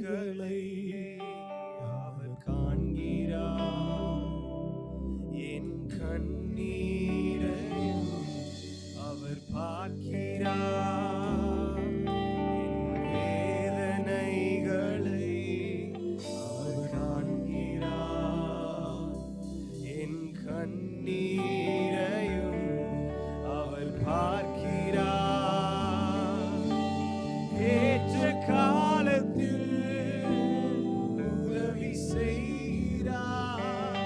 வேதனைகளை அவர் காண்கிறார், என் கண்ணீரையும் அவர் பார்க்கிறார், என் வேதனைகளை அவர் காண்கிறார், என் கண்ணீரையும் அவர் பார்க்கிறார். ஏற்ற காலத்தில் உதவி செய்கிறார்,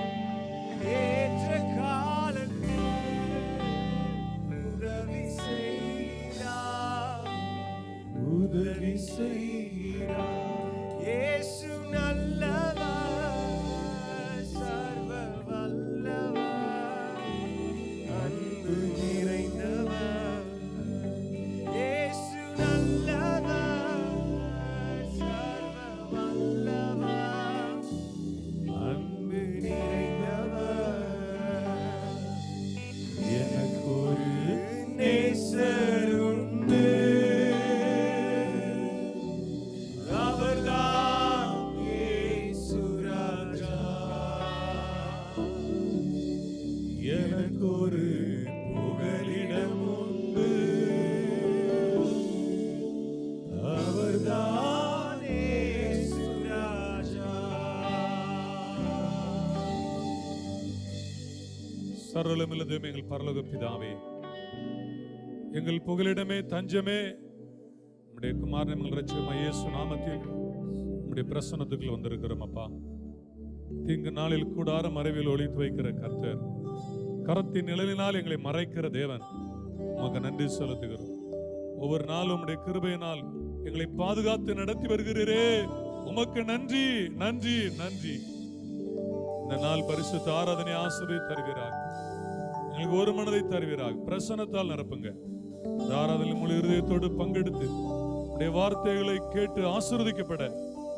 ஏற்ற காலத்தில் உதவி செய்கிறார், உதவி செய்கிறார். இயேசு நல்லவர், சர்வ வல்லவர், அன்பு நிறைந்தவர். இயேசு நல்லவர், சர்வ வல்லவர், அன்பு நிறைந்தவர். எனக்கு ஒரு நேசர் உண்டு, அவர்தான் இயேசு ராஜா. எனக்கு ஒரு புகலிடம் உண்டு, அவர்தான் இயேசு ராஜா. சர்வலமுள்ள தேவனே, எங்கள் பரலோக பிதாவே, எங்கள் புகலிடமே தஞ்சமே, உம்முடைய குமாரன் எங்கள் இரட்சகர் இயேசு நாமத்தில் உம்முடைய பிரசன்னத்துக்குள் வந்திருக்கிறோம் அப்பா. தீங்கு நாளில் கூடார மறைவில் ஒளித்து வைக்கிற கர்த்தர், கரத்தின் நிழலினால் எங்களை மறைக்கிற தேவன், உமக்கு நன்றி செலுத்துகிறோம். ஒவ்வொரு நாளும் உம்முடைய கிருபையினால் எங்களை பாதுகாத்து நடத்தி வருகிறீரே, உமக்கு நன்றி நன்றி நன்றி. இந்த நாள் பரிசுத்த ஆராதனை ஆசீர்வதித்து தருவீராக, எங்களுக்கு ஒரு மனதை தருவீராக, பிரசன்னத்தால் நிரப்புங்க. இந்த ஆராதனை முழு இருதயத்தோடு பங்கெடுத்து உடைய வார்த்தைகளை கேட்டு ஆசீர்வதிக்கப்பட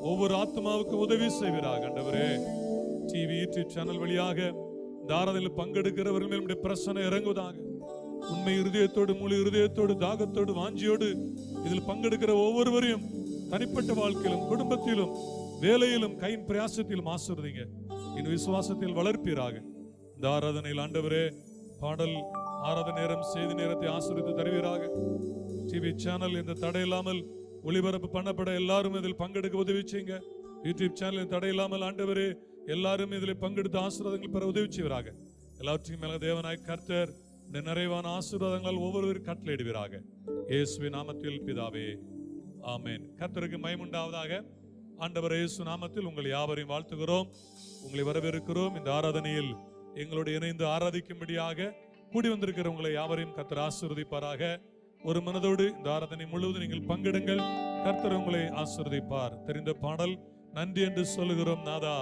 ஒவ்வொரு ஆத்மாவுக்கு உதவி செய்வீராக. ஆண்டவரே, டிவி யூடியூப் சேனல் வழியாக இந்த ஆராதனையில் பங்கெடுக்கிறவர்கள் மேல் உடைய பிரசன்னம் இறங்குவதாக. உண்மை இருதயத்தோடு முழு இருதயத்தோடு தாகத்தோடு வாஞ்சியோடு இதில் பங்கெடுக்கிற ஒவ்வொருவரையும் தனிப்பட்ட வாழ்க்கையிலும் குடும்பத்திலும் வேலையிலும் கையின் பிரயாசத்திலும் ஆசீர்வதிங்க. என் விசுவாசத்தில் வளர்ப்பீராக. இந்த ஆராதனையில் ஆண்டவரே, பாடல் ஆராதனை நேரம் செய்தி நேரத்தை ஆசீர்வதித்து தருவீராக. டிவி சேனல் இந்த தடையில்லாமல் ஒளிபரப்பு பண்ணப்பட எல்லாரும் இதில் பங்கெடுக்க உதவி செய்யுங்க. யூடியூப் சேனல் தடையில்லாமல் ஆண்டவரே எல்லாரும் இதில் பங்கெடுத்து ஆசீர்வாதங்கள் பெற உதவி செய்வீராக. எல்லாவற்றையும் மேல தேவனாய் கர்த்தர் நிறைவான ஆசீர்வாதங்கள் ஒவ்வொருவரும் கட்டளையிடுவீராக. இயேசுவின் நாமத்தில் பிதாவே, ஆமென். கர்த்தருக்கு மகிமையுண்டாவதாக. ஆண்டவர் இயேசு நாமத்தில் உங்களை யாவரையும் வாழ்த்துகிறோம், உங்களை வரவேற்கிறோம். இந்த ஆராதனையில் எங்களோடு இணைந்து ஆராதிக்கும்படியாக கூடி வந்திருக்கிற உங்களை யாவரையும் கர்த்தர் ஆசீர்வதிப்பாராக. ஒரு மனதோடு இந்த ஆராதனை முழுவதும் நீங்கள் பங்கெடுங்கள். கர்த்தர் உங்களை ஆசீர்வதிப்பார். தெரிந்த பாடல் நன்றி என்று சொல்லுகிறோம் நாதா,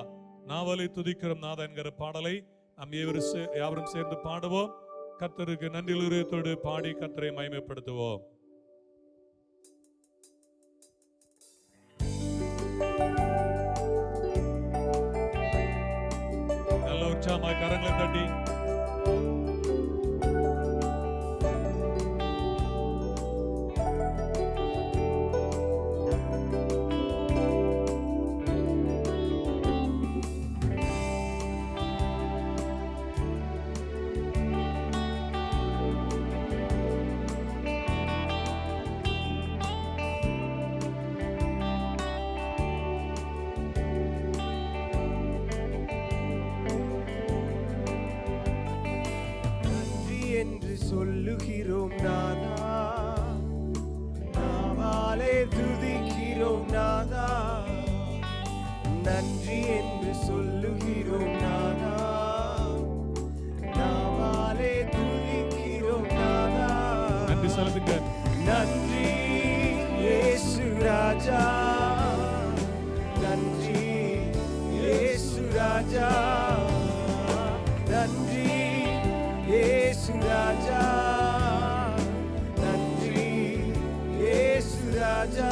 நாவலை துதிக்கிறோம் நாதா என்கிற பாடலை நாம் யாவரும் சேர்ந்து பாடுவோம். கர்த்தருக்கு நன்றி இதயத்தோடு பாடி கர்த்தரை மகிமைப்படுத்துவோம். நல்ல உற்சாகமாய் கரங்களை தட்டி என்று சொல்லுகிறோம் நாதா, நாவாலே துதிக்கிறோம் நாதா. நன்றி என்று சொல்லுகிறோம் நாதா, நாவாலே துதிக்கிறோம் நாதா. நன்றி செலுத்துங்க. நன்றி இயேசு ராஜா, நன்றி இயேசு ராஜா, நன்றி இயேசு ராஜா, நன்றி இயேசு ராஜா.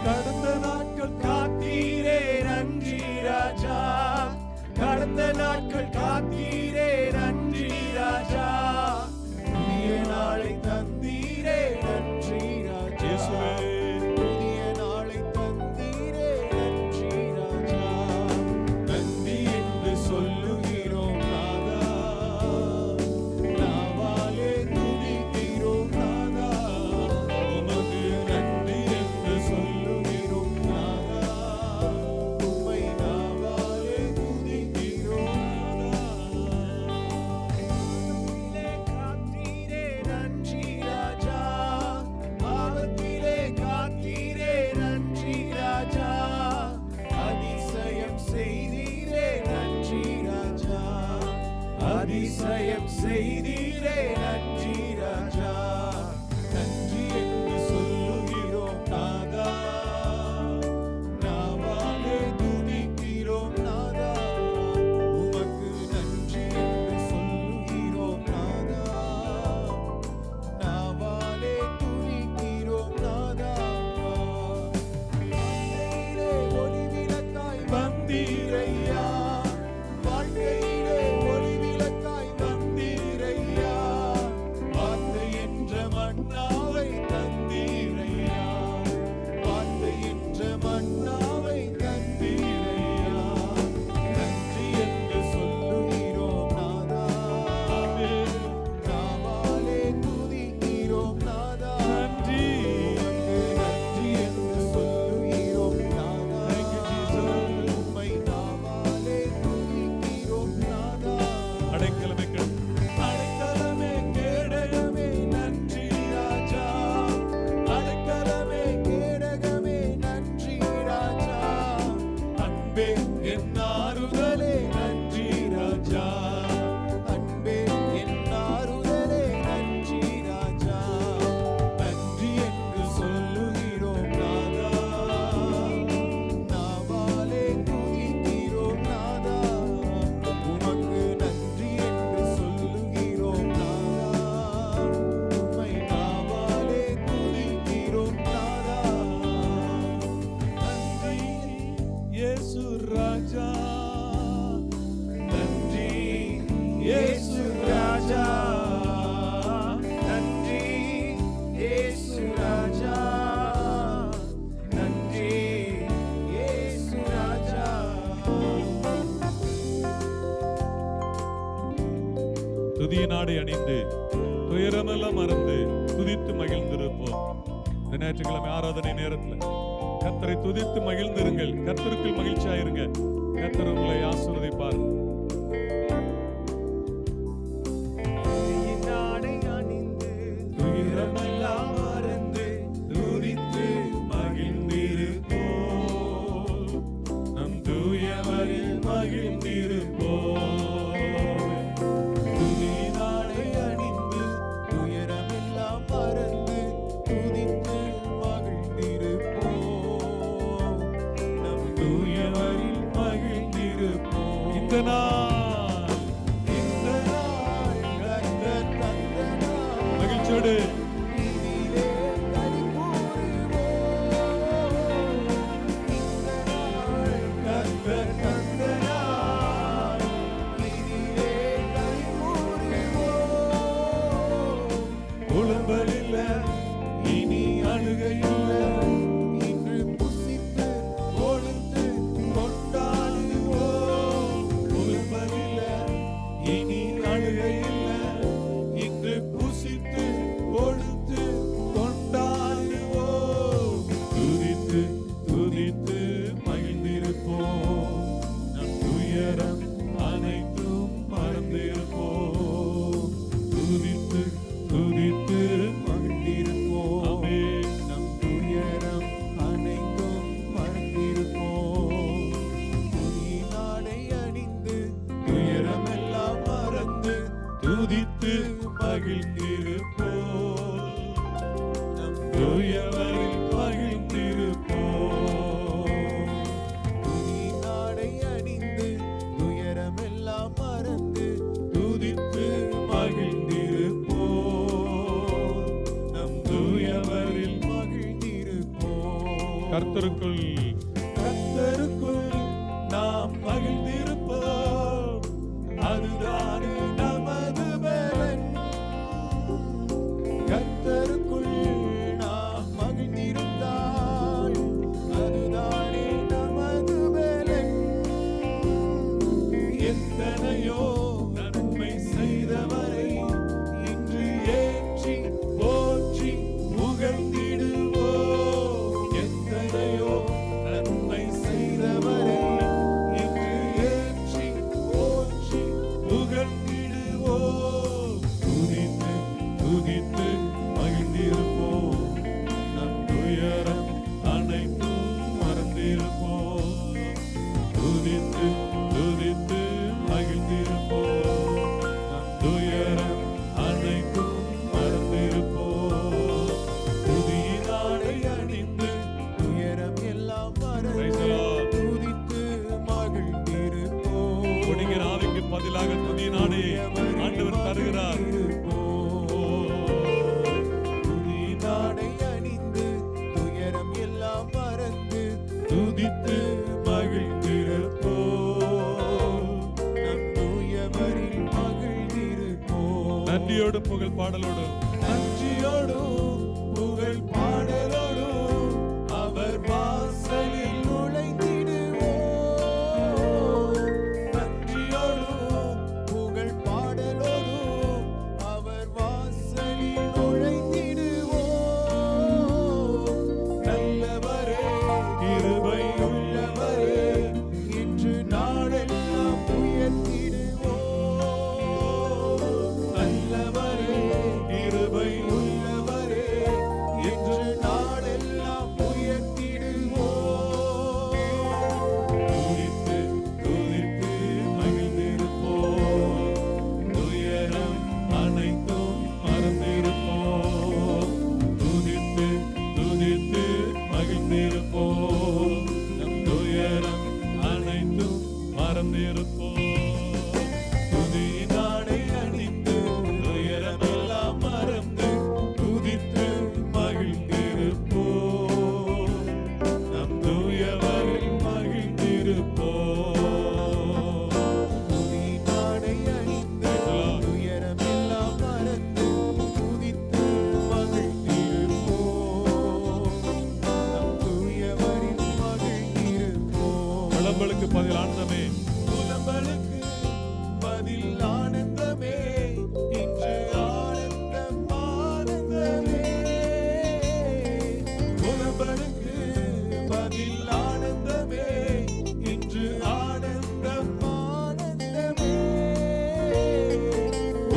கடந்த நாட்கள் காத்தீரே நன்றி ராஜா, கடந்த நாட்கள் காத்தீரே நன்றி ராஜா. புதிய நாளை தந்தீரே நன்றி ராஜா, புதிய நாளை தந்த அதிசயம் செய்தீரே நன்றி ராஜா. நன்றி என்று சொல்லுகிறோம் நாதா, நாவாலே துதிக்கிறோம் நாதா. உமக்கு நன்றி என்று சொல்லுகிறோம் நாதா, நாவாலே துதிக்கிறோம் நாதா. வாழ்க்கையிலே ஒளி விளக்காய் வந்தீரையா, வாழ்க்கையிலே ஒளி விளக்காய் வந்தீரையா. வார்த்தை என்ற மன்னாவை தந்தீரையா, வார்த்தை என்ற மன்னாவை தந்தீரையா. நன்றி என்று சொல்லுகிறோம் நாதா, நாவாலே துதிக்கிறோம் நாதா. நன்றி நன்றி என்று சொல்லுகிறோம் நாதா, உம்மை நாவாலே துதிக்கிறோம் நாதா. அடைக்கலமே அடைக்கலமே கேடகமே நன்றி ராஜா, அடைக்கலமே கேடகமே நன்றி ராஜா. அன்பே என் ஆறுதலே நன்றி ராஜா, அன்பே என் ஆறுதலே நன்றி ராஜா. நன்றி என்று சொல்லுகிறோம் நாதா, நாவாலே துதிக்கிறோம் நாதா. உமக்கு நன்றி என்று சொல்லுகிறோம் நாதா, உம்மை நாவாலே துதிக்கிறோம் நாதா. நன்றி இயேசு ராஜா, நன்றி இயேசு ராஜா, நன்றி இயேசு ராஜா, நன்றி இயேசு ராஜா. துதிய நாடை அணிந்து துயரமெல்லாம் மறந்து துதித்து மகிழ்ந்திருப்போம். இந்த ஞாயிற்றுக்கிழமை ஆராதனை நேரத்துல கர்த்தரை துதித்து மகிழ்ந்திருங்கள். கர்த்தருக்குள் மகிழ்ச்சியாயிருங்க. கர்த்தர் உங்களை ஆசீர்வதிப்பார். நாடை அணிந்து துயரமெல்லாம் மறந்து துதித்து மகிழ்ந்திருப்போம். நம் தூயவரில் மகிழ்ந்திருப்போம். துதி நாடை அணிந்து துயரமெல்லாம் மறந்து துதித்து மகிழ்ந்திருப்போம். நம் தூயவரில் மகிழ்ந்திருப்போம். இந்த நாள் இந்த நாள் கர்த்தர் தந்த நாள், மகிழ்ச்சியோடு இதிலே களிகூருவோம். இந்த நாள் கர்த்தர் தந்த நாள், இதிலே களிகூருவோம். புலம்பல் இல்ல, இனி அழுகை இல்ல, இன்று புசித்து பொழுது கொண்டாடுவோம். புலம்பல் இல்ல, இனி அழுகை இல்ல, இன்று புசித்து பொழுது கொண்டாடுவோம். துதித்து துதித்து மகிழ்ந்திருப்போம். நம் துயரம் அனைத்தும் மறந்திருப்போம். துதித்து துதித்து மகிழ்ந்திருப்போம். நம் துயரம் அனைத்தும் மறந்திருப்போம். துதி நாடை அணிந்து துயரமெல்லாம் மறந்து துதித்து மகிழ்ந்திருப்போம். நம் தூயவரில் மகிழ்ந்திருப்போம். துதி நாடை அணிந்து துயரமெல்லாம் மறந்து துதித்து மகிழ்ந்திருப்போம். நம் தூயவரில் மகிழ்ந்திருப்போம். கர்த்தருக்குள் கர்த்தருக்குள் நாம் மகிழ்ந்திருப்போம். அதுதானே நமது பலன். கர்த்தருக்குள் நாம் மகிழ்ந்திருந்தால் அதுதானே நமது பலன். எத்தனையோ நன்மை செய்தவரை இன்று ஏற்றி போற்றி புகழ்ந்திடுவோம். எத்தனையோ நன்றியோடும் புகழ் பாடலோடும் நன்றியோடும் புகழ் பாடலோடும் அவர் வாசலில் நுழைந்திடுவோம். நன்றியோடும் புகழ் பாடலோடும் அவர் வாசலில் நுழைந்திடுவோம். நல்லவரே, கிருபை உள்ளவரே, இன்று நாடெல்லாம் உயர்த்திடுவோம். நல்லவரே, கிருபை உள்ளவரே, இன்று நாடெல்லாம் உயர்த்திடுவோம். துதித்து துதித்து மகிழ்ந்திருப்போம். துயரம் அனைத்தும் மறந்திருப்போம். துதித்து துதித்து மகிழ்ந்திருப்போம். நம் துயரம் அனைத்தும் மறந்திருப்போம். துதியினாடை அணிந்து துயரமெல்லாம் மறந்து துதித்து மகிழ்ந்திருப்போம். நம் தூயவரில் மகிழ்ந்திருப்போம். துதியினாடை அணிந்து துயரமெல்லாம் மறந்து துதித்து மகிழ்ந்திருப்போம். நம் தூயவரில் மகிழ்ந்திருப்போம். விளம்பலுக்கு பதில் ஆனந்தமே, புலம்பலுக்கு பதில் ஆனந்தமே, இன்று ஆனந்தம் ஆனந்தமே. புலம்பலுக்கு பதில் ஆனந்தமே, இன்று ஆனந்தம் ஆனந்தமே.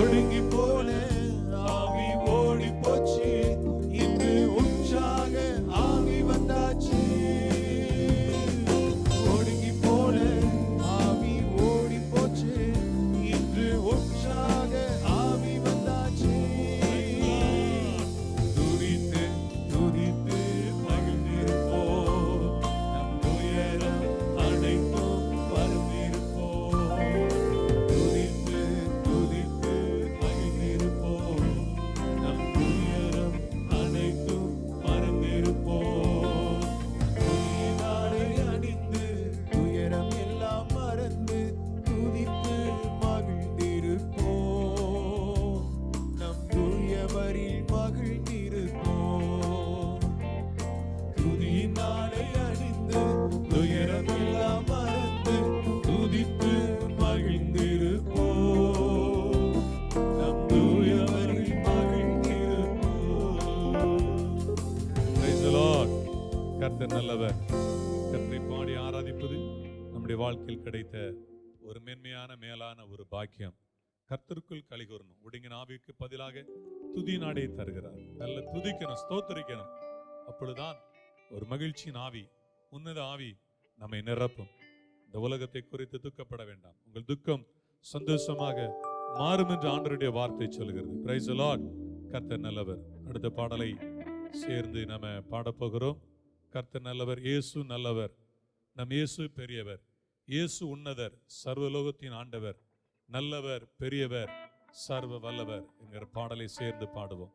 ஒடுங்கி போன ஆவி ஓடி போச்சு, இன்று உற்சாக ஆவி வந்தாச்சு. ஒடுங்கி போன ஆவி ஓடி போச்சு, இன்று உற்சாக ஆவி வந்தாச்சு. துதித்து துதித்து மகிழ்ந்திருப்போம். நம் துயரம் அனைத்தும் மறந்திருப்போம். துதித்து துதித்து மகிழ்ந்திருப்போம். நம் துயரம் அனைத்தும் மறந்திருப்போம். துதியினாலே அணிந்து துயரம் எல்லாம் மறந்து துதித்து மகிழ்ந்திருப்போம். நம் தூயவரில் மகிழ்ந்திருப்போம். துதியினாலே அணிந்து துயரம் எல்லாம் மறந்து துதித்து மகிழ்ந்திருப்போம். நம் தூயவரில் மகிழ்ந்திருப்போம். Praise the Lord. கர்த்தர் நல்லவர். கர்த்தரை பாடி ஆராதிப்பது நம்முடைய வாழ்க்கையில் கிடைத்த ஒரு மேன்மையான மேலான ஒரு பாக்கியம். கர்த்தருக்குள் கலிகூறணும். ஒடுங்கின ஆவிக்கு பதிலாக துதி நாடை தருகிறார். நல்ல துதிக்கணும், ஸ்தோத்திரிக்கணும். அப்பொழுதுதான் ஒரு மகிழ்ச்சியின் ஆவி, உன்னத ஆவி நம்மை நிரப்பும். இந்த உலகத்தை குறித்து துக்கப்பட வேண்டாம். உங்கள் துக்கம் சந்தோஷமாக மாறும் என்று ஆண்டவருடைய வார்த்தை சொல்கிறது. Praise the Lord. கர்த்தர் நல்லவர். அடுத்த பாடலை சேர்ந்து நம்ம பாடப்போகிறோம். கர்த்தர் நல்லவர், இயேசு நல்லவர், நம் இயேசு பெரியவர், இயேசு உன்னதர், சர்வலோகத்தின் ஆண்டவர், நல்லவர், பெரியவர், சர்வ வல்லவர் என்கிற பாடலை சேர்ந்து பாடுவோம்.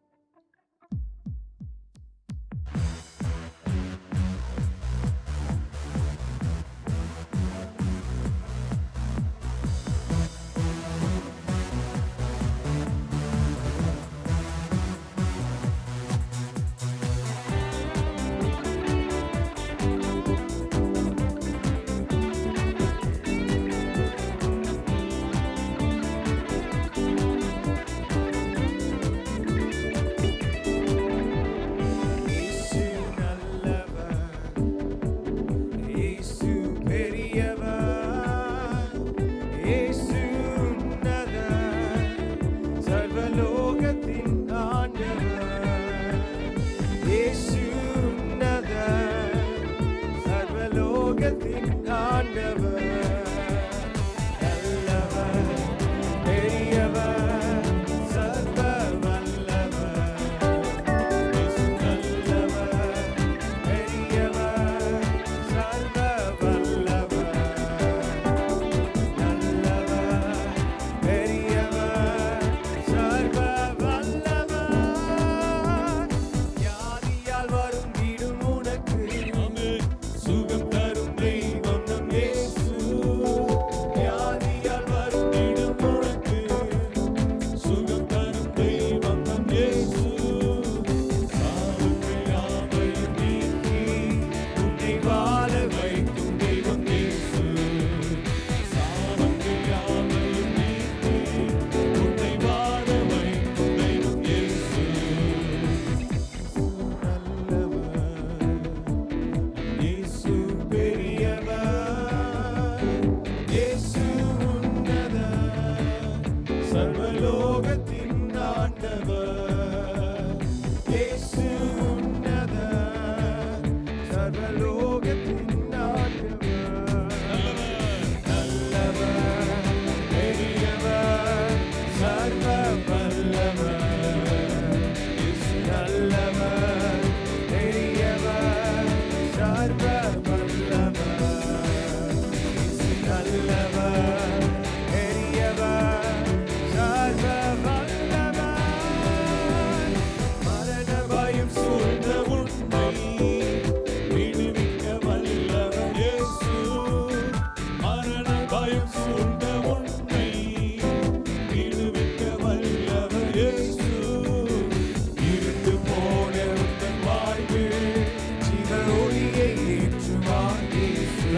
சுகம் தரும் தெய்வம் நம் இயேசு.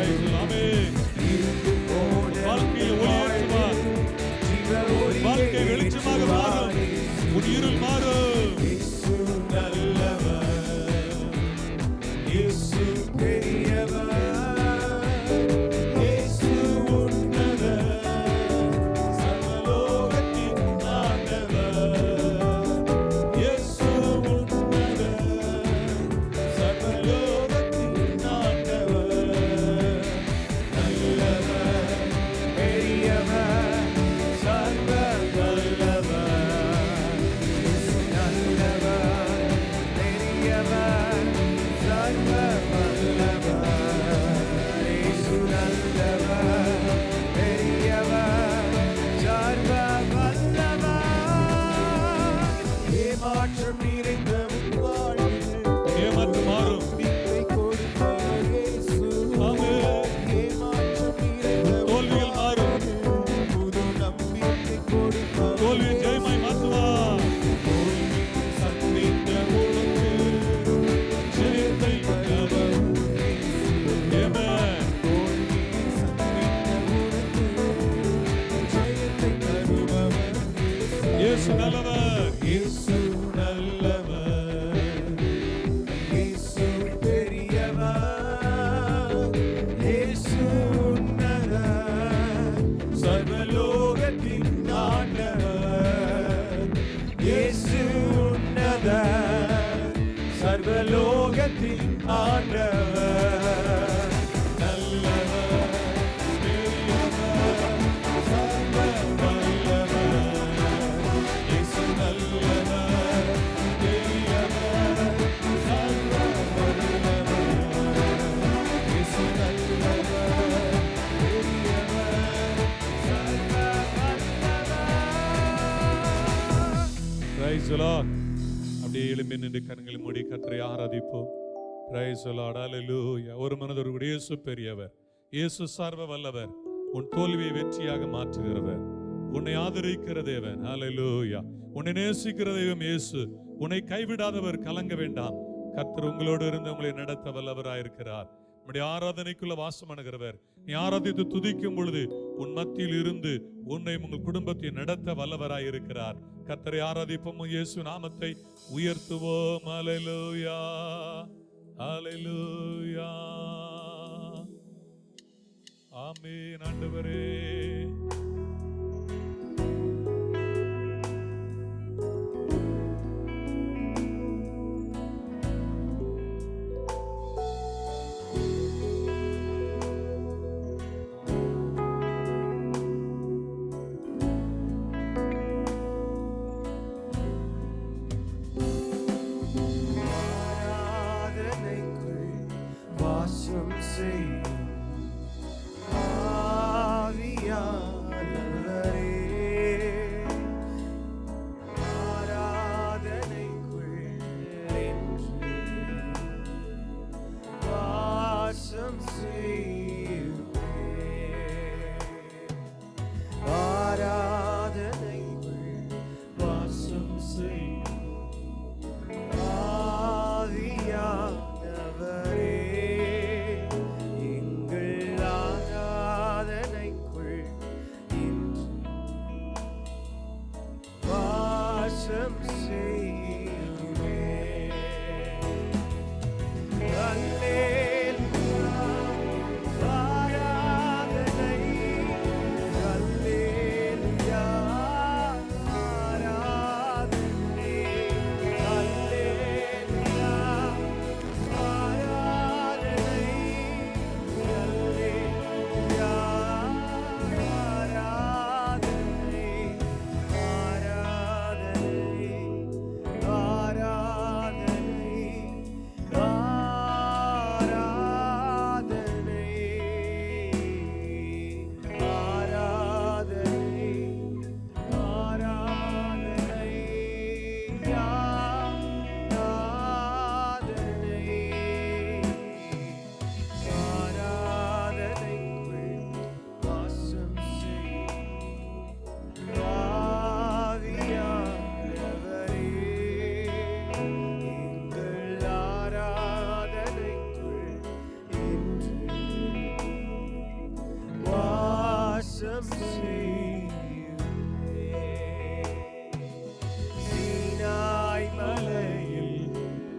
Praise the Lord. Amen. வாழ்க்கையில் ஒளியேற்றுவார். வாழ்க்கை வெளிச்சமாக மாறும். உன் இருள் மாறும். இயேசு நல்லவர், இயேசு பெரியவர், இயேசு உன்னதர், சர்வலோகத்தின் ஆண்டவர். இயேசு உன்னதர், சர்வலோகத்தின் ஆண்டவர். நல்லவர், பெரியவர், சர்வ வல்லவர். இயேசு நல்லவர், பெரியவர், சர்வ வல்லவர். இயேசு நல்லவர், பெரியவர், சர்வ வல்லவர். ஏமாற்றம் நிறைந்த உன் வாழ்வில் ஏமாற்றம் மாறும். நம்பிக்கை கொடுப்பவர் இயேசு. ஆமென். ஏமாற்றம் நிறைந்த உன் தோல்விகள் மாறும். புது நம்பிக்கை கொடுப்பவர் தோல்வியை ஜெயமாய் மாற்றுவார். தோல்வி சந்தித்த உனக்கு ஜெயத்தை தருபவர் இயேசு. Amen. தோல்வி சந்தித்த உனக்கு ஜெயத்தை தருபவர் இயேசு. இயேசு நல்லவர். இயேசு நல்லவர், இயேசு பெரியவர், இயேசு உன்னதர், சர்வலோகத்தின் ஆண்டவர். இயேசு உன்னதர், சர்வலோகத்தின் ஆண்டவர். நல்லவர், பெரியவர், சர்வ வல்லவர். இயேசு நல்லவர், பெரியவர், சர்வ வல்லவர். இயேசு நல்லவர், பெரியவர், சர்வ வல்லவர். Praise the Lord. அப்படியே எழும்பி நின்று கண்களை மூடி கர்த்தரை ஆராதிப்போம். Praise the Lord. Hallelujah. ஒரு மனதோடு கூட இயேசு பெரியவர், இயேசு சர்வ வல்லவர், உன் தோல்வியை வெற்றியாக மாற்றுகிறவர், உன்னை ஆதரிக்கிற தேவன். Hallelujah. உன்னை நேசிக்கிற தெய்வம் இயேசு. உன்னை கைவிடாதவர், கலங்க வேண்டாம். கர்த்தர் உங்களோடு இருந்து உங்களை நடத்த வல்லவராயிருக்கிறார். நம்முடைய ஆராதனைக்குள்ள வாசமானகிறவர். நீ ஆராதித்து துதிக்கும் பொழுது உன் மத்தியில் இருந்து உன்னை உங்கள் குடும்பத்தை நடத்த வல்லவராயிருக்கிறார். கர்த்தரை ஆராதிப்போம், இயேசு நாமத்தை உயர்த்துவோம். ஹல்லேலூயா, ஹல்லேலூயா. ஆமென். ஆண்டவரே, ஆராதனைக்குள் வாசம் செய்யும் ஆவியானவரே, வாசம் செய்யுமே. சீனாய் மலையில்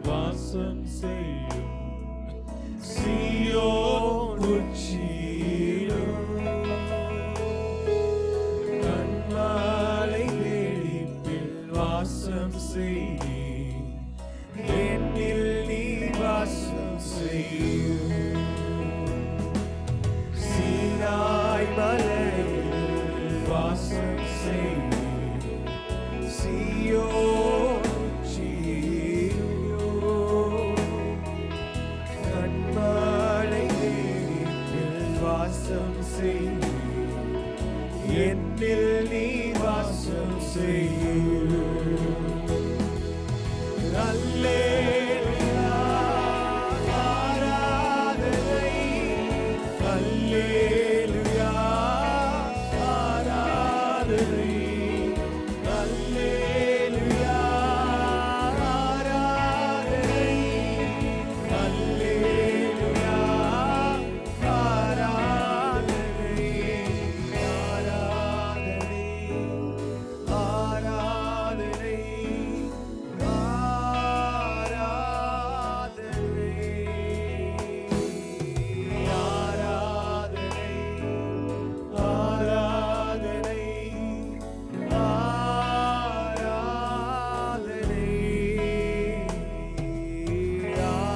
வாசம் செய்யும் சீயோன் உச்சியிலும் கண்மாலை வெடிப்பில் வாசம் செய், என்னில் நீ வாசம் செய்யும். சீனாய் மலையில் வாசம் செய், சீயோன் உச்சியிலும் கண்மாலை வெடிப்பில் வாசம் செய், என்னில் நீ வாசம் செய்யும். அல்லேலூயா ஆராதனை, அல்லேலூயா ஆராதனை, அல்லேலூயா ஆராதனை, அல்லேலூயா ஆராதனை, ஆராதனை,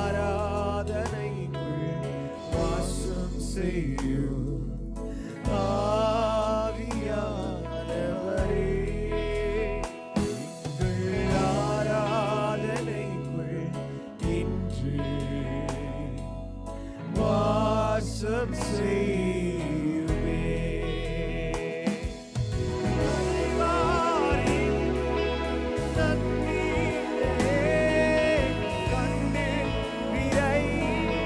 ஆராதனை, வாசம் செய்யுமே. கல்வாரியின் நன்மையிலே கண்டு விரைந்தோடி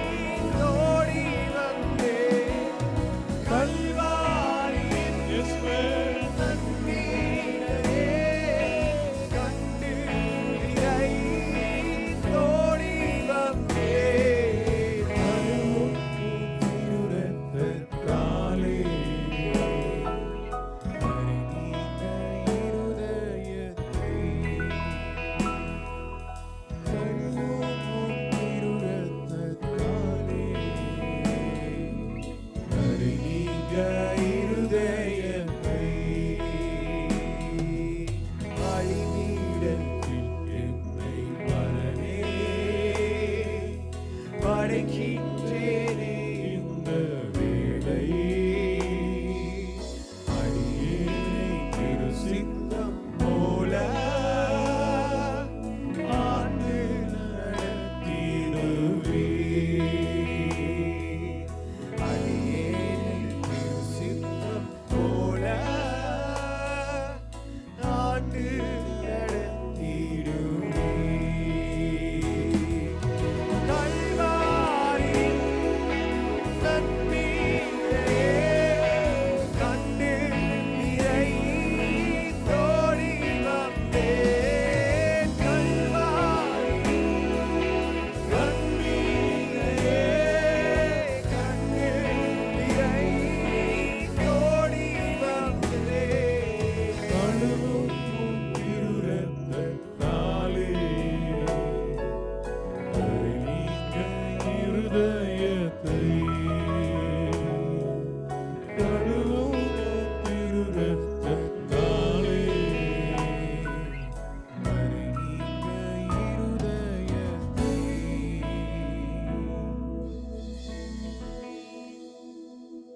வந்தேன். கல்வாரியின் நன்மையிலே கண்டு விரைந்தோடி வந்தேன். படைக்கின்றேனே இந்த வேளை, அடியேனை திரு சித்தம் போல ஆண்டு நடத்திடுவே. அடியேனை திரு சித்தம் போல ஆண்டு நடத்திடுவே.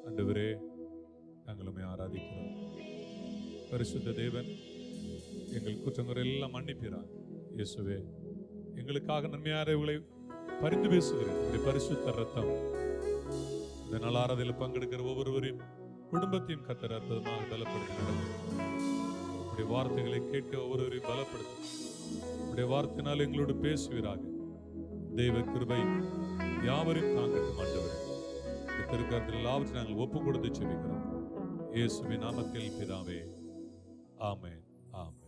ஆண்டவரே, நாங்கள் உம்மை ஆராதிக்கிறோம். பரிசுத்த தேவன், எங்கள் குற்றங்கள் எல்லாம் மன்னிப்பீரார். இயேசுவே, எங்களுக்காக நன்மையானவர்களை பரிந்து பேசுகிறேன். உம்முடைய பரிசுத்த ரத்தம் இந்த நாள் ஆராதனையில் பங்கெடுக்கிற ஒவ்வொருவரையும் குடும்பத்தையும் கர்த்தர் அற்புதமாக பலப்படுத்தி நடத்தும். உம்முடைய வார்த்தைகளை கேட்க ஒவ்வொருவரையும் பலப்படுத்தும். உம்முடைய வார்த்தையினால் எங்களோடு பேசுவீராக. தெய்வ கிருபை யாவரையும் தாங்கட்டும். ஆண்டவரே, திருக்கரத்தில் எல்லாவற்றையும் நாங்கள் ஒப்பு கொடுத்து செபிக்கிறோம். இயேசுவின் நாமத்தில் பிதாவே, ஆமென், ஆமென்.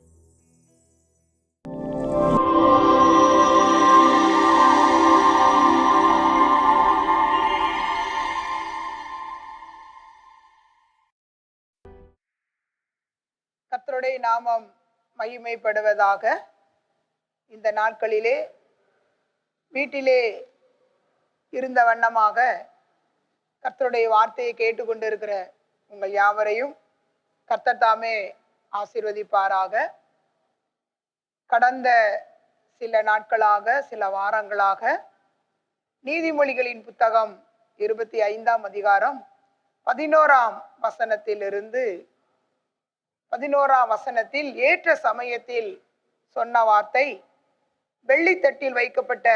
கர்த்தருடைய நாமம் மகிமைப்படுவதாக. இந்த நாட்களிலே வீட்டிலே இருந்த வண்ணமாக கர்த்தருடைய வார்த்தையை கேட்டுக்கொண்டிருக்கிற உங்கள் யாவரையும் கர்த்தர் தாமே ஆசீர்வதிப்பாராக. கடந்த சில நாட்களாக, சில வாரங்களாக நீதிமொழிகளின் புத்தகம் 25ஆம் அதிகாரம் 11ஆம் வசனத்திலிருந்து 11ஆம் வசனத்தில் ஏற்ற சமயத்தில் சொன்ன வார்த்தை வெள்ளித்தட்டில் வைக்கப்பட்ட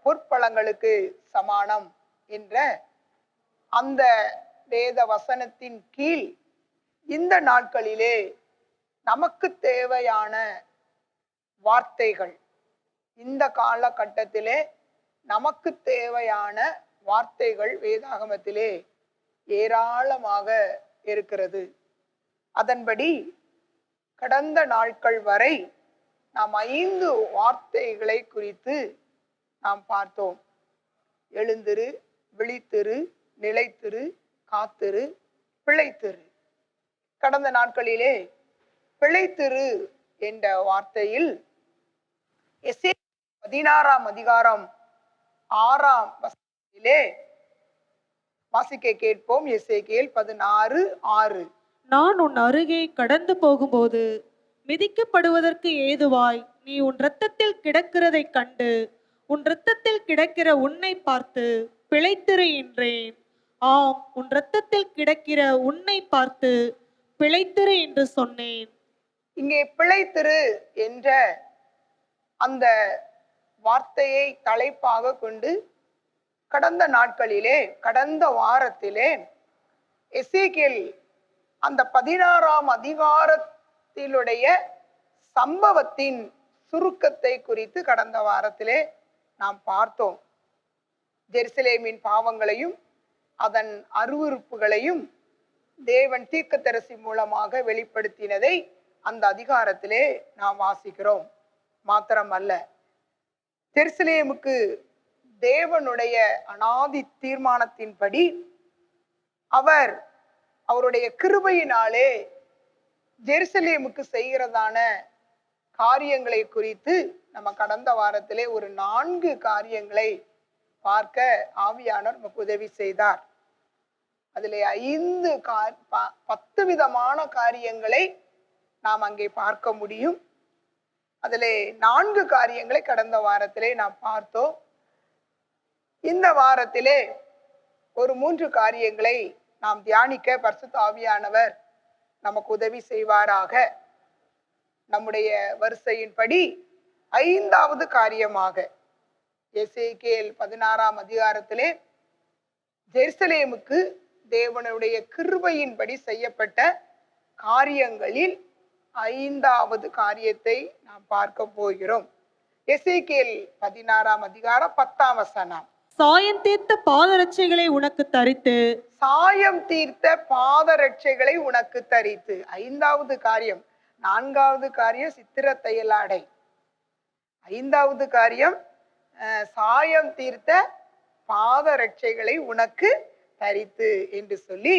பொற்பழங்களுக்கு சமானம் என்ற அந்த வேத வசனத்தின் கீழ் இந்த நாட்களிலே நமக்கு தேவையான வார்த்தைகள், இந்த காலகட்டத்திலே நமக்கு தேவையான வார்த்தைகள் வேதாகமத்திலே ஏராளமாக இருக்கிறது. அதன்படி கடந்த நாட்கள் வரை நாம் 5 வார்த்தைகளை குறித்து நாம் பார்த்தோம். எழுந்திரு, விழித்திரு, நிலைத்திரு, காத்திரு, பிழைத்திரு. கடந்த நாட்களிலே பிழைத்திரு என்ற வார்த்தையில் எசேக்கியேல் 16ஆம் அதிகாரம் 6ஆம் வசனத்திலே வாசிக்க கேட்போம். எசேக்கியேல் 16:6. நான் உன் அருகே கடந்து போகும்போது மிதிக்கப்படுவதற்கு ஏதுவாய் நீ உன் இரத்தத்தில் கிடக்கிறதை கண்டு உன் இரத்தத்தில் கிடக்கிற உன்னை பார்த்து பிழைத்திரு என்றேன். ஆம், உன் இரத்தத்தில் கிடக்கிற உன்னை பார்த்து பிழைத்திரு என்று சொன்னேன். இங்கே பிழைத்திரு என்ற அந்த வார்த்தையை தலைப்பாக கொண்டு கடந்த நாட்களிலே, கடந்த வாரத்திலே எசேக்கியேல் அந்த 16ஆம் அதிகாரத்திலுடைய சம்பவத்தின் சுருக்கத்தை குறித்து கடந்த வாரத்திலே நாம் பார்த்தோம். ஜெருசலேமின் பாவங்களையும் அதன் அருவருப்புகளையும் தேவன் தீர்க்கதரிசி மூலமாக வெளிப்படுத்தினதை அந்த அதிகாரத்திலே நாம் வாசிக்கிறோம். மாத்திரமல்ல, ஜெருசலேமுக்கு தேவனுடைய அநாதி தீர்மானத்தின்படி அவருடைய கிருபையினாலே ஜெருசலேமுக்கு செய்கிறதான காரியங்களை குறித்து நம்ம கடந்த வாரத்திலே ஒரு 4 காரியங்களை பார்க்க ஆவியானவர் நமக்கு உதவி செய்தார். அதிலே 10 விதமான காரியங்களை நாம் அங்கே பார்க்க முடியும். அதிலே 4 காரியங்களை கடந்த வாரத்திலே நாம் பார்த்தோம். இந்த வாரத்திலே ஒரு 3 காரியங்களை நாம் தியானிக்க பரிசுத்த ஆவியானவர் நமக்கு உதவி செய்வாராக. நம்முடைய வரிசையின்படி 5வது காரியமாக எசேக்கியேல் 16ஆம் அதிகாரத்திலே ஜெருசலேமுக்கு தேவனுடைய கிருபையின்படி செய்யப்பட்ட காரியங்களில் 5வது காரியத்தை நாம் பார்க்க போகிறோம். எசேக்கியேல் 16ஆம் அதிகாரம் 10ஆம் வசனம். சாயம் தீர்த்த பாதரட்சைகளை உனக்கு தரித்து, சாயம் தீர்த்த பாதரட்சைகளை உனக்கு தரித்து. 5வது காரியம். 4வது காரியம் சித்திர தையலாடை. 5வது காரியம் சாயம் தீர்த்த பாதரட்சைகளை உனக்கு தரித்து என்று சொல்லி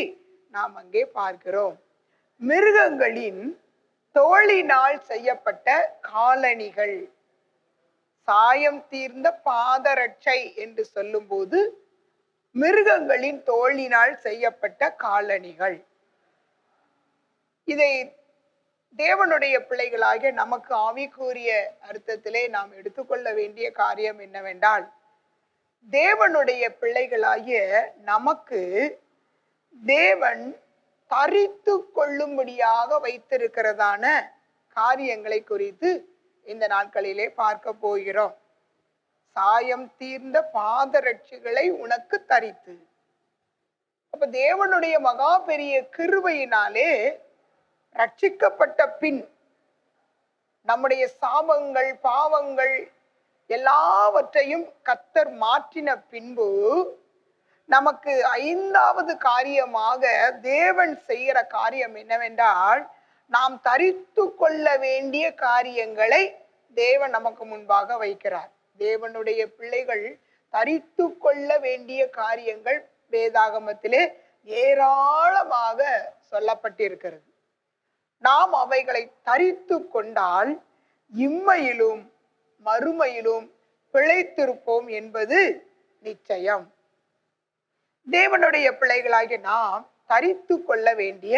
நாம் அங்கே பார்க்கிறோம். மிருகங்களின் தோளினால் செய்யப்பட்ட காலணிகள். சாயம் தீர்ந்த பாதரட்சை என்று சொல்லும் போது மிருகங்களின் தோளினால் செய்யப்பட்ட காலணிகள். இதை தேவனுடைய பிள்ளைகளாகிய நமக்கு ஆவிக்குரிய அர்த்தத்திலே நாம் எடுத்துக்கொள்ள வேண்டிய காரியம் என்னவென்றால், தேவனுடைய பிள்ளைகளாகிய நமக்கு தேவன் தரித்து கொள்ளும்படியாக வைத்திருக்கிறதான காரியங்களை குறித்து இந்த நாட்களிலே பார்க்க போகிறோம். சாயம் தீர்ந்த பாதரட்சிகளை உனக்கு தரித்து. அப்ப தேவனுடைய மகா பெரிய கிருபையினாலே ரட்சிக்கப்பட்ட பின் நம்முடைய சாபங்கள், பாவங்கள் எல்லாவற்றையும் கர்த்தர் மாற்றின பின்பு நமக்கு 5வது காரியமாக தேவன் செய்கிற காரியம் என்னவென்றால், நாம் தரித்து கொள்ள வேண்டிய காரியங்களை தேவன் நமக்கு முன்பாக வைக்கிறார். தேவனுடைய பிள்ளைகள் தரித்து கொள்ள வேண்டிய காரியங்கள் வேதாகமத்திலே ஏராளமாக சொல்லப்பட்டிருக்கிறது. நாம் அவைகளை தரித்து கொண்டால் இம்மையிலும் மறுமையிலும் பிழைத்திருப்போம் என்பது நிச்சயம். தேவனுடைய பிள்ளைகளாகிய நாம் தரித்து கொள்ள வேண்டிய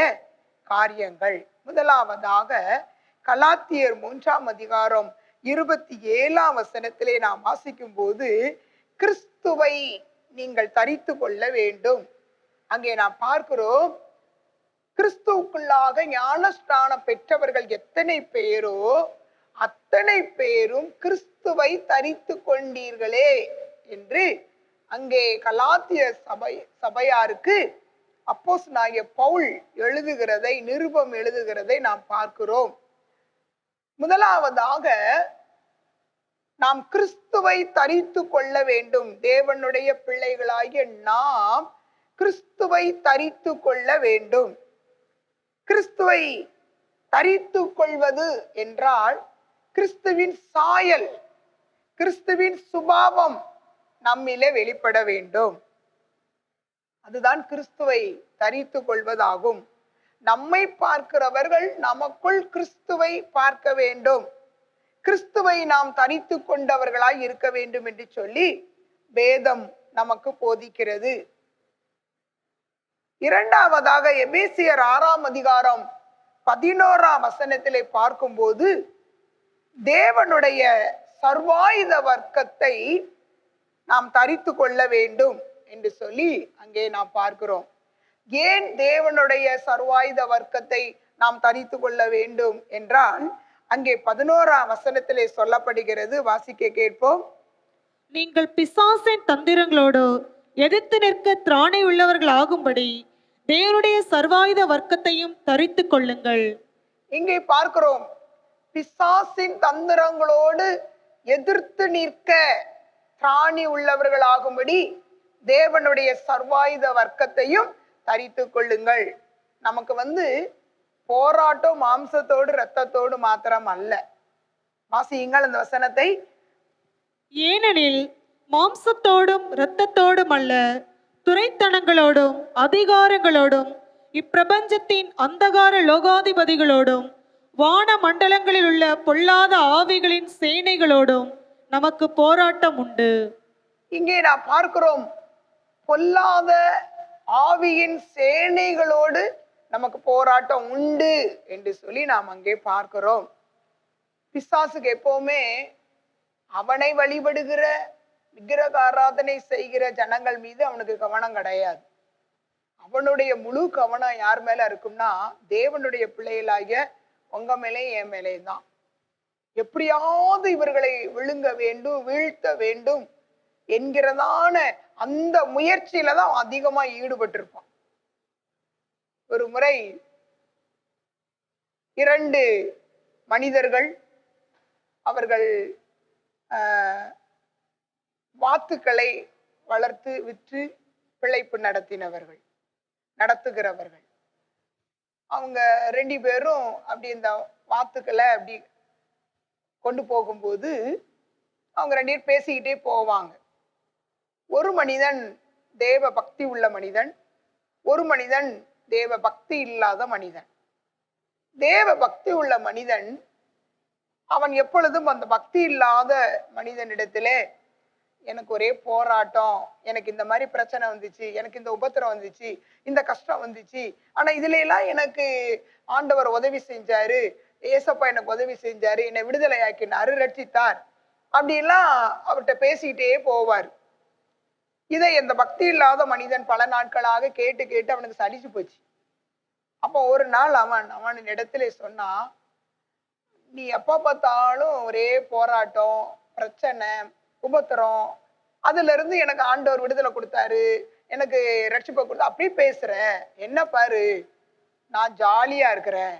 காரியங்கள், முதலாவதாக கலாத்தியர் 3:27 நாம் வாசிக்கும் போது, கிறிஸ்துவை நீங்கள் தரித்து கொள்ள வேண்டும். அங்கே நாம் பார்க்கிறோம், கிறிஸ்துவுக்குள்ளாக ஞானஸ்நானம் பெற்றவர்கள் எத்தனை பேரோ அத்தனை பேரும் கிறிஸ்துவை தரித்து கொண்டீர்களே என்று அங்கே கலாத்திய சபையாருக்கு அப்போஸ்தலனாகிய பவுல் எழுதுகிறதை, நிருபம் எழுதுகிறதை நாம் பார்க்கிறோம். முதலாவதாக நாம் கிறிஸ்துவை தரித்து கொள்ள வேண்டும். தேவனுடைய பிள்ளைகளாகிய நாம் கிறிஸ்துவை தரித்து கொள்ள வேண்டும். கிறிஸ்துவை தரித்து கொள்வது என்றால் கிறிஸ்துவின் சாயல், கிறிஸ்துவின் சுபாவம் நம்மிலே வெளிப்பட வேண்டும். அதுதான் கிறிஸ்துவை தரித்து கொள்வதாகும். நம்மை பார்க்கிறவர்கள் நமக்குள் கிறிஸ்துவை பார்க்க வேண்டும். கிறிஸ்துவை நாம் தரித்து கொண்டவர்களாய் இருக்க வேண்டும் என்று சொல்லி வேதம் நமக்கு போதிக்கிறது. இரண்டாவதாக எபேசியர் 6:11 பார்க்கும்போது, தேவனுடைய சர்வாயுத வர்க்கத்தை நாம் தரித்து கொள்ள வேண்டும் என்று சொல்லி அங்கே நாம் பார்க்கிறோம். ஏன் தேவனுடைய சர்வாயுத வர்க்கத்தை நாம் தரித்து கொள்ள வேண்டும் என்றால், அங்கே 11 சொல்லப்படுகிறது. வாசிக்க கேட்போம். நீங்கள் பிசாசின் தந்திரங்களோடு எதிர்த்து நிற்க திராணை உள்ளவர்கள் ஆகும்படி தேவனுடைய சர்வாயுத வர்க்கத்தையும் தரித்து கொள்ளுங்கள். இங்கே பார்க்கிறோம், பிசாசின் தந்திரங்களோடு எதிர்த்து நிற்க திராணி உள்ளவர்கள் ஆகும்படி தேவனுடைய சர்வாயுத வர்க்கத்தையும் தரித்து கொள்ளுங்கள். நமக்கு போராட்டம் மாம்சத்தோடு இரத்தத்தோடு மாத்திரம் அல்ல. வாசியுங்கள் அந்த வசனத்தை. ஏனெனில் மாம்சத்தோடும் இரத்தத்தோடும் அல்ல, துரைத்தனங்களோடும் அதிகாரங்களோடும் இப்பிரபஞ்சத்தின் அந்தகார லோகாதிபதிகளோடும் வான மண்டலங்களில் உள்ள பொல்லாத ஆவிகளின் சேனைகளோடும் நமக்கு போராட்டம் உண்டு. இங்கே நாம் பார்க்கிறோம், பொல்லாத ஆவியின் சேனைகளோடு நமக்கு போராட்டம் உண்டு என்று சொல்லி நாம் அங்கே பார்க்கிறோம். பிசாசுக்கு எப்பவுமே அவனை வழிபடுகிற, விக்கிரக ஆராதனை செய்கிற ஜனங்கள் மீது அவனுக்கு கவனம் கிடையாது. அவனுடைய முழு கவனம் யார் மேல இருக்கும்னா, தேவனுடைய பிள்ளைகளாகிய உங்க மேலே என் மேலே தான். எப்படியாவது இவர்களை விழுங்க வேண்டும், வீழ்த்த வேண்டும் என்கிறதான அந்த முயற்சியில தான் அதிகமா ஈடுபட்டிருப்பான். ஒரு முறை 2 மனிதர்கள், அவர்கள் வாத்துக்களை வளர்த்து விற்று பிழைப்பு நடத்துகிறவர்கள். அவங்க 2 பேரும் அப்படி இந்த வாத்துக்களை அப்படி கொண்டு போகும்போது அவங்க 2 பேர் பேசிக்கிட்டே போவாங்க. ஒரு மனிதன் தேவ பக்தி உள்ள மனிதன், ஒரு மனிதன் தேவ பக்தி இல்லாத மனிதன். தேவ பக்தி உள்ள மனிதன் அவன் எப்பொழுதும் அந்த பக்தி இல்லாத மனிதனிடத்திலே, எனக்கு ஒரே போராட்டம், எனக்கு இந்த மாதிரி பிரச்சனை வந்துச்சு, எனக்கு இந்த உபத்திரம் வந்துச்சு, இந்த கஷ்டம் வந்துச்சு, ஆனா இதுல எல்லாம் எனக்கு ஆண்டவர் உதவி செஞ்சாரு, ஏசப்பா எனக்கு உதவி செஞ்சாரு, என்னை விடுதலை ஆக்கினாரு, ரட்சித்தார், அப்படிலாம் அவர்கிட்ட பேசிக்கிட்டே போவார். இதை இந்த பக்தி இல்லாத மனிதன் பல நாட்களாக கேட்டு கேட்டு அவனுக்கு சலிச்சு போச்சு. அப்போ ஒரு நாள் அவன் இடத்துல சொன்னா, நீ எப்ப பார்த்தாலும் ஒரே போராட்டம், பிரச்சனை, உபத்திரம், அதுல இருந்து எனக்கு ஆண்டவர் விடுதலை கொடுத்தாரு, எனக்கு ரட்சிப்பை கொடுத்தா, அப்படி பேசுற, என்ன பாரு, நான் ஜாலியா இருக்கிறேன்,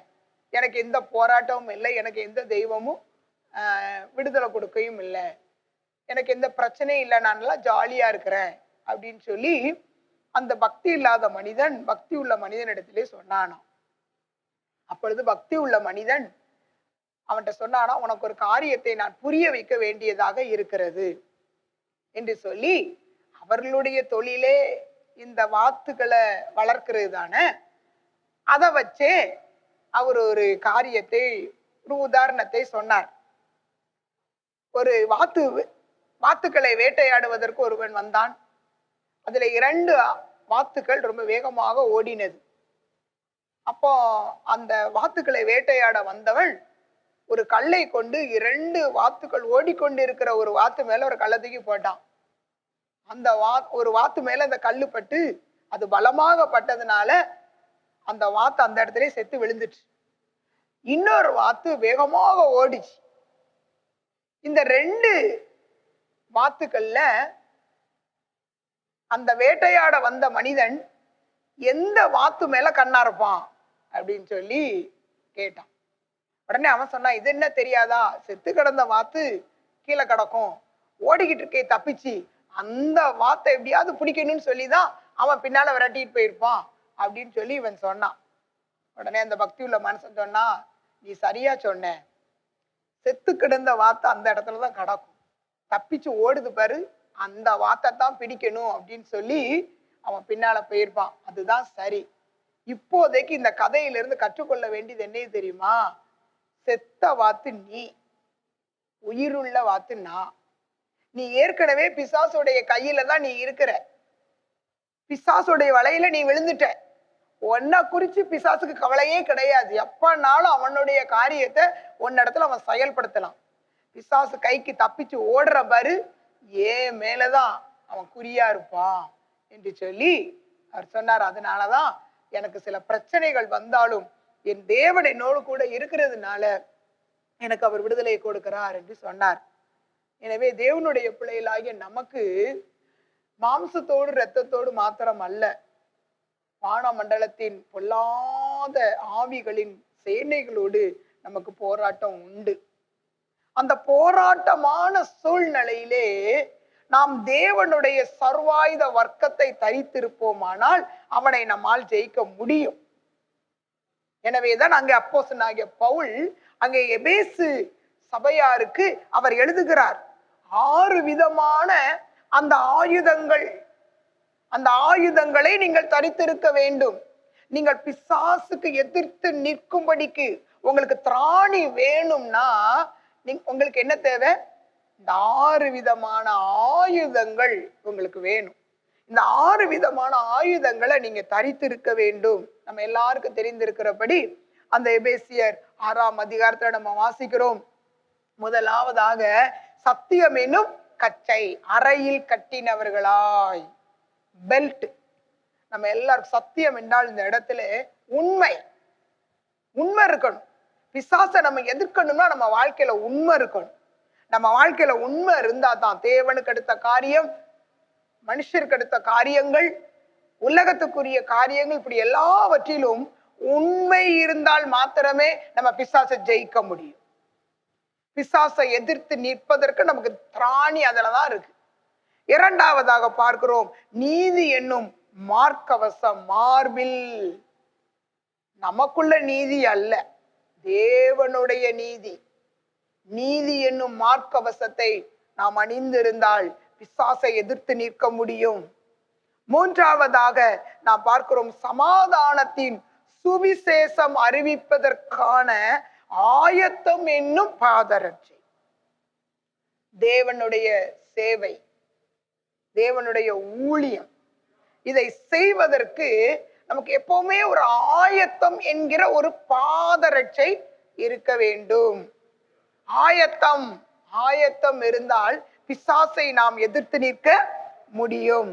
எனக்கு எந்த போராட்டமும் இல்லை, எனக்கு எந்த தெய்வமும் விடுதலை கொடுக்கையும் இல்லை, எனக்கு எந்த பிரச்சனையும் இல்லை, நான் நல்லா ஜாலியா இருக்கிறேன் அப்படின்னு சொல்லி அந்த பக்தி இல்லாத மனிதன் பக்தி உள்ள மனிதனிடத்திலே சொன்னானாம். அப்பொழுது பக்தி உள்ள மனிதன் அவன்கிட்ட சொன்னானா, உனக்கு ஒரு காரியத்தை நான் புரிய வைக்க வேண்டியதாக இருக்கிறது என்று சொல்லி, அவர்களுடைய தொழிலே இந்த வாத்துக்களை வளர்க்கிறது தானே, அதை வச்சே அவர் ஒரு காரியத்தை, ஒரு உதாரணத்தை சொன்னார். ஒரு வாத்துக்களை வேட்டையாடுவதற்கு ஒருவன் வந்தான். அதுல 2 வாத்துக்கள் ரொம்ப வேகமாக ஓடினது. அப்போ அந்த வாத்துக்களை வேட்டையாட வந்தவன் ஒரு கல்லை கொண்டு 2 வாத்துக்கள் ஓடிக்கொண்டிருக்கிற ஒரு வாத்து மேல ஒரு கல்லை தூக்கி போட்டான். அந்த ஒரு வாத்து மேல அந்த கல்லு பட்டு அது பலமாக பட்டதுனால அந்த வாத்து அந்த இடத்துல செத்து விழுந்துச்சு. இன்னொரு வாத்து வேகமாக ஓடிச்சு. இந்த 2 வாத்துக்கள்ல அந்த வேட்டையாட வந்த மனிதன் எந்த வாத்து மேல கண்ணா இருப்பான் அப்படின்னு சொல்லி கேட்டான். உடனே அவன் சொன்னான், இது என்ன தெரியாதா, செத்து கிடந்த வாத்து கீழே கிடக்கும், ஓடிக்கிட்டு இருக்கே தப்பிச்சு, அந்த வாத்தை எப்படியாவது பிடிக்கணும்னு சொல்லிதான் அவன் பின்னால விரட்டிட்டு போயிருப்பான் அப்படின்னு சொல்லி இவன் சொன்னான். உடனே அந்த பக்தி உள்ள மனுஷன் சொன்னா, நீ சரியா சொன்ன, செத்து கிடந்த வாத்து அந்த இடத்துலதான் கிடக்கும், தப்பிச்சு ஓடுது பாரு, அந்த வாத்தை தான் பிடிக்கணும் அப்படின்னு சொல்லி அவன் பின்னால போயிருப்பான். அதுதான் சரி. இப்போதைக்கு இந்த கதையிலிருந்து கற்றுக்கொள்ள வேண்டியது என்ன தெரியுமா? செத்த வாத்து நீ, உயிருள்ள வாத்து நான். நீ ஏற்கனவே பிசாசுடைய கையில தான் நீ இருக்கிற. பிசாசுடைய வலையில நீ விழுந்துட்ட. உன்னை குறிச்சு பிசாசுக்கு கவலையே கிடையாது. எப்பனாலும் அவனுடைய காரியத்தை உன்னிடத்துல அவன் செயல்படுத்தலாம். பிசாசு கைக்கு தப்பிச்சு ஓடுற பாரு, ஏன் மேலதான் அவன் குறியா இருப்பான் என்று சொல்லி அவர் சொன்னார். அதனாலதான் எனக்கு சில பிரச்சனைகள் வந்தாலும் என் தேவன் என்னோடு கூட இருக்கிறதுனால எனக்கு அவர் விடுதலை கொடுக்கிறார் என்று சொன்னார். எனவே தேவனுடைய பிள்ளைகளாகிய நமக்கு மாம்சத்தோடு இரத்தத்தோடு மாத்திரம் அல்ல, வான மண்டலத்தின் பொல்லாத ஆவிகளின் சேனைகளோடு நமக்கு போராட்டம் உண்டு. அந்த போராட்டமான சூழ்நிலையிலே நாம் தேவனுடைய சர்வாயுத வர்க்கத்தை தரித்திருப்போமானால் அவனை நம்மால் ஜெயிக்க முடியும். எனவேதான் அங்கே அப்போஸ்தலனாகிய பவுல் அங்கே எபேசு சபையாருக்கு அவர் எழுதுகிறார். 6 விதமான அந்த ஆயுதங்களை நீங்கள் தரித்திருக்க வேண்டும். நீங்கள் பிசாசுக்கு எதிர்த்து நிற்கும்படிக்கு உங்களுக்கு திராணி வேணும்னா உங்களுக்கு என்ன தேவை? இந்த 6 விதமான ஆயுதங்கள் உங்களுக்கு வேணும். இந்த 6 விதமான ஆயுதங்களை நீங்க தரித்திருக்க வேண்டும். நம்ம எல்லாருக்கும் தெரிந்திருக்கிறபடி அந்த எபேசியர் 6ஆம் அதிகாரத்துல நம்ம வாசிக்கிறோம். முதலாவதாக சத்தியம் என்னும் கச்சை, அறையில் கட்டினவர்களாய், பெல்ட். நம்ம எல்லாரும் சத்தியம் என்றால் இந்த இடத்துல உண்மை இருக்கணும். பிசாசை நம்ம எதிர்க்கணும்னா நம்ம வாழ்க்கையில உண்மை இருக்கணும். நம்ம வாழ்க்கையில உண்மை இருந்தா தான் தேவனுக்கு அடுத்த காரியம், மனுஷருக்கு அடுத்த காரியங்கள், உலகத்துக்குரிய காரியங்கள், இப்படி எல்லாவற்றிலும் உண்மை இருந்தால் மாத்திரமே நம்ம பிசாசை ஜெயிக்க முடியும். பிசாசை எதிர்த்து நிற்பதற்கு நமக்கு திராணி அதுலதான் இருக்கு. இரண்டாவதாக பார்க்கிறோம், நீதி என்னும் மார்க்கவசம், மார்பில். நமக்குள்ள நீதி அல்ல, தேவனுடைய நீதி. நீதி என்னும் மார்க்கவசத்தை நாம் அணிந்திருந்தால் பிசாசை எதிர்த்து நிற்க முடியும். மூன்றாவதாக நாம் பார்க்கிறோம், சமாதானத்தின் சுவிசேஷம் அறிவிப்பதற்கான ஆயத்தம் என்னும் பாதரட்சை. தேவனுடைய சேவை, தேவனுடைய ஊழியம், இதை செய்வதற்கு நமக்கு எப்பவுமே ஒரு ஆயத்தம் என்கிற ஒரு பாதரட்சை இருக்க வேண்டும். ஆயத்தம் இருந்தால் பிசாசை நாம் எதிர்த்து நிற்க முடியும்.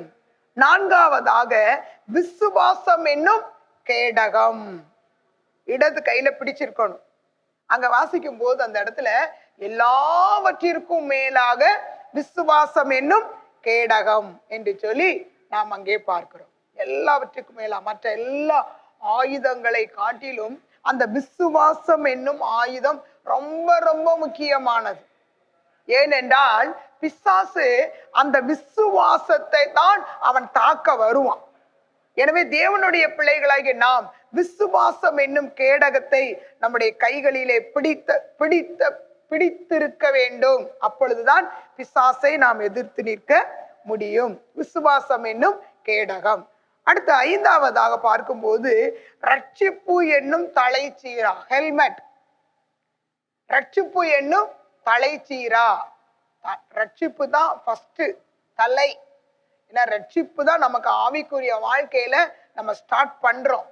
நான்காவதாக விசுவாசம் என்னும் கேடகம். இடது கையில பிடிச்சிருக்கணும். அங்க வாசிக்கும் போது அந்த இடத்துல எல்லாவற்றிற்கும் மேலாக விசுவாசம் என்னும் கேடகம் என்று சொல்லி நாம் அங்கே பார்க்கிறோம். எல்லாவற்றுக்கும் மேலா மற்ற எல்லா ஆயுதங்களை காட்டிலும் அந்த விசுவாசம் என்னும் ஆயுதம் ரொம்ப ரொம்ப முக்கியமானது. ஏனென்றால் பிசாசு அந்த விசுவாசத்தை தான் அவன் தாக்க வருவான். எனவே தேவனுடைய பிள்ளைகளாகிய நாம் விசுவாசம் என்னும் கேடகத்தை நம்முடைய கைகளிலே பிடித்திருக்க வேண்டும். அப்பொழுதுதான் பிசாசை நாம் எதிர்த்து நிற்க முடியும். விசுவாசம் என்னும் கேடகம். அடுத்து ஐந்தாவதாக பார்க்கும்போது ரட்சிப்பு என்னும் தலைச்சீரா, ஹெல்மெட். ரட்சிப்பு என்னும் தலைச்சீரா. ரட்சிப்பு தான் ஃபர்ஸ்ட் தலை. ஏன்னா ரட்சிப்பு தான் நமக்கு ஆவிக்குரிய வாழ்க்கையில நம்ம ஸ்டார்ட் பண்றோம்.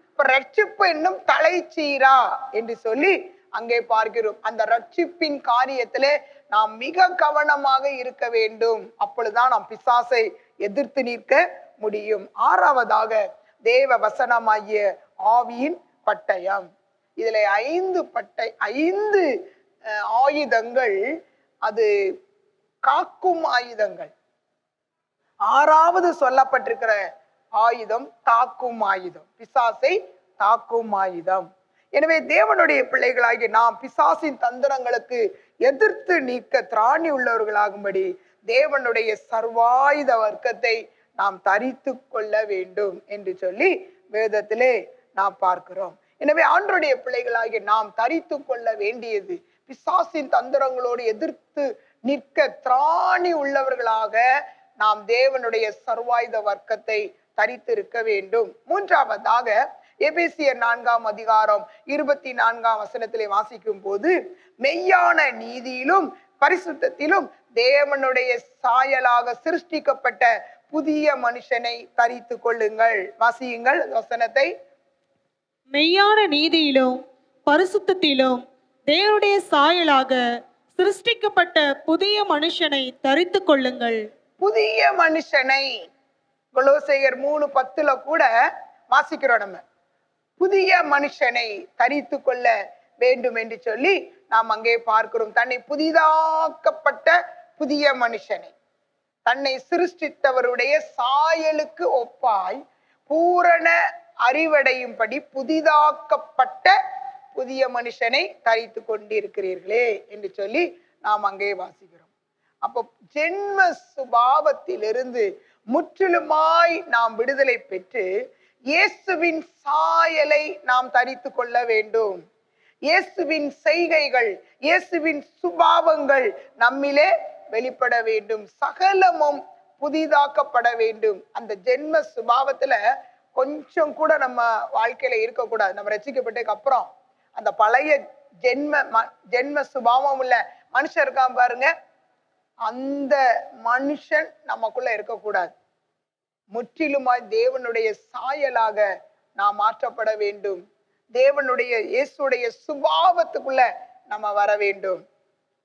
இப்ப ரட்சிப்பு என்னும் தலைச்சீரா என்று சொல்லி அங்கே பார்க்கிறோம். அந்த ரட்சிப்பின் காரியத்திலே நாம் மிக கவனமாக இருக்க வேண்டும். அப்பொழுதுதான் நாம் பிசாசை எதிர்த்து நிற்க முடியும். ஆறாவதாக தேவ வசனமாகிய ஆவியின் பட்டயம். இதுல 5 ஆயுதங்கள், அது காக்கும் ஆயுதங்கள். ஆறாவது சொல்லப்பட்டிருக்கிற ஆயுதம் தாக்கும் ஆயுதம், பிசாசை தாக்கும் ஆயுதம். எனவே தேவனுடைய பிள்ளைகளாகி நாம் பிசாசின் தந்திரங்களுக்கு எதிர்த்து நீக்க திராணி உள்ளவர்களாகும்படி தேவனுடைய சர்வாயுத வர்க்கத்தை நாம் தரித்து கொள்ள வேண்டும் என்று சொல்லி வேதத்திலே நாம் பார்க்கிறோம். எனவே ஆண்டவருடைய பிள்ளைகளாகி நாம் தரித்து கொள்ள வேண்டியது, பிசாசின் தந்திரங்களோடு எதிர்த்து நிற்க திராணி உள்ளவர்களாக நாம் தேவனுடைய சர்வாயுத வர்க்கத்தை தரித்து இருக்க வேண்டும். மூன்றாவதாக எபேசியர் 4ஆம் அதிகாரம் 24ஆம் வசனத்திலே வாசிக்கும் போது, மெய்யான நீதியிலும் பரிசுத்தத்திலும் தேவனுடைய சாயலாக சிருஷ்டிக்கப்பட்ட புதிய மனுஷனை தரித்து கொள்ளுங்கள். வாசியுங்கள் வசனத்தை. மெய்யான நீதியிலும் பரிசுத்தத்திலும் தேவனுடைய சாயலாக சிருஷ்டிக்கப்பட்ட புதிய மனுஷனை தரித்து கொள்ளுங்கள். புதிய மனுஷனை கொலோசையர் 3:10 கூட வாசிக்கிறோம். நம்ம புதிய மனுஷனை தரித்து கொள்ள வேண்டும் என்று சொல்லி நாம் அங்கே பார்க்கிறோம். தன்னை புதிதாக்கப்பட்ட புதிய மனுஷனை, தன்னை சிருஷ்டித்தவருடைய சாயலுக்கு ஒப்பாய் பூரண அறிவடையும்படி புதிதாக்கப்பட்ட புதிய மனுஷனை தரித்து கொண்டிருக்கிறீர்களே என்று சொல்லி நாம் அங்கே வாசிக்கிறோம். அப்போ ஜென்ம சுபாவத்திலிருந்து முற்றிலுமாய் நாம் விடுதலை பெற்று இயேசுவின் சாயலை நாம் தரித்து கொள்ள வேண்டும். இயேசுவின் செய்கைகள், இயேசுவின் சுபாவங்கள் நம்மிலே வெளிப்பட வேண்டும். சகலமும் புதிதாக்கப்பட வேண்டும். அந்த ஜென்ம சுபாவத்துல கொஞ்சம் கூட நம்ம வாழ்க்கையில இருக்கக்கூடாது. நம்ம ரட்சிக்கப்பட்டதுக்கு அப்புறம் அந்த பழைய ஜென்ம சுபாவம் உள்ள மனுஷன் இருக்கான் பாருங்க, அந்த மனுஷன் நமக்குள்ள இருக்கக்கூடாது. முற்றிலுமாய் தேவனுடைய சாயலாக நாம் மாற்றப்பட வேண்டும். தேவனுடைய இயேசுடைய சுபாவத்துக்குள்ள நம்ம வர வேண்டும்.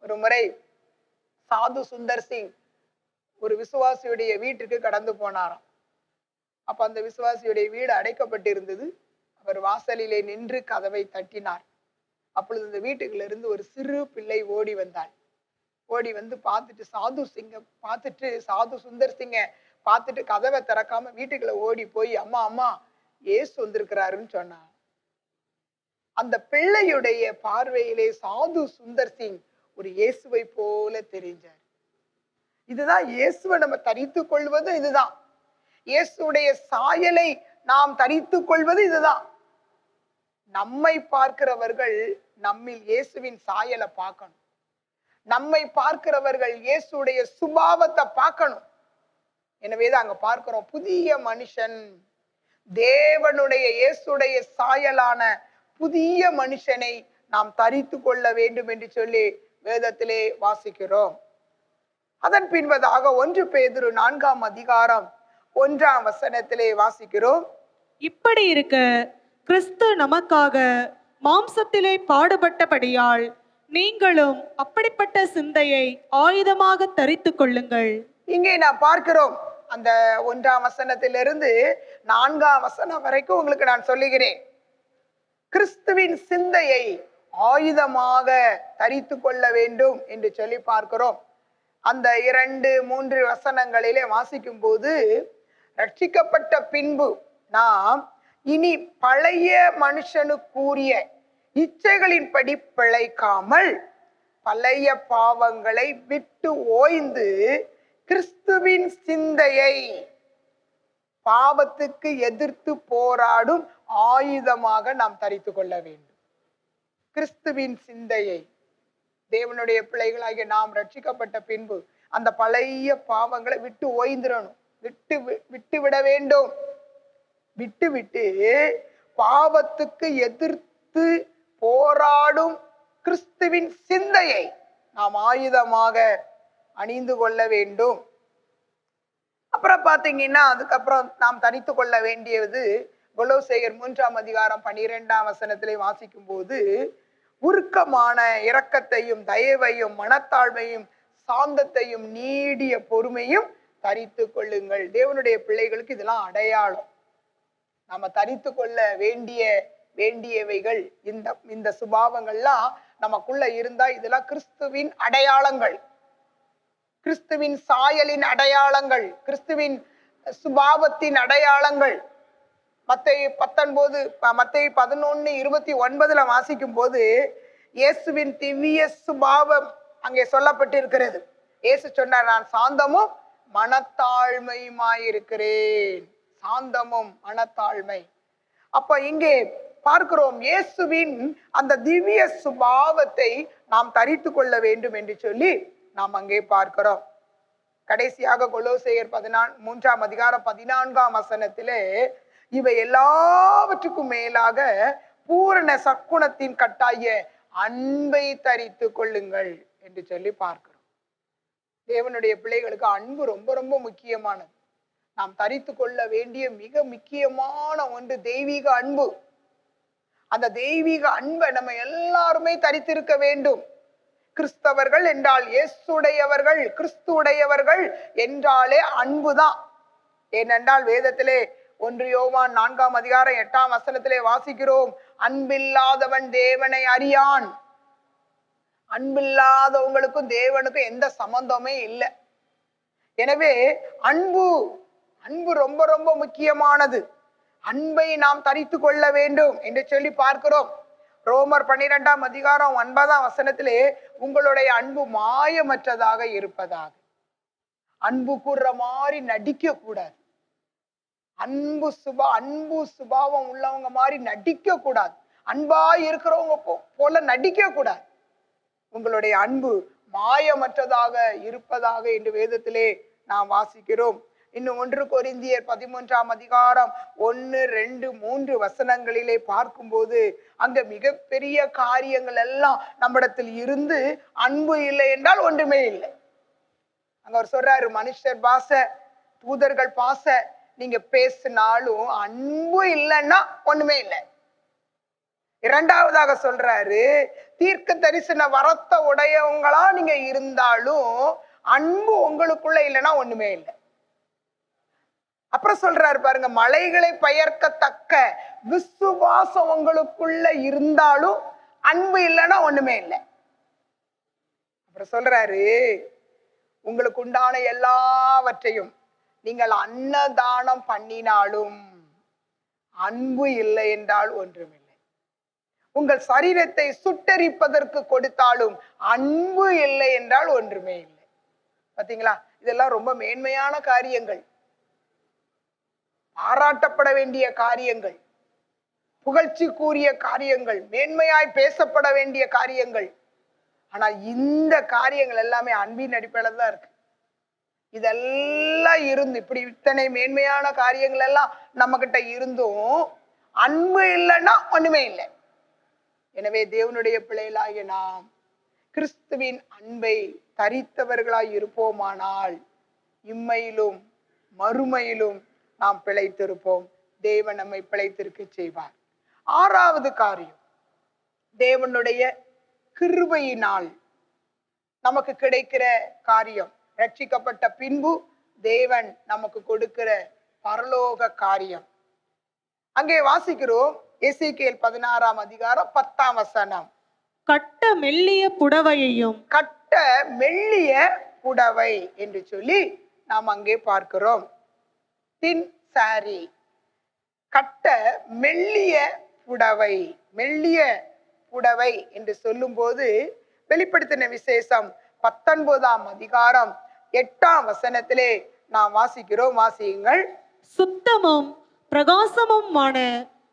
ஒரு முறை சாது சுந்தர் சிங் ஒரு விசுவாசியுடைய வீட்டுக்கு கடந்து போனாராம். அப்ப அந்த விசுவாசியுடைய வீடு அடைக்கப்பட்டிருந்தது. அவர் வாசலிலே நின்று கதவை தட்டினார். அப்பொழுது இந்த வீட்டுக்குள்ள இருந்து ஒரு சிறு பிள்ளை ஓடி வந்தாள். ஓடி வந்து பார்த்துட்டு சாது சுந்தர் சிங்க பார்த்துட்டு கதவை திறக்காம வீட்டுக்குள்ள ஓடி போய், அம்மா அம்மா இயேசு வந்திருக்கிறாருன்னு சொன்னா. அந்த பிள்ளையுடைய பார்வையிலே சாது சுந்தர் சிங் ஒரு இயேசுவை போல தெரிஞ்சார். இதுதான் இயேசுவை நம்ம தரித்து கொள்வது. இதுதான் இயேசுடைய சாயலை நாம் தரித்து கொள்வது. இதுதான் நம்மை பார்க்கிறவர்கள் நம்மில் இயேசுவின் சாயலை பார்க்கணும். நம்மை பார்க்கிறவர்கள் இயேசுடைய சுபாவத்தை பார்க்கணும். எனவேதான் அங்க பார்க்கிறோம், புதிய மனுஷன், தேவனுடைய இயேசுடைய சாயலான புதிய மனுஷனை நாம் தரித்து கொள்ள வேண்டும் என்று சொல்லி வேதத்திலே வாசிக்கிறோம். அதன் பின்பதாக 1 பேதுரு 4ஆம் அதிகாரம் 1ஆம் வசனத்திலே வாசிக்கிறோம். இப்படி இருக்க கிறிஸ்து நமக்காக மாம்சத்திலே பாடுபட்டபடியால் நீங்களும் அப்படிப்பட்ட சிந்தையை ஆயுதமாக தரித்து கொள்ளுங்கள். இங்கே நான் பார்க்கிறோம், அந்த 1ஆம் வசனத்திலிருந்து 4ஆம் வசனம் வரைக்கும் உங்களுக்கு நான் சொல்லுகிறேன். கிறிஸ்துவின் சிந்தையை ஆயுதமாக தரித்து கொள்ள வேண்டும் என்று சொல்லி பார்க்கிறோம். அந்த 2-3 வசனங்களிலே வாசிக்கும் போது, ரட்சிக்கப்பட்ட பின்பு நாம் இனி பழைய மனுஷனுக்குரிய இச்சைகளின்படி பிழைக்காமல் பழைய பாவங்களை விட்டு ஓய்ந்து கிறிஸ்துவின் சிந்தையை, பாவத்துக்கு எதிர்த்து போராடும் ஆயுதமாக நாம் தரித்து கொள்ள வேண்டும். கிறிஸ்துவின் சிந்தையை, தேவனுடைய பிள்ளைகளாகிய நாம் ரட்சிக்கப்பட்ட பின்பு அந்த பழைய பாவங்களை விட்டு ஓய்ந்திரணும், விட்டு விட வேண்டும். விட்டு பாவத்துக்கு எதிர்த்து போராடும் கிறிஸ்துவின் சிந்தையை நாம் ஆயுதமாக அணிந்து கொள்ள வேண்டும். அப்புறம் பாத்தீங்கன்னா அதுக்கப்புறம் நாம் தனித்து கொள்ள வேண்டியது கொலோசையர் 3:12 வாசிக்கும் போது, உருக்கமான இரக்கத்தையும் தயவையும் மனத்தாழ்மையும் சாந்தத்தையும் நீடிய பொறுமையும் தரித்து கொள்ளுங்கள். தேவனுடைய பிள்ளைகளுக்கு இதெல்லாம் அடையாளம். நாம தரித்து கொள்ள வேண்டியவைகள். இந்த சுபாவங்கள்லாம் நமக்குள்ள இருந்தா இதெல்லாம் கிறிஸ்துவின் அடையாளங்கள், கிறிஸ்துவின் சாயலின் அடையாளங்கள், கிறிஸ்துவின் சுபாவத்தின் அடையாளங்கள். மத்தேயு 11:29 வாசிக்கும் போது இயேசுவின் திவ்ய சுபாவம் அங்கே சொல்லப்பட்டிருக்கிறது. இயேசு சொன்னார், நான் சாந்தமும் மனத்தாழ்மையுமாயிருக்கிறேன். சாந்தமும் மனத்தாழ்மை. அப்ப இங்கே பார்க்கிறோம், இயேசுவின் அந்த திவ்ய சுபாவத்தை நாம் தரித்து கொள்ள வேண்டும் என்று சொல்லி நாம் அங்கே பார்க்கிறோம். கடைசியாக கொலோசையர் 3:14 இவை எல்லாவற்றுக்கும் மேலாக பூரண சக்குணத்தின் கட்டாய அன்பை தரித்து கொள்ளுங்கள் என்று சொல்லி பார்க்கிறோம். தேவனுடைய பிள்ளைகளுக்கு அன்பு ரொம்ப ரொம்ப முக்கியமானது. நாம் தரித்து கொள்ள வேண்டிய மிக முக்கியமான ஒன்று தெய்வீக அன்பு. அந்த தெய்வீக அன்பை நம்ம எல்லாருமே தரித்திருக்க வேண்டும். கிறிஸ்தவர்கள் என்றால் இயேசுடையவர்கள், கிறிஸ்துடையவர்கள் என்றாலே அன்புதான். ஏனென்றால் வேதத்திலே 1 யோவான் 4:8 வாசிக்கிறோம், அன்பில்லாதவன் தேவனை அறியான். அன்பில்லாதவங்களுக்கும் தேவனுக்கும் எந்த சம்பந்தமே இல்லை. எனவே அன்பு ரொம்ப ரொம்ப முக்கியமானது. அன்பை நாம் தரித்து கொள்ள வேண்டும் என்று சொல்லி பார்க்கிறோம். ரோமர் 12:9 உங்களுடைய அன்பு மாயமற்றதாக இருப்பதாக. அன்பு கூறுற மாதிரி நடிக்க கூடாது. அன்பு சுபாவம் உள்ளவங்க மாதிரி நடிக்க கூடாது. அன்பா இருக்கிறவங்க போல நடிக்க கூடாது. உங்களுடைய அன்பு மாயமற்றதாக இருப்பதாக என்று வேதத்திலே நாம் வாசிக்கிறோம். இன்னும் 1 கொரிந்தியர் 13:1-2-3 பார்க்கும்போது அங்க மிகப்பெரிய காரியங்கள் எல்லாம் நம்மிடத்தில் இருந்து அன்பு இல்லை என்றால் ஒன்றுமே இல்லை. அங்க அவர் சொல்றாரு, மனுஷர் பாசை, தூதர்கள் பாசை நீங்க பேசினாலும் அன்பு இல்லைன்னா ஒண்ணுமே இல்லை. 2வதாக சொல்றாரு, தீர்க்க தரிசன வரத்த உடையவங்களா நீங்க இருந்தாலும் அன்பு உங்களுக்குள்ள இல்லைன்னா ஒண்ணுமே இல்லை. அப்புறம் சொல்றாரு பாருங்க, மலைகளை பெயர்க்கத்தக்க விசுவாசம் உங்களுக்குள்ள இருந்தாலும் அன்பு இல்லைன்னா ஒண்ணுமே இல்லை. அப்புறம் சொல்றாரு, உங்களுக்கு உண்டான எல்லாவற்றையும் நீங்கள் அன்னதானம் பண்ணினாலும் அன்பு இல்லை என்றால் ஒன்றுமில்லை. உங்கள் சரீரத்தை சுட்டரிப்பதற்கு கொடுத்தாலும் அன்பு இல்லை என்றால் ஒன்றுமே இல்லை. பாத்தீங்களா, இதெல்லாம் ரொம்ப மேன்மையான காரியங்கள், பாராட்டப்பட வேண்டிய காரியங்கள், புகழ்ச்சிக்குரிய காரியங்கள், மேன்மையாய் பேசப்பட வேண்டிய காரியங்கள். ஆனால் இந்த காரியங்கள் எல்லாமே அன்பின் அடிப்படையில தான் இருக்கு. இதெல்லாம் இருந்து இப்படி இத்தனை மேன்மையான காரியங்கள் எல்லாம் நம்ம கிட்ட இருந்தும் அன்பு இல்லைன்னா ஒண்ணுமே இல்லை. எனவே தேவனுடைய பிள்ளைகளாகிய நாம் கிறிஸ்துவின் அன்பை தரித்தவர்களாய் இருப்போமானால் இம்மையிலும் மறுமையிலும் நாம் பிழைத்திருப்போம். தேவன் நம்மை பிழைத்திருக்க செய்வார். 6வது காரியம், தேவனுடைய கிருபையினால் நமக்கு கிடைக்கிற காரியம், ரட்சிக்கப்பட்ட பின்பு தேவன் நமக்கு கொடுக்கிற பரலோக காரியம். அங்கே வாசிக்கிறோம், எசேக்கியேல் 16:10 கட்ட மெல்லிய புடவையையும், கட்ட மெல்லிய புடவை என்று சொல்லி நாம் அங்கே பார்க்கிறோம். தின் சாரி, கட்ட மெல்லிய புடவை. மெல்லிய புடவை என்று சொல்லும் போது வெளிப்படுத்தின விசேஷம் 19:8 நாம் வாசிக்கிறோம். வாசியுங்கள். சுத்தமும் பிரகாசமுமான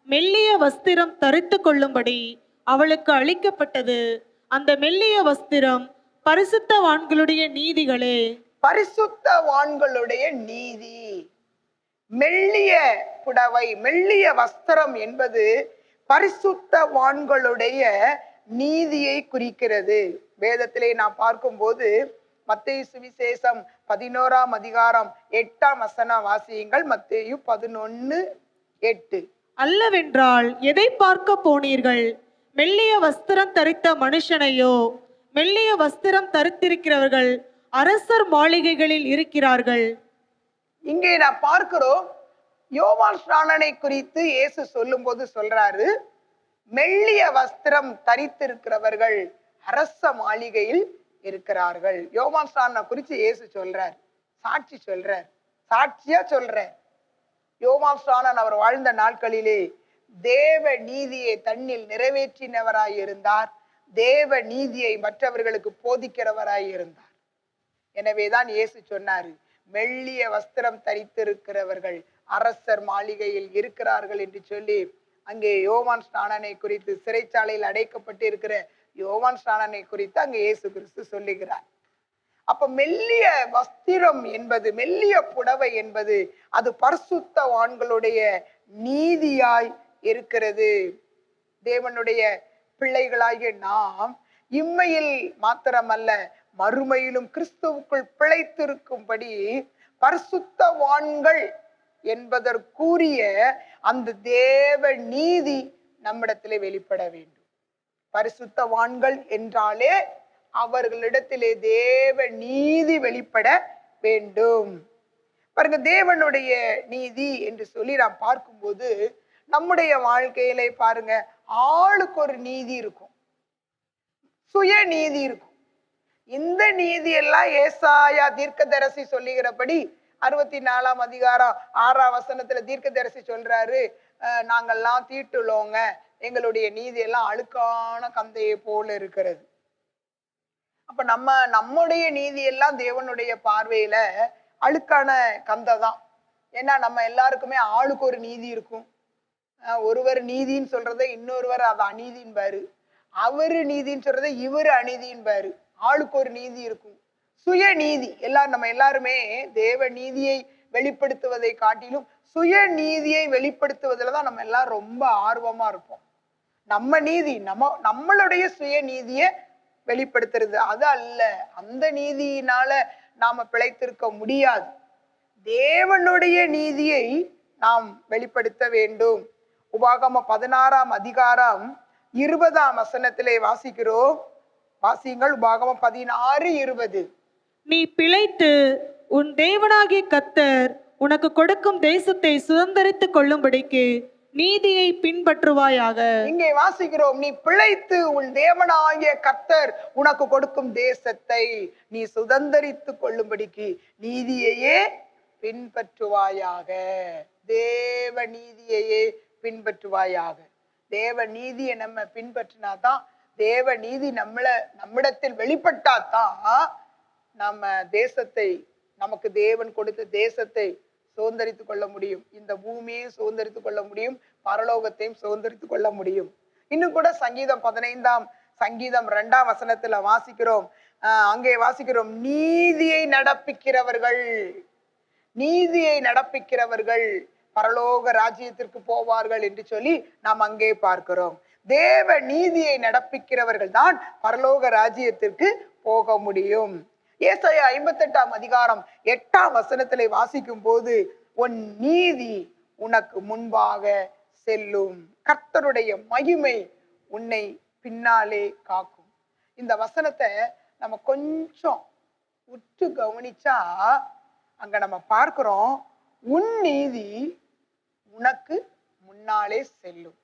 மெல்லிய வஸ்திரம் தரித்து கொள்ளும்படி அவளுக்கு அளிக்கப்பட்டது. அந்த மெல்லிய வஸ்திரம் பரிசுத்தவான்களுடைய நீதிகளே. பரிசுத்தவான்களுடைய நீதி. மெல்லிய புடவை, மெல்லிய வஸ்திரம் என்பது பரிசுத்தவான்களுடைய நீதியை குறிக்கிறது. வேதத்திலே நாம் பார்க்கும்போது மத்தேயு சுவிசேஷம் 11ஆம் அதிகாரம் 8ஆம் வசனம் வாசியுங்கள். மத்தேயு 11:8. அல்லவென்றால் எதை பார்க்க போனீர்கள்? மெல்லிய வஸ்திரம் தரித்த மனுஷனையோ? மெல்லிய வஸ்திரம் தரித்திருக்கிறவர்கள் அரசர் மாளிகைகளில் இருக்கிறார்கள். இங்கே நான் பார்க்கிறோம், யோவான் ஸ்நானனை குறித்து இயேசு சொல்லும் போது சொல்றாரு, மெல்லிய வஸ்திரம் தரித்திருக்கிறவர்கள் அரச மாளிகையில் இருக்கிறார்கள். யோவான் ஸ்நானனை குறித்து இயேசு சொல்றார், சாட்சி சொல்றார், சாட்சியா சொல்றார். யோவான் ஸ்நானன் அவர் வாழ்ந்த நாட்களிலே தேவ நீதியை தன்னில் நிறைவேற்றினவராய் இருந்தார். தேவ நீதியை மற்றவர்களுக்கு போதிக்கிறவராய் இருந்தார். எனவேதான் இயேசு சொன்னாரு, மெல்லிய வஸ்திரம் தரித்திருக்கிறவர்கள் அரசர் மாளிகையில் இருக்கிறார்கள் என்று சொல்லி அங்கே யோவான் ஸ்நானனை குறித்து, சிறைச்சாலையில் அடைக்கப்பட்டு இருக்கிற யோவான் ஸ்நானனை குறித்து அங்கே இயேசு கிறிஸ்து சொல்லுகிறார். அப்ப மெல்லிய வஸ்திரம் என்பது, மெல்லிய புடவை என்பது அது பரிசுத்தவான்களுடைய நீதியாய் இருக்கிறது. தேவனுடைய பிள்ளைகளாகிய நாம் இம்மையில் மாத்திரமல்ல மறுமையிலும் கிறிஸ்துவுக்குள் பிழைத்திருக்கும்படி பரிசுத்தவான்கள் என்பதற்குரிய அந்த தேவ நீதி நம்மிடத்திலே வெளிப்பட வேண்டும். பரிசுத்தவான்கள் என்றாலே அவர்களிடத்திலே தேவ நீதி வெளிப்பட வேண்டும். பாருங்க, தேவனுடைய நீதி என்று சொல்லி நாம் பார்க்கும்போது நம்முடைய வாழ்க்கையில பாருங்க, ஆளுக்கு ஒரு நீதி இருக்கும், சுய நீதி இருக்கும். இந்த நீதி எல்லாம் ஏசாயா தீர்க்கதரிசி சொல்லுகிறபடி 64ஆம் அதிகாரம் 6ஆம் வசனத்துல தீர்க்கதரிசி சொல்றாரு, நாங்கெல்லாம் தீட்டுள்ளோங்க, எங்களுடைய நீதி எல்லாம் அழுக்கான கந்தையை போல இருக்கிறது. அப்ப நம்முடைய நீதி எல்லாம் தேவனுடைய பார்வையில அழுக்கான கந்தை தான். ஏன்னா நம்ம எல்லாருக்குமே ஆளுக்கு ஒரு நீதி இருக்கும். ஒருவர் நீதின்னு சொல்றத இன்னொருவர் அது அநீதின்பாரு, அவரு நீதின்னு சொல்றத இவரு அநீதின்பாரு. ஆளுக்கு ஒரு நீதி இருக்கும், சுய நீதி. நம்ம எல்லாருமே தேவ நீதியை வெளிப்படுத்துவதை காட்டிலும் சுய நீதியை வெளிப்படுத்துவதில் தான் நம்ம எல்லாம் ரொம்ப ஆர்வமா இருப்போம். நம்ம நீதி, நம்மளுடைய சுய நீதியை வெளிப்படுத்துறது அது அல்ல. அந்த நீதியினால நாம பிழைத்திருக்க முடியாது. தேவனுடைய நீதியை நாம் வெளிப்படுத்த வேண்டும். உபாகமம் 16ஆம் அதிகாரம் 20ஆம் வசனத்திலே வாசிக்கிறோம். வாசியுங்கள். உபாகமம் 16:20. நீ பிழைத்து உன் தேவனாகிய கர்த்தர் உனக்கு கொடுக்கும் தேசத்தை சுதந்தரித்துக் கொள்ளும்படிக்கு நீதியை பின்பற்றுவாயாக. இங்கே வாசிக்கிறோம், நீ பிழைத்து உன் தேவனாகிய கர்த்தர் உனக்கு கொடுக்கும் தேசத்தை நீ சுதந்தரித்துக் கொள்ளும்படிக்கு நீதியையே பின்பற்றுவாயாக. தேவ நீதியையே பின்பற்றுவாயாக. தேவ நீதியை நம்ம பின்பற்றினாதான், தேவ நீதி நம்மிடத்தில் வெளிப்பட்டாதான் நம்ம தேசத்தை, நமக்கு தேவன் கொடுத்த தேசத்தை சுதந்தரித்துக் கொள்ள முடியும். இந்த பூமியையும் சுதந்தரித்துக் கொள்ள முடியும், பரலோகத்தையும் சுதந்தரித்துக் கொள்ள முடியும். இன்னும் கூட சங்கீதம் 15ஆம் சங்கீதம் 2ஆம் வசனத்துல வாசிக்கிறோம். அங்கே வாசிக்கிறோம், நீதியை நடப்பிக்கிறவர்கள், நீதியை நடப்பிக்கிறவர்கள் பரலோக ராஜ்யத்திற்கு போவார்கள் என்று சொல்லி நாம் அங்கே பார்க்கிறோம். தேவ நீதியை நடப்பிக்கிறவர்கள் தான் பரலோக ராஜ்யத்திற்கு போக முடியும். ஏசாயா 58ஆம் அதிகாரம் 8ஆம் வசனத்திலே வாசிக்கும் போது, உன் நீதி உனக்கு முன்பாக செல்லும், கர்த்தருடைய மகிமை உன்னை பின்னாலே காக்கும். இந்த வசனத்தை நம்ம கொஞ்சம் உற்று கவனிச்சா அங்க நம்ம பார்க்கிறோம், உன் நீதி உனக்கு முன்னாலே செல்லும்,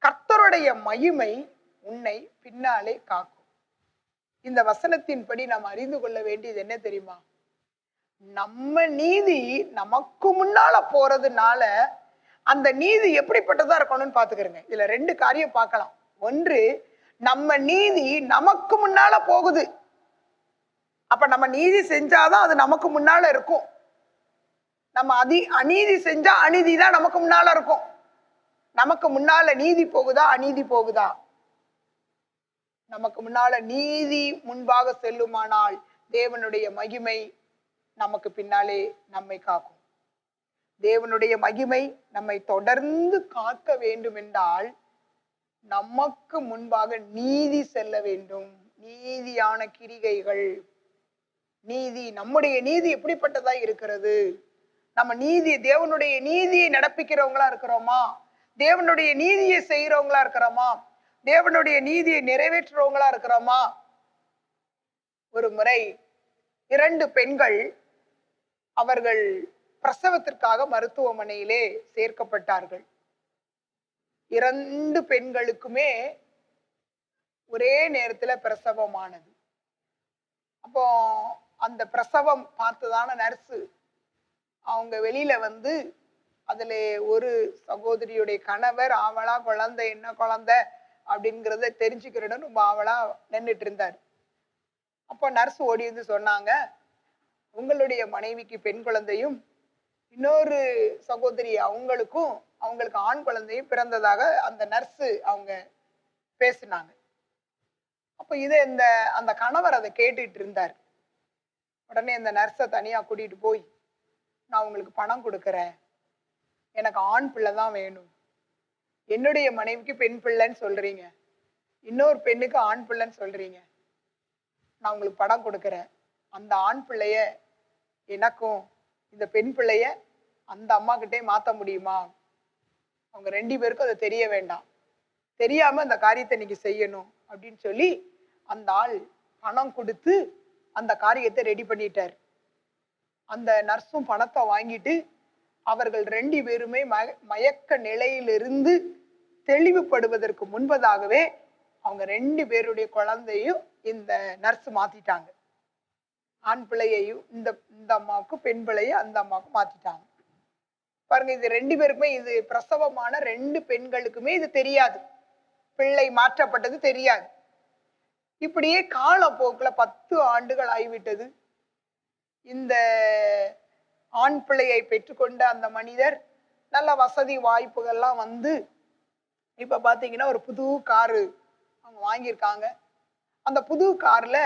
கர்த்தருடைய மகிமை உன்னை பின்னாலே காக்கும். இந்த வசனத்தின்படி நாம் அறிந்து கொள்ள வேண்டியது என்ன தெரியுமா? நம்ம நீதி நமக்கு முன்னால போறதுனால அந்த நீதி எப்படிப்பட்டதா இருக்கணும்னு பாத்துக்கிறேங்க. இதுல 2 காரியம் பார்க்கலாம். ஒன்று, நம்ம நீதி நமக்கு முன்னால போகுது. அப்ப நம்ம நீதி செஞ்சாதான் அது நமக்கு முன்னால இருக்கும். நம்ம அநீதி செஞ்சா அநீதி தான் நமக்கு முன்னால இருக்கும். நமக்கு முன்னால நீதி போகுதா அநீதி போகுதா? நமக்கு முன்னால நீதி முன்பாக செல்லுமானால் தேவனுடைய மகிமை நமக்கு பின்னாலே நம்மை காக்கும். தேவனுடைய மகிமை நம்மை தொடர்ந்து காக்க வேண்டும் என்றால் நமக்கு முன்பாக நீதி செல்ல வேண்டும். நீதியான கிரிகைகள், நீதி, நம்முடைய நீதி எப்படிப்பட்டதா இருக்கிறது? நம்ம நீதி, தேவனுடைய நீதியை நடப்பிக்கிறவங்களா இருக்கிறோமா? தேவனுடைய நீதியை செய்யறவங்களா இருக்கிறோமா? தேவனுடைய நீதியை நிறைவேற்றுறவங்களா இருக்கிறோமா? ஒரு முறை 2 பெண்கள் அவர்கள் பிரசவத்திற்காக மருத்துவமனையிலே சேர்க்கப்பட்டார்கள். 2 பெண்களுக்குமே ஒரே நேரத்துல பிரசவமானது. அப்போ அந்த பிரசவம் பார்த்ததான நர்ஸு அவங்க வெளியில வந்து அதுல ஒரு சகோதரியுடைய கணவர் ஆவலா குழந்தை, என்ன குழந்தை அப்படிங்கிறத தெரிஞ்சுக்கிறன்னு ரொம்ப ஆவலா நின்றுட்டு இருந்தார். அப்போ நர்ஸ் ஓடி வந்து சொன்னாங்க, உங்களுடைய மனைவிக்கு பெண் குழந்தையும் இன்னொரு சகோதரி அவங்களுக்கு ஆண் குழந்தையும் பிறந்ததாக அந்த நர்ஸு அவங்க பேசினாங்க. அப்ப இதை அந்த கணவர் அதை கேட்டுட்டு இருந்தார். உடனே இந்த நர்ஸை தனியா கூட்டிட்டு போய், நான் உங்களுக்கு பணம் கொடுக்கறேன், எனக்கு ஆண் பிள்ளை தான் வேணும், என்னுடைய மனைவிக்கு பெண் பிள்ளைன்னு சொல்றீங்க, இன்னொரு பெண்ணுக்கு ஆண் பிள்ளைன்னு சொல்றீங்க, நான் உங்களுக்கு பணம் கொடுக்கறேன், அந்த ஆண் பிள்ளைய எனக்கும் இந்த பெண் பிள்ளைய அந்த அம்மா கிட்டே மாத்த முடியுமா? அவங்க 2 பேருக்கும் அது தெரிய வேண்டாம், தெரியாம அந்த காரியத்தை நீங்க செய்யணும் அப்படின்னு சொல்லி அந்த ஆள் பணம் கொடுத்து அந்த காரியத்தை ரெடி பண்ணிட்டார். அந்த நர்ஸும் பணத்தை வாங்கிட்டு அவர்கள் 2 பேருமே மயக்க நிலையிலிருந்து தெளிவுபடுவதற்கு முன்பதாகவே அவங்க 2 பேருடைய குழந்தையும் இந்த நர்ஸ் மாத்திட்டாங்க. ஆண் பிள்ளையையும் இந்த அம்மாவுக்கு, பெண் பிள்ளையை அந்த அம்மாவுக்கு மாத்திட்டாங்க. பாருங்க, இது 2 பேருக்குமே, இது பிரசவமான 2 பெண்களுக்குமே இது தெரியாது, பிள்ளை மாற்றப்பட்டது தெரியாது. இப்படியே காலப்போக்குல 10 ஆண்டுகள் ஆகிவிட்டது. இந்த ஆண் பிள்ளையை பெற்றுக்கொண்ட அந்த மனிதர் நல்ல வசதி வாய்ப்புகள்லாம் வந்து இப்ப பாத்தீங்கன்னா ஒரு புது காரு அவங்க வாங்கியிருக்காங்க. அந்த புது கார்ல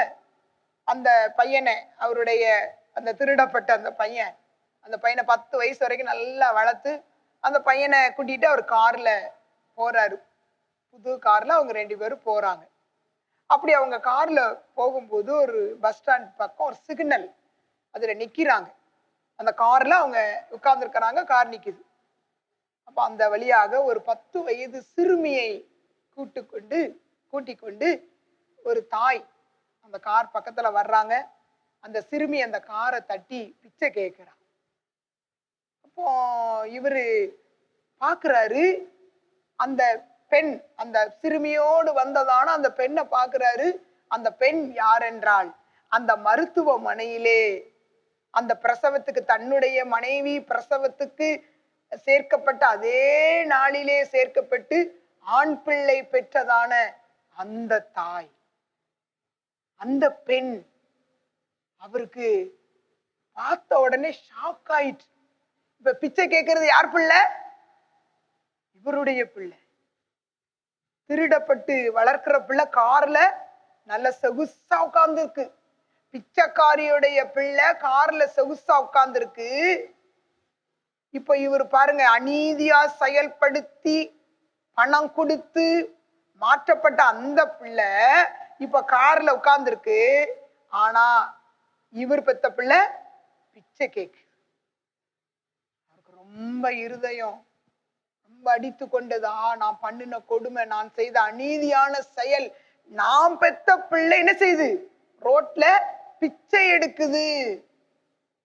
அந்த பையனை, அவருடைய அந்த திருடப்பட்ட அந்த பையனை 10 வயசு வரைக்கும் நல்லா வளர்த்து அந்த பையனை கூட்டிட்டு அவர் கார்ல போறாரு. புது கார்ல அவங்க 2 பேரும் போறாங்க. அப்படி அவங்க கார்ல போகும்போது ஒரு பஸ் ஸ்டாண்ட் பக்கம் ஒரு சிக்னல், அதுல நிக்கிறாங்க. அந்த கார்ல அவங்க உட்கார்ந்து இருக்கிறாங்க, கார் நிக்குது. அப்ப அந்த வழியாக ஒரு 10 வயது சிறுமியை கூட்டிக் கொண்டு ஒரு தாய் அந்த கார் பக்கத்துல வர்றாங்க. அந்த சிறுமி அந்த காரை தட்டி பிச்சை கேட்கிறா. அப்போ இவரு பாக்குறாரு, அந்த பெண், அந்த சிறுமியோடு வந்ததான அந்த பெண்ணை பாக்குறாரு. அந்த பெண் யார் என்றால், அந்த மருத்துவமனையிலே அந்த பிரசவத்துக்கு, தன்னுடைய மனைவி பிரசவத்துக்கு சேர்க்கப்பட்ட அதே நாளிலே சேர்க்கப்பட்டு ஆண் பிள்ளை பெற்றதான அந்த தாய், அந்த பெண். அவருக்கு பார்த்த உடனே ஷாக் ஆயிட்டு. இப்ப பிச்சை கேட்கறது யார் பிள்ளை? இவருடைய பிள்ளை. திருடப்பட்டு வளர்க்கிற பிள்ளை கார்ல நல்ல சொகுசா உட்கார்ந்து இருக்கு. பிச்சைக்காரியுடைய பிள்ளை கார்ல சொகுசா உட்கார்ந்து இருக்கு. இப்ப இவர் பாருங்க, அநீதியா செயல்படுத்தி பணம் கொடுத்து மாற்றப்பட்ட அந்த பிள்ளை இப்ப கார்ல உட்கார்ந்து இருக்கு. ஆனா இவர் பெத்த பிள்ளை பிச்சை கேக்கு. அவருக்கு ரொம்ப இருதயம் ரொம்ப அடித்து கொண்டதா, நான் பண்ணின கொடுமை, நான் செய்த அநீதியான செயல். நான் பெத்த பிள்ளை என்ன செய்யுது? ரோட்ல பிச்சை எடுக்குது.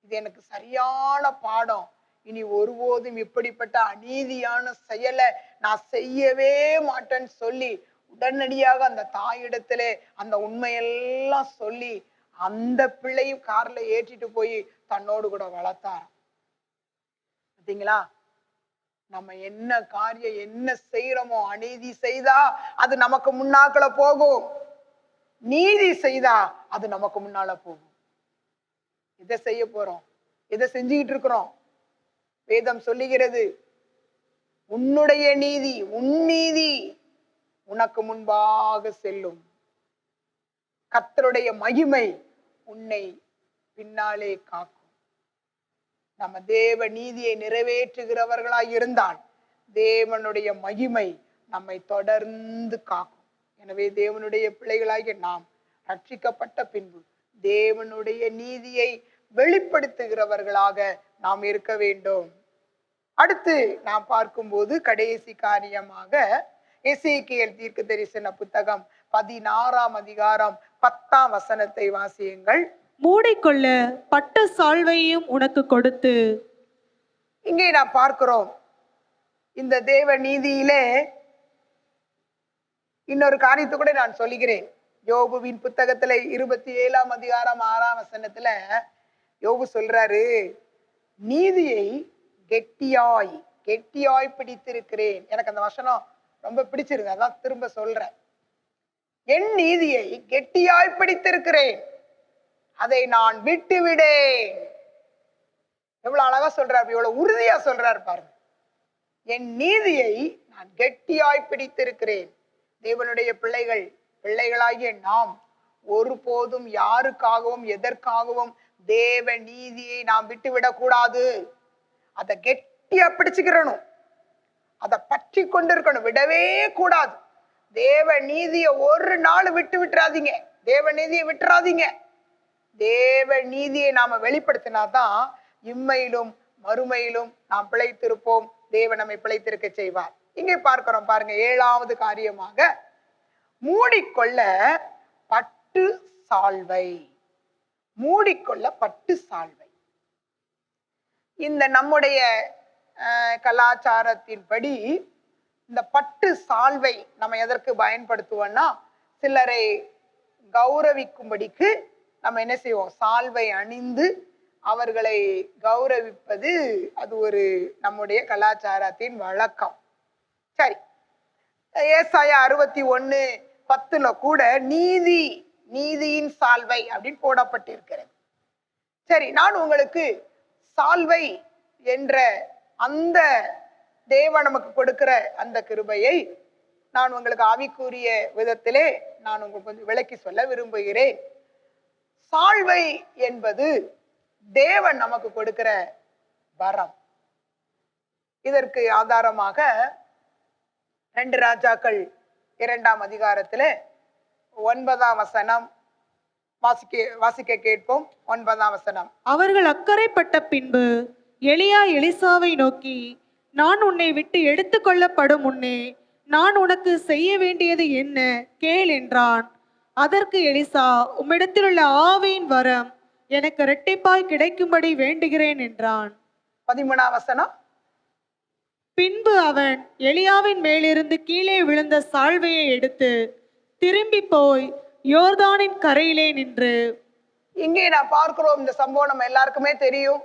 இது எனக்கு சரியான பாடம். இனி ஒருபோதும் இப்படிப்பட்ட அநீதியான செயலை நான் செய்யவே மாட்டேன்னு சொல்லி உடனடியாக அந்த தாயிடத்திலே அந்த உண்மையெல்லாம் சொல்லி அந்த பிள்ளையும் கார்ல ஏற்றிட்டு போய் தன்னோடு கூட வளர்த்தார். பார்த்தீங்களா? நம்ம என்ன காரியம் என்ன செய்யறோமோ, அநீதி செய்தா அது நமக்கு முன்னாக்கள போகும், நீதி செய்தா அது நமக்கு முன்னால போகும். எதை செய்ய போறோம்? எதை செஞ்சுக்கிட்டு இருக்கிறோம்? வேதம் சொல்லுகிறது, உன்னுடைய நீதி, உன் நீதி உனக்கு முன்பாக செல்லும், கர்த்தருடைய மகிமை உன்னை பின்னாலே காக்கும். நம்ம தேவ நீதியை நிறைவேற்றுகிறவர்களாய் இருந்தால் தேவனுடைய மகிமை நம்மை தொடர்ந்து காக்கும். எனவே தேவனுடைய பிள்ளைகளாகிய நாம் ரட்சிக்கப்பட்ட பின்பு தேவனுடைய நீதியை வெளிப்படுத்துகிறவர்களாக நாம் இருக்க வேண்டும். அடுத்து நாம் பார்க்கும்போது கடைசி காரியமாக எசேக்கியேல் தீர்க்க தரிசன புத்தகம் 16ஆம் அதிகாரம் 10ஆம் வசனத்தை வாசியுங்கள். மூடிக்கொள்ள பட்டு சால்வையும் உனக்கு கொடுத்து. இங்கே நாம் பார்க்கிறோம், இந்த தேவ நீதியிலே இன்னொரு காரியத்தை கூட நான் சொல்லுகிறேன். யோபுவின் புத்தகத்துல 27ஆம் அதிகாரம் 6ஆம் வசனத்துல யோபு சொல்றாரு, நீதியை கெட்டியாய் பிடித்திருக்கிறேன். எனக்கு அந்த வசனம் ரொம்ப பிடிச்சிருக்கு, அதான் திரும்ப சொல்றேன். என் நீதியை கெட்டியாய் பிடித்திருக்கிறேன், அதை நான் விட்டு விடேன். எவ்வளவு அழகா சொல்றாரு, எவ்வளவு உறுதியா சொல்றாரு பாருங்க. என் நீதியை நான் கெட்டியாய் பிடித்திருக்கிறேன். தேவனுடைய பிள்ளைகளாகிய நாம் ஒருபோதும் யாருக்காகவும் எதற்காகவும் தேவ நீதியை நாம் விட்டுவிடக் கூடாது. அதை கெட்டியா பிடிச்சுக்கிறணும், அதை பற்றி கொண்டிருக்கணும், விடவே கூடாது. தேவ நீதியை ஒரு நாள் விட்டுறாதீங்க. தேவ நீதியை விட்டுறாதீங்க. தேவ நீதியை நாம வெளிப்படுத்தினாதான் இம்மையிலும் மறுமையிலும் நாம் பிழைத்திருப்போம். தேவன் நம்மை பிழைத்திருக்க செய்வார். இங்கே பார்க்கிறோம் பாருங்க, 7வது காரியமாக மூடிக்கொள்ள பட்டு சால்வை. மூடிக்கொள்ள பட்டு சால்வை. இந்த நம்முடைய கலாச்சாரத்தின்படி இந்த பட்டு சால்வை நம்ம எதற்கு பயன்படுத்துவோம்னா, சிலரை கௌரவிக்கும்படிக்கு நம்ம என்ன செய்வோம், சால்வை அணிந்து அவர்களை கௌரவிப்பது அது ஒரு நம்முடைய கலாச்சாரத்தின் வழக்கம். சரி, ஏசாயா 61:10 கூட நீதியின் சால்வை அப்படின்னு போடப்பட்டிருக்கிறது. சரி, நான் உங்களுக்கு சால்வை என்ற அந்த தேவன் நமக்கு கொடுக்கிற அந்த கிருபையை நான் உங்களுக்கு ஆவிக்குரிய விதத்திலே நான் உங்களுக்கு கொஞ்சம் விளக்கி சொல்ல விரும்புகிறேன். சால்வை என்பது தேவன் நமக்கு கொடுக்கிற வரம். இதற்கு ஆதாரமாக 2 ராஜாக்கள் 2ஆம் அதிகாரத்திலே 9ஆம் வசனம் வாசிக்க கேட்போம். 9ஆம் வசனம். அவர்கள் அக்கறைப்பட்ட பின்பு எலியா எலிசாவை நோக்கி, நான் உன்னை விட்டு எடுத்துக்கொள்ளப்படும் முன்னே நான் உனக்கு செய்ய வேண்டியது என்ன கேள் என்றான். அதற்கு எலிசா, உம்மிடத்தில் உள்ள ஆவியின் வரம் எனக்கு இரட்டிப்பாய் கிடைக்கும்படி வேண்டுகிறேன் என்றான். 13ஆம் வசனம். பின்பு அவன் எலியாவின் மேலிருந்து கீழே விழுந்த சால்வையை எடுத்து திரும்பி போய் யோர்தானின் கரையிலே நின்று. இங்கே நான் பார்க்கிறோம், இந்த சம்பவம் நம்ம எல்லாருக்குமே தெரியும்.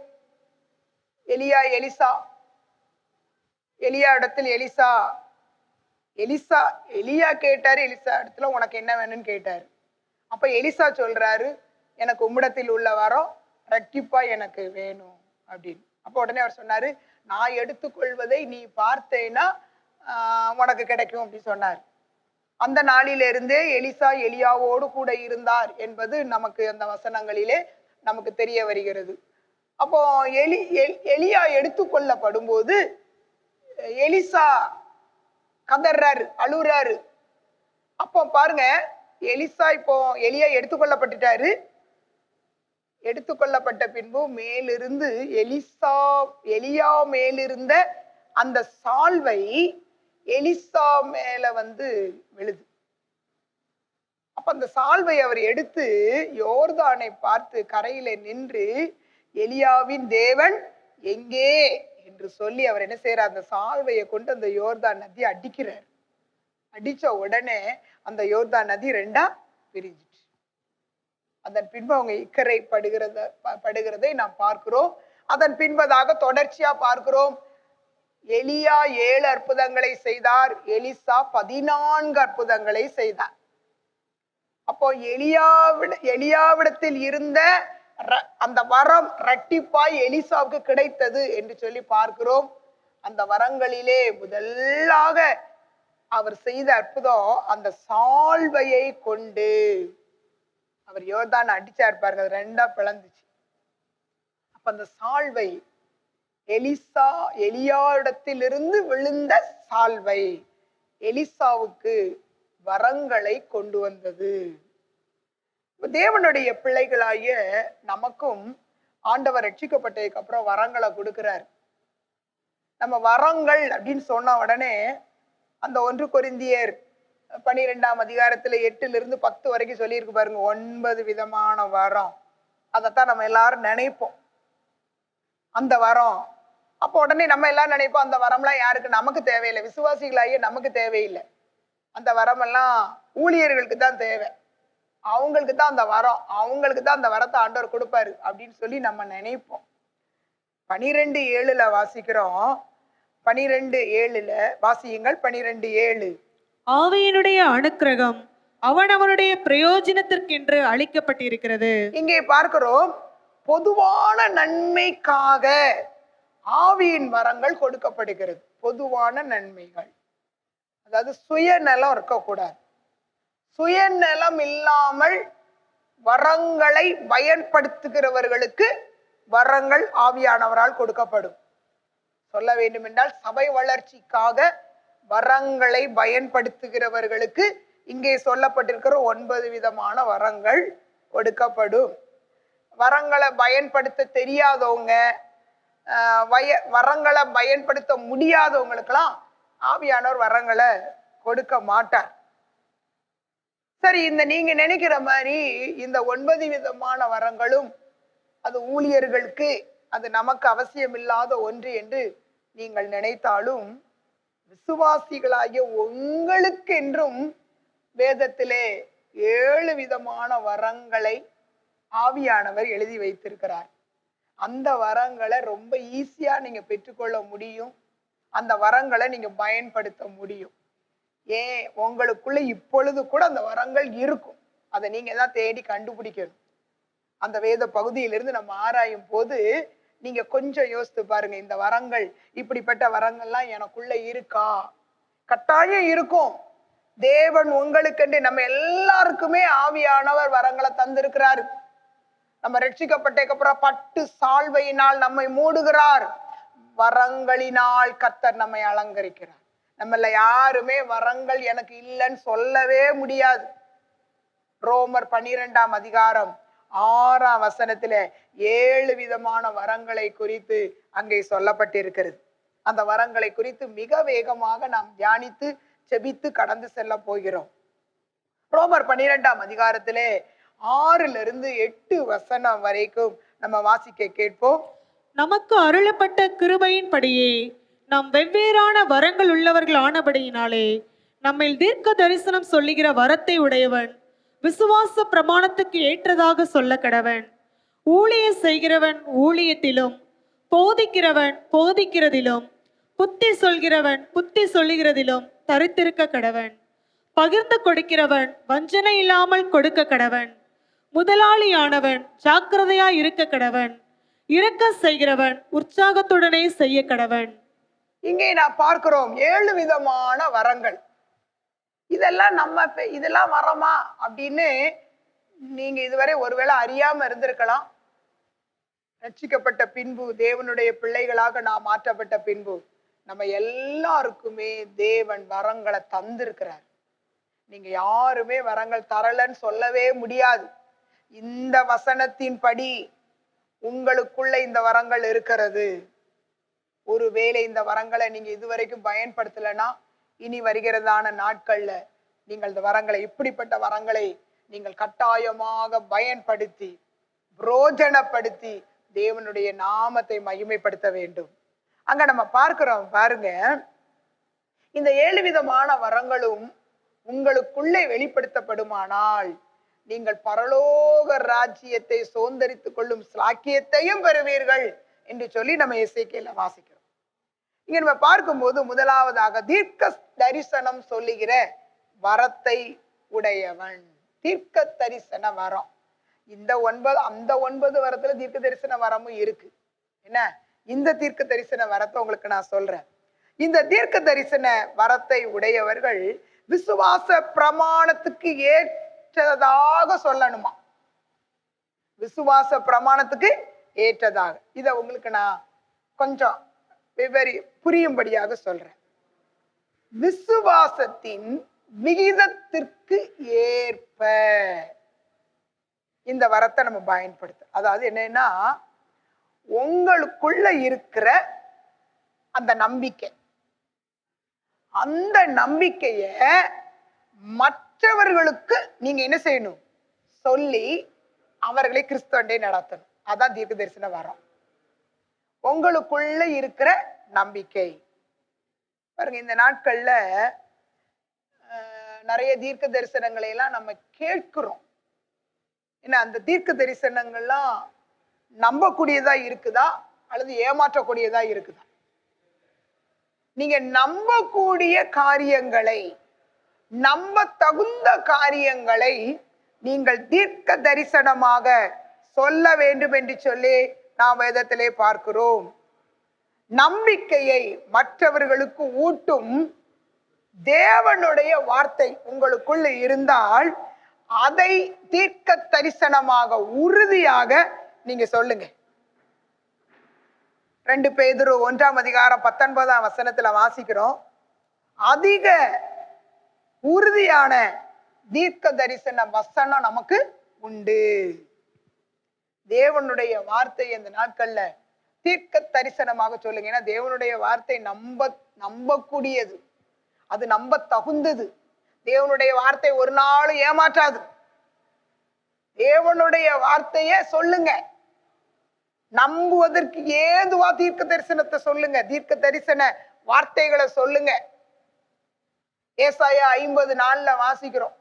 எலியா இடத்தில் எலியா கேட்டாரு. எலிசா இடத்துல உனக்கு என்ன வேணும்னு கேட்டாரு. அப்ப எலிசா சொல்றாரு, எனக்கு உம்மிடத்தில் உள்ள வரம் இரட்டிப்பா எனக்கு வேணும் அப்படின்னு. அப்ப உடனே அவர் சொன்னாரு, நான் எடுத்துக்கொள்வதை நீ பார்த்தேன்னா உனக்கு கிடைக்கும் அப்படின்னு சொன்னார். அந்த நாளிலிருந்தே எலிசா எலியாவோடு கூட இருந்தார் என்பது நமக்கு அந்த வசனங்களிலே நமக்கு தெரிய வருகிறது. அப்போ எலியா எடுத்துக்கொள்ளப்படும் போது எலிசா கதறாரு, அழுறாரு. அப்போ பாருங்க, எலியா எடுத்துக்கொள்ளப்பட்டுட்டாரு. எடுத்துக்கொள்ளப்பட்ட பின்பு மேலிருந்து எலியா மேலிருந்த அந்த சால்வை எலிசா மேல விழுது. அப்ப அந்த சால்வை அவர் எடுத்து யோர்தானை பார்த்து கரையில நின்று, எலியாவின் தேவன் எங்கே என்று சொல்லி அவர் என்ன செய்யறார், அந்த சால்வையை கொண்டு அந்த யோர்தான் நதி அடிக்கிறார். அடிச்ச உடனே அந்த யோர்தான் நதி 2ஆ பிரிஞ்சிச்சு. அதன் பின்பு அவங்க இக்கரை படுகிறதை நாம் பார்க்கிறோம். அதன் பின்பதாக தொடர்ச்சியா பார்க்கிறோம், எலியா 7 அற்புதங்களை செய்தார், எலிசா 14 அற்புதங்களை செய்தார். அப்போ எலியாவிடத்தில் இருந்த அந்த வரம் இரட்டிப்பாய் எலிசாவுக்கு கிடைத்தது என்று சொல்லி பார்க்கிறோம். அந்த வரங்களிலே முதலாக அவர் செய்த அற்புதம், அந்த சால்வையை கொண்டு அவர் யோர்தான் அடிச்சா இருப்பாருங்க, அது 2ஆ பிளந்துச்சு. அப்ப அந்த சால்வை எலியாவிடத்திலிருந்து விழுந்த சால்வை எலிசாவுக்கு வரங்களை கொண்டு வந்தது. தேவனுடைய பிள்ளைகளாகிய நமக்கும் ஆண்டவர் ரட்சிக்கப்பட்டதுக்கு அப்புறம் வரங்களை கொடுக்கிறார். நம்ம வரங்கள் அப்படின்னு சொன்ன உடனே அந்த 1 கொரிந்தியர் 12ஆம் அதிகாரத்துல 8-10 வரைக்கும் சொல்லியிருக்கு பாருங்க, 9 விதமான வரம். அதைத்தான் நம்ம எல்லாரும் நினைப்போம், அந்த வரம். அப்போ உடனே நம்ம எல்லாரும் நினைப்போம், அந்த வரம்லாம் யாருக்கு? நமக்கு தேவையில்லை, விசுவாசிகளாகிய நமக்கு தேவையில்லை. அந்த வரமெல்லாம் ஊழியர்களுக்கு தான் தேவை, அவங்களுக்கு தான் அந்த வரம், அவங்களுக்கு தான் அந்த வரத்தை ஆண்டவர் கொடுப்பாரு அப்படின்னு சொல்லி நம்ம நினைப்போம். 12:7 வாசிக்கிறோம். 12:7 வாசியுங்கள். 12:7 ஆவியினுடைய அனுக்கிரகம் அவனவனுடைய பிரயோஜனத்திற்கென்று அளிக்கப்பட்டிருக்கிறது. இங்கே பார்க்கிறோம், பொதுவான நன்மைக்காக ஆவியின் வரங்கள் கொடுக்கப்படுகிறது. பொதுவான நன்மைகள், அதாவது சுயநலம் இருக்கக்கூடாது. சுயநலம் இல்லாமல் வரங்களை பயன்படுத்துகிறவர்களுக்கு வரங்கள் ஆவியானவரால் கொடுக்கப்படும். சொல்ல வேண்டும் என்றால், சபை வளர்ச்சிக்காக வரங்களை பயன்படுத்துகிறவர்களுக்கு இங்கே சொல்லப்பட்டிருக்கிற 9 விதமான வரங்கள் கொடுக்கப்படும். வரங்களை பயன்படுத்த தெரியாதவங்க, வரங்களை பயன்படுத்த முடியாதவங்களுக்கெல்லாம் ஆவியானவர் வரங்களை கொடுக்க மாட்டார். சரி, இந்த நீங்க நினைக்கிற மாதிரி இந்த 9 விதமான வரங்களும் அது ஊழியர்களுக்கு, அது நமக்கு அவசியம் இல்லாத ஒன்று என்று நீங்கள் நினைத்தாலும், விசுவாசிகளாகிய உங்களுக்கு என்றும் வேதத்திலே 7 விதமான வரங்களை ஆவியானவர் எழுதி வைத்திருக்கிறார். அந்த வரங்களை ரொம்ப ஈஸியா நீங்க பெற்றுக்கொள்ள முடியும், அந்த வரங்களை நீங்க பயன்படுத்த முடியும். ஏன், உங்களுக்குள்ள இப்பொழுது கூட அந்த வரங்கள் இருக்கும், அதை நீங்க தான் தேடி கண்டுபிடிக்கணும். அந்த வேத பகுதியிலிருந்து நம்ம ஆராயும் போது நீங்க கொஞ்சம் யோசித்து பாருங்க, இந்த வரங்கள், இப்படிப்பட்ட வரங்கள்லாம் எனக்குள்ள இருக்கா? கட்டாயம் இருக்கும். தேவன் உங்களுக்கென்று, நம்ம எல்லாருக்குமே ஆவியானவர் வரங்களை தந்திருக்கிறார். நம்ம ரட்சிக்கப்பட்டதுக்கு அப்புறம் பட்டு சால்வையினால் நம்மை மூடுகிறார், வரங்களினால் கர்த்தர் நம்மை அலங்கரிக்கிறார். நம்மள யாருமே வரங்கள் எனக்கு இல்லைன்னு சொல்லவே முடியாது. ரோமர் 12ஆம் அதிகாரம் 6ஆம் வசனத்துல 7 விதமான வரங்களை குறித்து அங்கே சொல்லப்பட்டிருக்கிறது. அந்த வரங்களை குறித்து மிக வேகமாக நாம் தியானித்து செபித்து கடந்து செல்ல போகிறோம். ரோமர் 12ஆம் அதிகாரத்திலே 6-8 வசனம் வரைக்கும் நம்ம வாசிக்க கேட்போம். நமக்கு அருளப்பட்ட கிருபையின்படியே நாம் வெவ்வேறான வரங்கள் உள்ளவர்கள் ஆனபடியினாலே நம்மில் தீர்க்க தரிசனம் சொல்லுகிற வரத்தை உடையவன் விசுவாச பிரமாணத்துக்கு ஏற்றதாக சொல்ல கடவன். ஊழியம் செய்கிறவன் ஊழியத்திலும், போதிக்கிறவன் போதிக்கிறதிலும், புத்தி சொல்கிறவன் புத்தி சொல்லுகிறதிலும் தரித்திருக்க கடவன். பகிர்ந்து கொடுக்கிறவன் வஞ்சனை இல்லாமல் கொடுக்க கடவன். முதலாளியானவன் ஜாக்கிரதையாய் இருக்க கடவன். இரக்க செய்கிறவன் உற்சாகத்துடனே செய்ய கடவன். இங்கே நான் பார்க்கிறோம் 7 விதமான வரங்கள். இதெல்லாம் வரமா அப்படின்னு நீங்க இதுவரை ஒருவேளை அறியாம இருந்திருக்கலாம். ரட்சிக்கப்பட்ட பின்பு, தேவனுடைய பிள்ளைகளாக நாம் மாற்றப்பட்ட பின்பு, நம்ம எல்லாருக்குமே தேவன் வரங்களை தந்திருக்கிறார். நீங்க யாருமே வரங்கள் தரலன்னு சொல்லவே முடியாது. இந்த வசனத்தின் படி உங்களுக்குள்ள இந்த வரங்கள் இருக்கிறது. ஒருவேளை இந்த வரங்களை நீங்க இதுவரைக்கும் பயன்படுத்தலைன்னா, இனி வருகிறதான நாட்கள்ல நீங்கள் இந்த வரங்களை, இப்படிப்பட்ட வரங்களை நீங்கள் கட்டாயமாக பயன்படுத்தி புரோஜனப்படுத்தி தேவனுடைய நாமத்தை மகிமைப்படுத்த வேண்டும். அங்க நம்ம பார்க்கிறோம் பாருங்க, இந்த 7 விதமான வரங்களும் உங்களுக்குள்ளே வெளிப்படுத்தப்படுமானால் நீங்கள் பரலோக ராஜ்யத்தை சுதந்தரித்துக் கொள்ளும் சாக்கியத்தையும் பெறுவீர்கள் என்று சொல்லி நம்ம எசேக்கியேல வாசிக்கிறோம். இங்க நம்ம பார்க்கும்போது முதலாவதாக தீர்க்க தரிசனம் சொல்லுகிற வரத்தை உடையவன். தீர்க்க தரிசன வரம், அந்த 9 வரத்துல தீர்க்க தரிசன வரமும் இருக்கு. என்ன, இந்த தீர்க்க தரிசன வரத்தை உங்களுக்கு நான் சொல்றேன். இந்த தீர்க்க தரிசன வரத்தை உடையவர்கள் விசுவாச பிரமாணத்துக்கு ஏற்றதாக சொல்லணுமா? விசுவாச பிரமாணத்துக்கு ஏற்றதாக. இத உங்களுக்கு நான் கொஞ்சம் புரியும்படியாக சொல்றேன். விசுவாசத்தின் விகிதத்திற்கு ஏற்ப இந்த வரத்தை நம்ம பயன்படுத்த, அதாவது என்னன்னா, உங்களுக்குள்ள இருக்கிற அந்த நம்பிக்கை, அந்த நம்பிக்கைய மற்றவர்களுக்கு நீங்க என்ன செய்யணும்? சொல்லி அவர்களை கிறிஸ்துவண்டை நடத்தணும். அதான் தீர்க்க தரிசன வரம். உங்களுக்குள்ள இருக்கிற நம்பிக்கை பாருங்க. இந்த நாட்கள்ல நிறைய தீர்க்க தரிசனங்களை எல்லாம் நம்ம கேட்கிறோம். ஏன்னா அந்த தீர்க்க தரிசனங்கள்லாம் நம்பக்கூடியதா இருக்குதா அல்லது ஏமாற்றக்கூடியதா இருக்குதா? நீங்க நம்பக்கூடிய காரியங்களை, நம்ப தகுந்த காரியங்களை நீங்கள் தீர்க்க தரிசனமாக சொல்ல வேண்டும் என்று சொல்லி நாம் வேதத்திலே பார்க்கிறோம். நம்பிக்கையை மற்றவர்களுக்கு ஊட்டும் தேவனுடைய வார்த்தை உங்களுக்குள்ள இருந்தால் அதை தீர்க்க தரிசனமாக உறுதியாக நீங்க சொல்லுங்க. 2 பேதுரு 1:19 வாசிக்கிறோம். அதிக உறுதியான தீர்க்க தரிசன வசனம் நமக்கு உண்டு. தேவனுடைய வார்த்தை இந்த நாட்கள்ல தீர்க்க தரிசனமாக சொல்லுங்க. ஏன்னா தேவனுடைய வார்த்தை நம்பக்கூடியது, அது நம்ப தகுந்தது. தேவனுடைய வார்த்தை ஒரு நாளும் ஏமாற்றாது. தேவனுடைய வார்த்தைய சொல்லுங்க. நம்புவதற்கு ஏதுவா தீர்க்க தரிசனத்தை சொல்லுங்க, தீர்க்க தரிசன வார்த்தைகளை சொல்லுங்க. ஏசாயா 50:4 வாசிக்கிறோம்.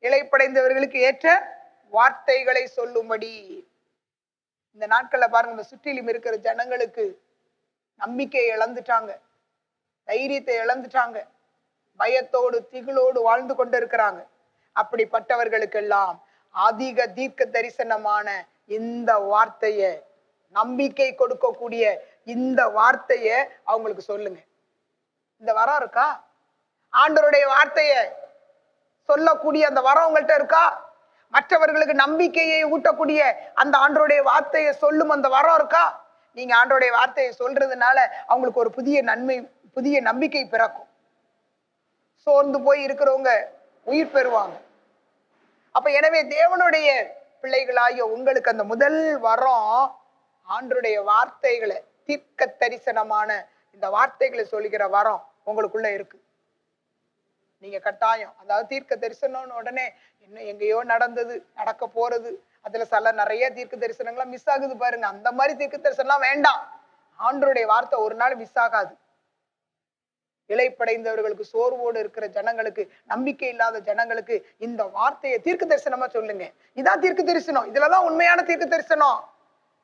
இளைப்படைந்தவர்களுக்கு ஏற்ற வார்த்தைகளை சொல்லும்படி. இந்த நாட்கள்ல பாருங்க, சுற்றிலும் இருக்கிற ஜனங்களுக்கு நம்பிக்கையை இழந்துட்டாங்க, தைரியத்தை இழந்துட்டாங்க, பயத்தோடு திகிலோடு வாழ்ந்து கொண்டு இருக்கிறாங்க. அப்படிப்பட்டவர்களுக்கெல்லாம் அதிக தீர்க்க தரிசனமான இந்த வார்த்தைய, நம்பிக்கை கொடுக்கக்கூடிய இந்த வார்த்தைய அவங்களுக்கு சொல்லுங்க. இந்த வரம் இருக்கா? ஆண்டவருடைய வார்த்தைய சொல்லக்கூடிய அந்த வரம் உங்கள்கிட்ட இருக்கா? மற்றவர்களுக்கு நம்பிக்கையை ஊட்டக்கூடிய அந்த ஆண்டவருடைய வார்த்தையை சொல்லும் அந்த வரம் இருக்கா? நீங்க ஆண்டவருடைய வார்த்தையை சொல்றதுனால அவங்களுக்கு ஒரு புதிய நன்மை, புதிய நம்பிக்கை பிறக்கும். சோர்ந்து போய் இருக்கிறவங்க உயிர் பெறுவாங்க. அப்ப எனவே தேவனுடைய பிள்ளைகளாகிய உங்களுக்கு அந்த முதல் வரம் ஆண்டவருடைய வார்த்தைகளை, தீர்க்க தரிசனமான இந்த வார்த்தைகளை சொல்லுகிற வரம் உங்களுக்குள்ள இருக்கு. நீங்க கட்டாயம், அதாவது தீர்க்க தரிசனம்னு உடனே என்ன எங்கேயோ நடந்தது, நடக்க போறது, அதுல நிறைய தீர்க்க தரிசனங்கள்லாம் மிஸ் ஆகுது பாருங்க. அந்த மாதிரி தீர்க்க தரிசனம்லாம் வேண்டாம். ஆண்டவருடைய வார்த்தை ஒரு நாள் மிஸ் ஆகாது. இளைப்படைந்தவர்களுக்கு, சோர்வோடு இருக்கிற ஜனங்களுக்கு, நம்பிக்கை இல்லாத ஜனங்களுக்கு இந்த வார்த்தையை தீர்க்க தரிசனமா சொல்லுங்க. இதான் தீர்க்க தரிசனம், இதுலதான் உண்மையான தீர்க்க தரிசனம்.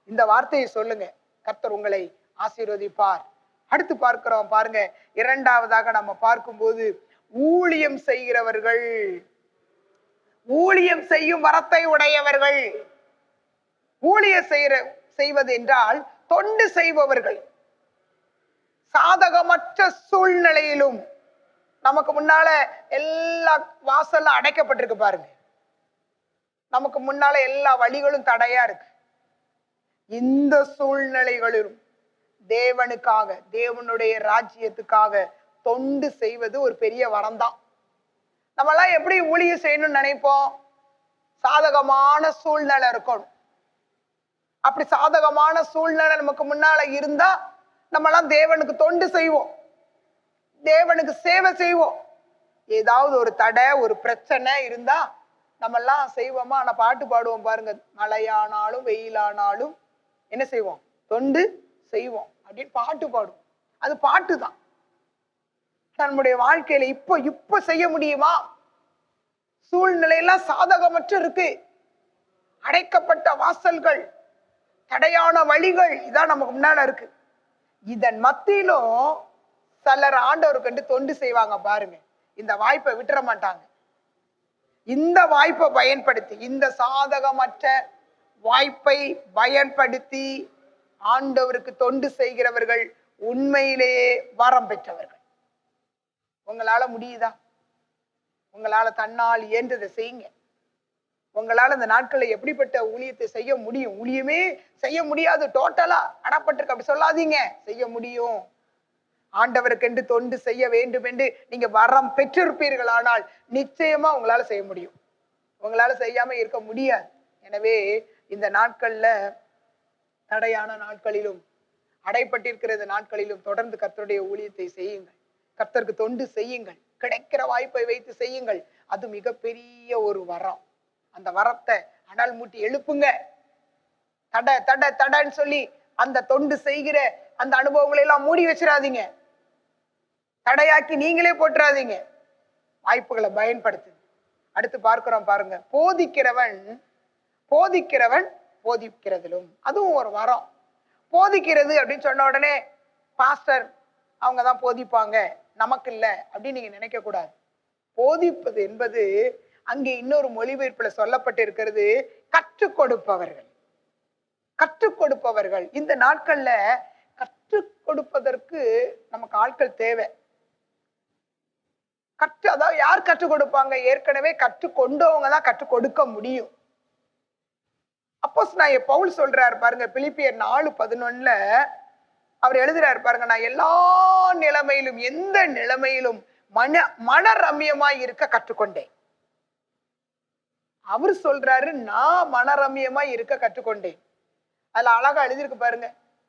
இந்த வார்த்தையை சொல்லுங்க, கர்த்தர் உங்களை ஆசீர்வதிப்பார். அடுத்து பார்க்கிறோம் பாருங்க, 2வதாக நம்ம பார்க்கும்போது ஊழியம் செய்கிறவர்கள், ஊழியம் செய்யும் வரத்தை உடையவர்கள். ஊழியம் செய்வது என்றால் தொண்டு செய்பவர்கள். சாதகமற்ற சூழ்நிலையிலும் நமக்கு முன்னால எல்லா வாசல்ல அடைக்கப்பட்டிருக்கு பாருங்க, நமக்கு முன்னால எல்லா வழிகளும் தடையா இருக்கு. இந்த சூழ்நிலைகளிலும் தேவனுக்காக, தேவனுடைய ராஜ்யத்துக்காக தொண்டு செய்வது ஒரு பெரிய வரம் தான். நம்ம எல்லாம் எப்படி ஊழியம் செய்யணும்னு நினைப்போம்? சாதகமான சூழ்நிலை இருக்கணும். அப்படி சாதகமான சூழ்நிலை நமக்கு முன்னால இருந்தா நம்மலாம் தேவனுக்கு தொண்டு செய்வோம், தேவனுக்கு சேவை செய்வோம். ஏதாவது ஒரு தடை, ஒரு பிரச்சனை இருந்தா நம்ம எல்லாம் செய்வோமா? ஆனா பாட்டு பாடுவோம் பாருங்க, மழையானாலும் வெயிலானாலும் என்ன செய்வோம்? தொண்டு செய்வோம் அப்படின்னு பாட்டு பாடுவோம். அது பாட்டு தான். நம்முடைய வாழ்க்கையில இப்ப செய்ய முடியுமா? சூழ்நிலையெல்லாம் சாதகமற்ற இருக்கு, அடைக்கப்பட்ட வாசல்கள், தடையான வழிகள் இதான் நமக்கு முன்னால இருக்கு. இதன் மத்தியிலும் சிலர் ஆண்டவருக்கு கண்டு தொண்டு செய்வாங்க பாருங்க. இந்த வாய்ப்பை விட்டுற மாட்டாங்க. இந்த வாய்ப்பை பயன்படுத்தி, இந்த சாதகமற்ற வாய்ப்பை பயன்படுத்தி ஆண்டவருக்கு தொண்டு செய்கிறவர்கள் உண்மையிலேயே வரம் பெற்றவர்கள். உங்களால முடியுதா? உங்களால தன்னால் இயன்றதை செய்யுங்க. உங்களால இந்த நாட்களில் எப்படிப்பட்ட ஊழியத்தை செய்ய முடியும்? ஊழியமே செய்ய முடியாது, டோட்டலா அடப்பட்டிருக்கு அப்படி சொல்லாதீங்க. செய்ய முடியும். ஆண்டவருக்கென்று தொண்டு செய்ய வேண்டும் என்று நீங்க வரம் பெற்றிருப்பீர்களானால் நிச்சயமா உங்களால செய்ய முடியும். உங்களால செய்யாம இருக்க முடியாது. எனவே இந்த நாட்கள்ல, தடையான நாட்களிலும் அடைப்பட்டிருக்கிற இந்த நாட்களிலும் தொடர்ந்து கர்த்தருடைய ஊழியத்தை செய்யுங்கள். கர்த்தருக்கு தொண்டு செய்யுங்கள். கிடைக்கிற வாய்ப்பை வைத்து செய்யுங்கள். அது மிகப்பெரிய ஒரு வரம். அந்த வரத்தை அனல் மூட்டி எழுப்புங்க. தட தட தடன்னு சொல்லி அந்த தொண்டு செய்கிற அந்த அனுபவங்களை எல்லாம் மூடி வச்சிடாதீங்க. தடையாக்கி நீங்களே போட்டுறாதீங்க. வாய்ப்புகளை பயன்படுத்துங்க. அடுத்து பார்க்கிறோம் பாருங்க, போதிக்கிறவன் போதிக்கிறதிலும், அதுவும் ஒரு வரம். போதிக்கிறது அப்படின்னு சொன்ன உடனே பாஸ்டர் அவங்க தான் போதிப்பாங்க, நமக்கு இல்லை அப்படின்னு நீங்க நினைக்க கூடாது. போதிப்பது என்பது அங்கே இன்னொரு மொழிபெயர்ப்புல சொல்லப்பட்டு இருக்கிறது, கற்றுக் கொடுப்பவர்கள். இந்த நாட்கள்ல கற்றுக் கொடுப்பதற்கு நமக்கு ஆட்கள் தேவை. அதாவது யார் கற்றுக் கொடுப்பாங்க? ஏற்கனவே கற்றுக்கொண்டவங்க தான் கற்றுக் கொடுக்க முடியும். அப்போஸ்தலனாகிய பவுல் சொல்றாரு பாருங்க, பிலிப்பியர் 4:11 அவர் எழுதுறாரு பாருங்க, நான் எல்லா நிலைமையிலும், எந்த நிலைமையிலும் மன ரம்யமாய் இருக்க கற்றுக்கொண்டேன். அவர் சொல்றாரு, நான் மனரம்யமாய் இருக்க கற்றுக்கொண்டேன். அதுல அழகா எழுதிருக்கு பாருங்க,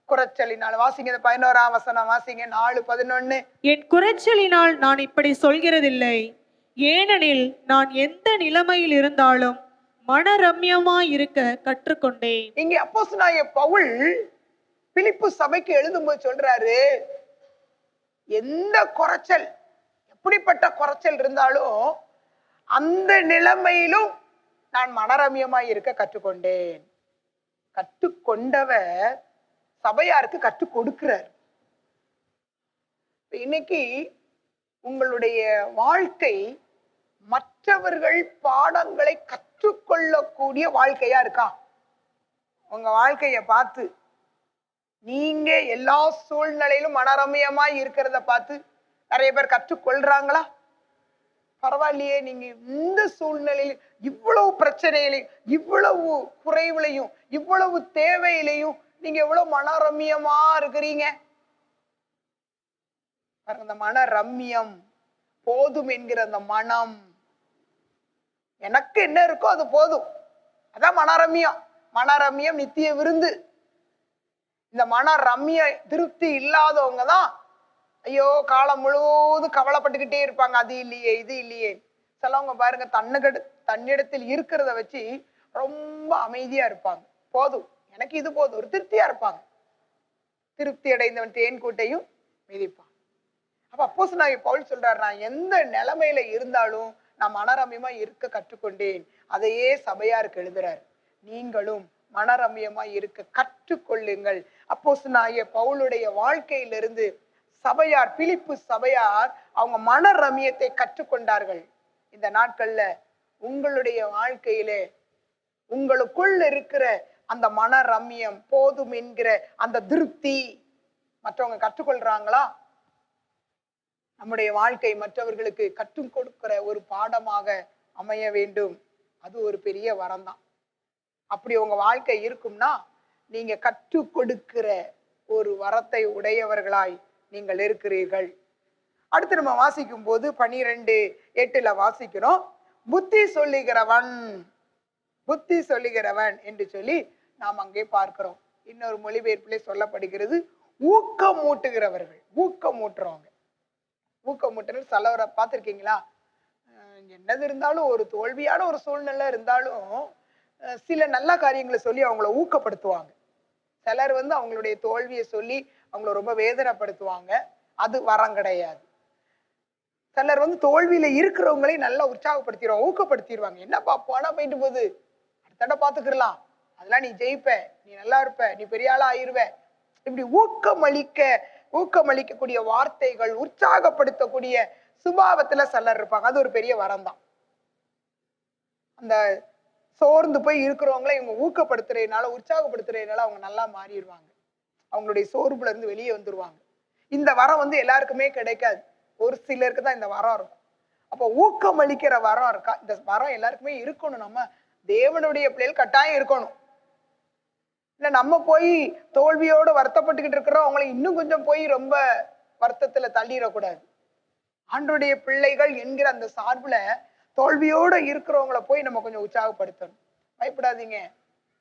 குறைச்சலினால். வாசிங்க 11ஆம் வசனம் வாசிங்க. 4:11. என் குறைச்சலினால் நான் இப்படி சொல்கிறதில்லை, ஏனெனில் நான் எந்த நிலைமையில் இருந்தாலும் மனரம்யமாய் இருக்க கற்றுக்கொண்டேன். இங்க அப்போஸ்தலனாகிய பவுல் பிலிப்பு சபைக்கு எழுதும்போது சொல்றாரு, எந்த குறைச்சல், எப்படிப்பட்ட குறைச்சல் இருந்தாலும் அந்த நிலைமையிலும் நான் மனரம்யமாய் இருக்க கற்றுக்கொண்டேன். கற்றுக்கொண்டவர் சபையாருக்கு கற்றுக் கொடுக்கிறார். இன்னைக்கு உங்களுடைய வாழ்க்கை மற்றவர்கள் பாடங்களை கற்றுக்கொள்ளக்கூடிய வாழ்க்கையா இருக்கா? உங்க வாழ்க்கைய பார்த்து நீங்க எல்லா சூழ்நிலையிலும் மனரம்யமாய் இருக்கிறத பார்த்து நிறைய பேர் கற்றுக்கொள்றாங்களா? பரவாயில்லையே, நீங்க இந்த சூழ்நிலையிலும், இவ்வளவு பிரச்சனையிலையும், இவ்வளவு குறைவுலையும், இவ்வளவு தேவையிலையும் நீங்க எவ்வளவு மனரம்யமா இருக்கிறீங்க. அந்த மன ரம்யம், போதும் என்கிற அந்த மனம், எனக்கு என்ன இருக்கோ அது போதும், அதான் மனரம்யம். மனரம்யம் நித்திய விருந்து. இந்த மன ரம்ய திருப்தி இல்லாதவங்க தான் ஐயோ காலம் முழுவதும் கவலைப்பட்டுக்கிட்டே இருப்பாங்க, அது இல்லையே இது இல்லையே. சிலவங்க பாருங்க, தன்னிடத்தில் இருக்கிறத வச்சு ரொம்ப அமைதியா இருப்பாங்க. போதும், எனக்கு இது போதும், ஒரு திருப்தியா இருப்பாங்க. திருப்தி அடைந்தவன் தேன் கூட்டையும் மிதிப்பான். அப்ப அப்போஸ்தலனாகிய பவுல் சொல்றாரு, நான் எந்த நிலைமையில இருந்தாலும் நான் மனரம்யமா இருக்க கற்றுக்கொண்டேன். அதையே சபையாருக்கு எழுதுறாரு. நீங்களும் மனரம்யமா இருக்க கற்றுக்கொள்ளுங்கள். அப்போஸ்தலனாகிய பவுலுடைய வாழ்க்கையிலிருந்து சபையார், பிலிப்பு சபையார், அவங்க மனரம்யத்தை கற்றுக்கொண்டார்கள். இந்த நாட்கள்ல உங்களுடைய வாழ்க்கையிலே உங்களுக்குள் இருக்கிற அந்த மனரம்யம், போதும் என்கிற அந்த திருப்தி மற்றவங்க கற்றுக்கொள்றாங்களா? நம்முடைய வாழ்க்கை மற்றவர்களுக்கு கற்றுக் கொடுக்கிற ஒரு பாடமாக அமைய வேண்டும். அது ஒரு பெரிய வரம் தான். அப்படி உங்க வாழ்க்கை இருக்கும்னா நீங்க கற்றுக் கொடுக்கிற ஒரு வரத்தை உடையவர்களாய் நீங்கள் இருக்கிறீர்கள். அடுத்து நம்ம வாசிக்கும் போது 12:8 வாசிக்கிறோம், புத்தி சொல்லுகிறவன் என்று சொல்லி நாம் அங்கே பார்க்கிறோம். இன்னொரு மொழிபெயர்ப்பிலே சொல்லப்படுகிறது, ஊக்கமூட்டுகிறவர்கள். ஊக்கமூட்டுறவங்க, ஊக்கமூட்டுறது சிலவரை பார்த்திருக்கீங்களா? என்னது இருந்தாலும், ஒரு தோல்வியான ஒரு சூழ்நிலை இருந்தாலும் சில நல்ல காரியங்களை சொல்லி அவங்கள ஊக்கப்படுத்துவாங்க. சிலர் அவங்களுடைய தோல்வியை சொல்லி அவங்கள ரொம்ப வேதனைப்படுத்துவாங்க. அது வரம் கிடையாது. சிலர் தோல்வியில இருக்கிறவங்களே நல்லா உற்சாகப்படுத்திடுவாங்க, ஊக்கப்படுத்திடுவாங்க. என்னப்பா போனா போயிட்டு போகுது, அடுத்த பாத்துக்கலாம், அதெல்லாம் நீ ஜெயிப்ப, நீ நல்லா இருப்ப, நீ பெரிய ஆளா ஆயிருவ. இப்படி ஊக்கமளிக்கக்கூடிய வார்த்தைகள், உற்சாகப்படுத்தக்கூடிய சுபாவத்துல சிலர் இருப்பாங்க. அது ஒரு பெரிய வரம் தான். அந்த சோர்ந்து போய் இருக்கிறவங்கள இவங்க ஊக்கப்படுத்துறதுனால, உற்சாகப்படுத்துறதுனால அவங்க நல்லா மாறிடுவாங்க. அவங்களுடைய சோர்வுல இருந்து வெளியே வந்துருவாங்க. இந்த வரம் எல்லாருக்குமே கிடைக்காது, ஒரு சிலருக்கு தான் இந்த வரம் இருக்கும். அப்போ ஊக்கமளிக்கிற வரம் இருக்கா? இந்த வரம் எல்லாருக்குமே இருக்கணும். நம்ம தேவனுடைய பிள்ளைகள் கட்டாயம் இருக்கணும். இல்ல நம்ம போய் தோல்வியோடு வருத்தப்பட்டுக்கிட்டு இருக்கிறோம், அவங்களை இன்னும் கொஞ்சம் போய் ரொம்ப வருத்தத்துல தள்ளிடக்கூடாது. ஆண்டவருடைய பிள்ளைகள் என்கிற அந்த சார்புல தோல்வியோட இருக்கிறவங்கள போய் நம்ம கொஞ்சம் உற்சாகப்படுத்தணும். பயப்படாதீங்க,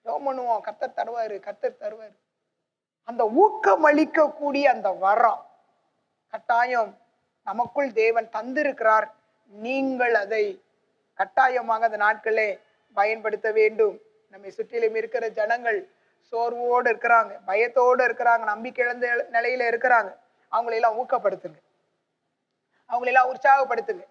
ஜெபம் பண்ணுவோம், கர்த்தர் தருவாரு, கர்த்தர் தருவாரு. அந்த ஊக்கம் அளிக்கக்கூடிய அந்த வரம் கட்டாயம் நமக்குள் தேவன் தந்திருக்கிறார். நீங்கள் அதை கட்டாயமாக அந்த நாட்களே பயன்படுத்த வேண்டும். நம்மை சுற்றிலும் இருக்கிற ஜனங்கள் சோர்வோடு இருக்கிறாங்க, பயத்தோடு இருக்கிறாங்க, நம்பிக்கை இழந்த நிலையில இருக்கிறாங்க. அவங்களெல்லாம் ஊக்கப்படுத்துங்க, அவங்களெல்லாம் உற்சாகப்படுத்துங்க.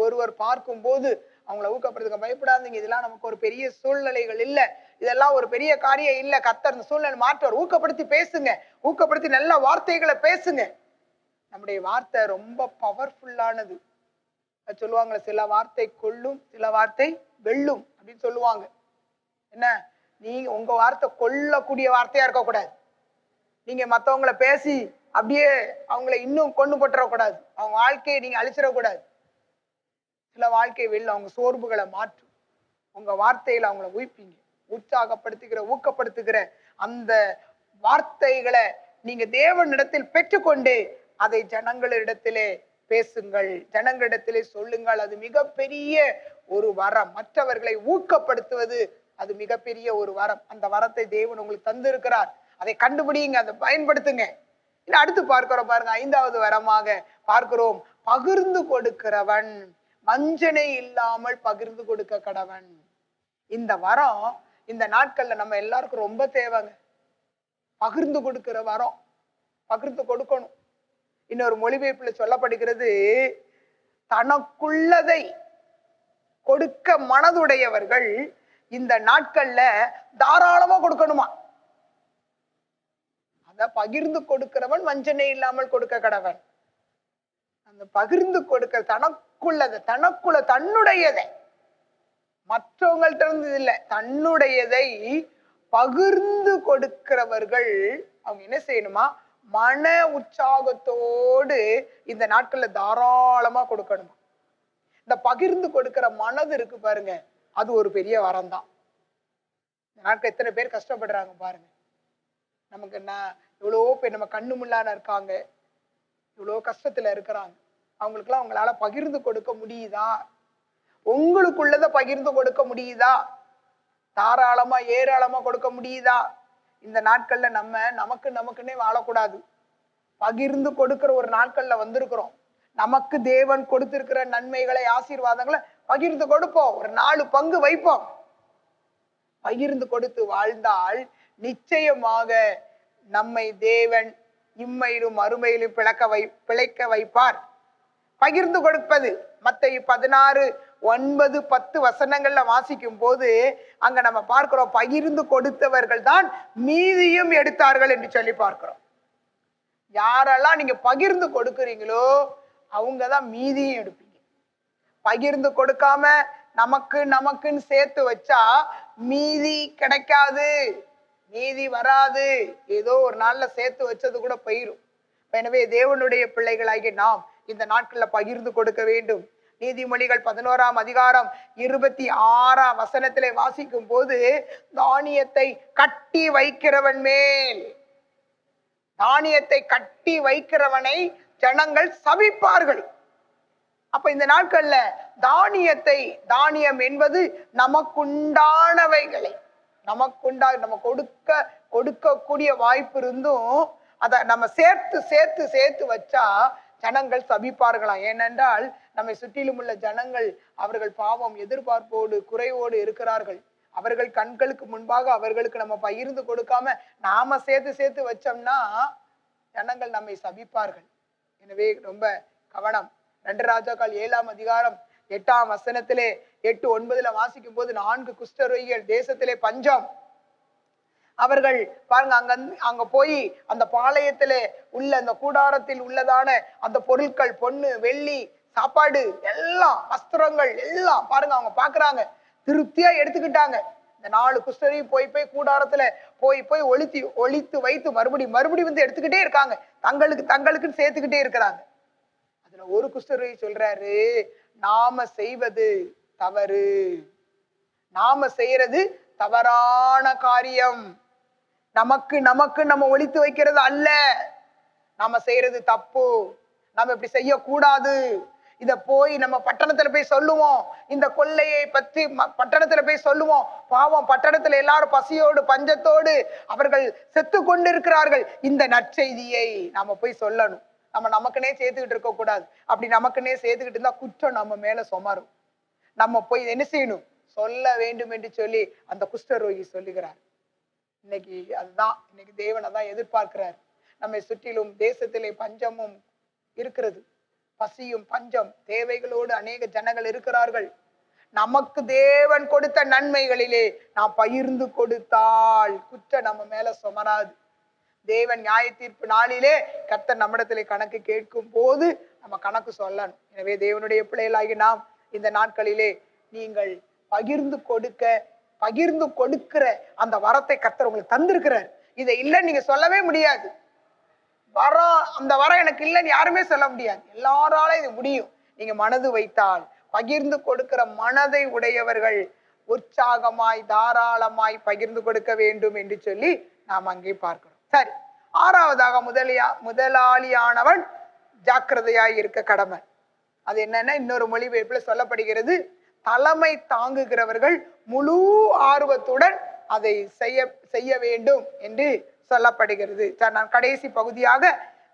ஒருவர் பார்க்கும் போது அவங்கள ஊக்கப்படுத்துங்க. பயப்படாதீங்க, இதெல்லாம் நமக்கு ஒரு பெரிய சூழ்நிலைகள் இல்லை, இதெல்லாம் ஒரு பெரிய காரியம் இல்லை, கர்த்தர் அந்த சூழ்நிலை மாற்றுவார். ஊக்கப்படுத்தி பேசுங்க, ஊக்கப்படுத்தி நல்ல வார்த்தைகளை பேசுங்க. நம்முடைய வார்த்தை ரொம்ப பவர்ஃபுல்லானது. சொல்லுவாங்க, சில வார்த்தை கொல்லும், சில வார்த்தை வெல்லும் அப்படின்னு சொல்லுவாங்க. என்ன, நீங்க உங்க வார்த்தை கொல்லக்கூடிய வார்த்தையா இருக்கக்கூடாது. நீங்க மற்றவங்களை பேசி அப்படியே அவங்கள இன்னும் கொண்டு போட்டுறக்கூடாது, அவங்க வாழ்க்கையை நீங்க அழிச்சிடக்கூடாது. சில வாழ்க்கை வெல்லும், அவங்க சோர்வுகளை மாற்றும். உங்க வார்த்தையில அவங்கள உயிர்ப்பீங்க. உற்சாகப்படுத்துகிற ஊக்கப்படுத்துகிற அந்த வார்த்தைகளை நீங்க தேவனிடத்தில் பெற்றுக்கொண்டு அதை ஜனங்களிடத்திலே பேசுங்கள், ஜனங்களிடத்திலே சொல்லுங்கள். அது மிகப்பெரிய ஒரு வரம். மற்றவர்களை ஊக்கப்படுத்துவது அது மிகப்பெரிய ஒரு வரம். அந்த வரத்தை தேவன் உங்களுக்கு தந்திருக்கிறார். அதை கண்டுபிடிங்க, அதை பயன்படுத்துங்க. இல்ல அடுத்து பார்க்கிறோம் பாருங்க, 5வது வரமாக பார்க்கிறோம், பகிர்ந்து கொடுக்கிறவன் வஞ்சனை இல்லாமல் பகிர்ந்து கொடுக்க கடவன். இந்த வரம் இந்த நாட்கள்ல நம்ம எல்லாருக்கும் ரொம்ப தேவைங்க. பகிர்ந்து கொடுக்கிற வரம், பகிர்ந்து கொடுக்கணும். இன்னொரு மொழிபெயர்ப்புல சொல்லப்படுகிறது, தனக்குள்ளதை கொடுக்க மனதுடையவர்கள் இந்த நாட்கள்ல தாராளமா கொடுக்கணுமா. அத பகிர்ந்து கொடுக்கிறவன் வஞ்சனை இல்லாமல் கொடுக்க கடவன். அந்த பகிர்ந்து கொடுக்க தனக்குள்ளதை, தன்னுடையதை, மற்றவங்கள்ட்ட இருந்து இல்லை, தன்னுடையதை பகிர்ந்து கொடுக்கிறவர்கள் அவங்க என்ன செய்யணுமா, மன உற்சாகத்தோடு இந்த நாட்கள்ல தாராளமா கொடுக்கணுமா. இந்த பகிர்ந்து கொடுக்கிற மனது இருக்கு பாருங்க, அது ஒரு பெரிய வரம் தான். இந்த நாட்கள் எத்தனை பேர் கஷ்டப்படுறாங்க பாருங்க. நமக்கு என்ன இவ்வளோ பேர் நம்ம கண்ணு முன்னால இருக்காங்க, இவ்வளோ கஷ்டத்துல இருக்கிறாங்க. அவங்களுக்குலாம் அவங்களால பகிர்ந்து கொடுக்க முடியுதா? உங்களுக்குள்ளதை பகிர்ந்து கொடுக்க முடியுதா? தாராளமா ஏராளமா கொடுக்க முடியுதா? இந்த நாட்கள்ல நம்ம நமக்குன்னே வாழக்கூடாது. பகிர்ந்து கொடுக்கிற ஒரு நாட்கள்ல வந்திருக்கிறோம். நமக்கு தேவன் கொடுத்திருக்கிற நன்மைகளை, ஆசீர்வாதங்களை பகிர்ந்து கொடுப்போம். ஒரு 4 பங்கு வைப்போம். பகிர்ந்து கொடுத்து வாழ்ந்தால் நிச்சயமாக நம்மை தேவன் இம்மையிலும் மறுமையிலும் பிழைக்க வைப்பார். பகிர்ந்து கொடுப்பது மத்தேயு 16:9-10 வசனங்கள்ல வாசிக்கும் போது அங்க நம்ம பார்க்கிறோம், பகிர்ந்து கொடுத்தவர்கள் தான் மீதியும் எடுத்தார்கள் என்று சொல்லி பார்க்கிறோம். யாரெல்லாம் நீங்க பகிர்ந்து கொடுக்குறீங்களோ அவங்கதான் மீதியும் எடுப்பீங்க. பகிர்ந்து கொடுக்காம நமக்குன்னு சேர்த்து வச்சா மீதி கிடைக்காது, மீதி வராது. ஏதோ ஒரு நாள்ல சேர்த்து வச்சது கூட போயிரும். எனவே தேவனுடைய பிள்ளைகளாகிய நாம் இந்த நாட்கள்ல பகிர்ந்து கொடுக்க வேண்டும். நீதிமொழிகள் 11ஆம் அதிகாரம் 26ஆம் வசனத்திலே வாசிக்கும் போது, தானியத்தை கட்டி வைக்கிறவன் மேல், தானியத்தை கட்டி வைக்கிறவனை ஜனங்கள் சபிப்பார்கள். அப்ப இந்த நாட்கள்ல தானியம் என்பது நமக்குண்டானவைகளை, நம்ம கொடுக்கக்கூடிய வாய்ப்பு இருந்தும் அதை நம்ம சேர்த்து வச்சா ஜனங்கள் சபிப்பார்களாம். ஏனென்றால் நம்மை சுற்றிலும் உள்ள ஜனங்கள் அவர்கள் பாவம், எதிர்பார்ப்போடு, குறைவோடு இருக்கிறார்கள். அவர்கள் கண்களுக்கு முன்பாக அவர்களுக்கு நம்ம பகிர்ந்து கொடுக்காம நாம சேர்த்து வச்சோம்னா ஜனங்கள் நம்மை சபிப்பார்கள். எனவே ரொம்ப கவனம். 2 ராஜாக்கள் 7ஆம் அதிகாரம் 8ஆம் வசனத்திலே 8-9 வாசிக்கும் போது, 4 குஷ்டரோகிகள், தேசத்திலே பஞ்சம். அவர்கள் பாருங்க, அங்க போய் அந்த பாளையத்திலே உள்ள அந்த கூடாரத்தில் உள்ளதான அந்த பொருட்கள், பொண்ணு, வெள்ளி, சாப்பாடு எல்லாம், வஸ்திரங்கள் எல்லாம் பாருங்க அவங்க பாக்குறாங்க, திருப்தியா எடுத்துக்கிட்டாங்க. இந்த 4 குஷ்டரோகி போய் கூடாரத்துல போய் ஒளித்து வைத்து மறுபடியும் வந்து எடுத்துக்கிட்டே இருக்காங்க. தங்களுக்குன்னு சேர்த்துக்கிட்டே இருக்கிறாங்க. அதுல ஒரு குஷ்டரோகி சொல்றாரு, நாம செய்வது தவறு, நாம செய்யறது தவறான காரியம். நமக்கு நமக்கு நம்ம ஒளித்து வைக்கிறது அல்ல. நாம செய்யறது தப்பு. நம்ம இப்படி செய்யக்கூடாது. இத போய் நம்ம பட்டணத்துல போய் சொல்லுவோம். இந்த கொள்ளையை பற்றி பட்டணத்துல போய் சொல்லுவோம். பாவம், பட்டணத்துல எல்லாரும் பசியோடு பஞ்சத்தோடு அவர்கள் செத்து கொண்டிருக்கிறார்கள். இந்த நற்செய்தியை நாம போய் சொல்லணும். நம்ம நமக்குன்னே சேர்த்துக்கிட்டு இருக்க கூடாது. அப்படி நமக்குன்னே சேர்த்துக்கிட்டு இருந்தா குற்றம் நம்ம மேல சுமரும். நம்ம போய் என்ன செய்யணும்? சொல்ல வேண்டும் என்று சொல்லி அந்த குஷ்டரோகி சொல்லுகிறார். இன்னைக்கு அதுதான், இன்னைக்கு தேவனை தான் எதிர்பார்க்கிறார். நம்மை சுற்றிலும் தேசத்திலே பஞ்சமும் இருக்கிறது. பசியும் பஞ்சம் தேவைகளோடு அநேக ஜனங்கள் இருக்கிறார்கள். நமக்கு தேவன் கொடுத்த நன்மைகளிலே நாம் பகிர்ந்து கொடுத்தால் குற்றம் நம்ம மேல சுமராது. தேவன் நியாய தீர்ப்பு நாளிலே கர்த்தர் நம்மிடத்திலே கணக்கு கேட்கும் போது நம்ம கணக்கு சொல்லணும். எனவே தேவனுடைய பிள்ளைகளாகி நாம் இந்த நாட்களிலே நீங்கள் பகிர்ந்து கொடுக்கிற அந்த வரத்தை கர்த்தர் உங்களுக்கு தந்திருக்கிறார். இதை இல்லைன்னு நீங்க சொல்லவே முடியாது. வரம், அந்த வரம் எனக்கு இல்லைன்னு யாருமே சொல்ல முடியாது. எல்லாராலும் இது முடியும். நீங்க மனது வைத்தால். பகிர்ந்து கொடுக்கிற மனதை உடையவர்கள் உற்சாகமாய் தாராளமாய் பகிர்ந்து கொடுக்க வேண்டும் என்று சொல்லி நாம் அங்கே பார்க்கிறோம். சரி, ஆறாவதாக முதலாளியானவன் ஜாக்கிரதையாய் இருக்க கடமை. அது என்னன்னா, இன்னொரு மொழிபெயர்ப்புல சொல்லப்படுகிறது, தலைமை தாங்குகிறவர்கள் முழு ஆர்வத்துடன் அதை செய்ய வேண்டும் என்று சொல்லப்படுகிறது. நான் கடைசி பகுதியாக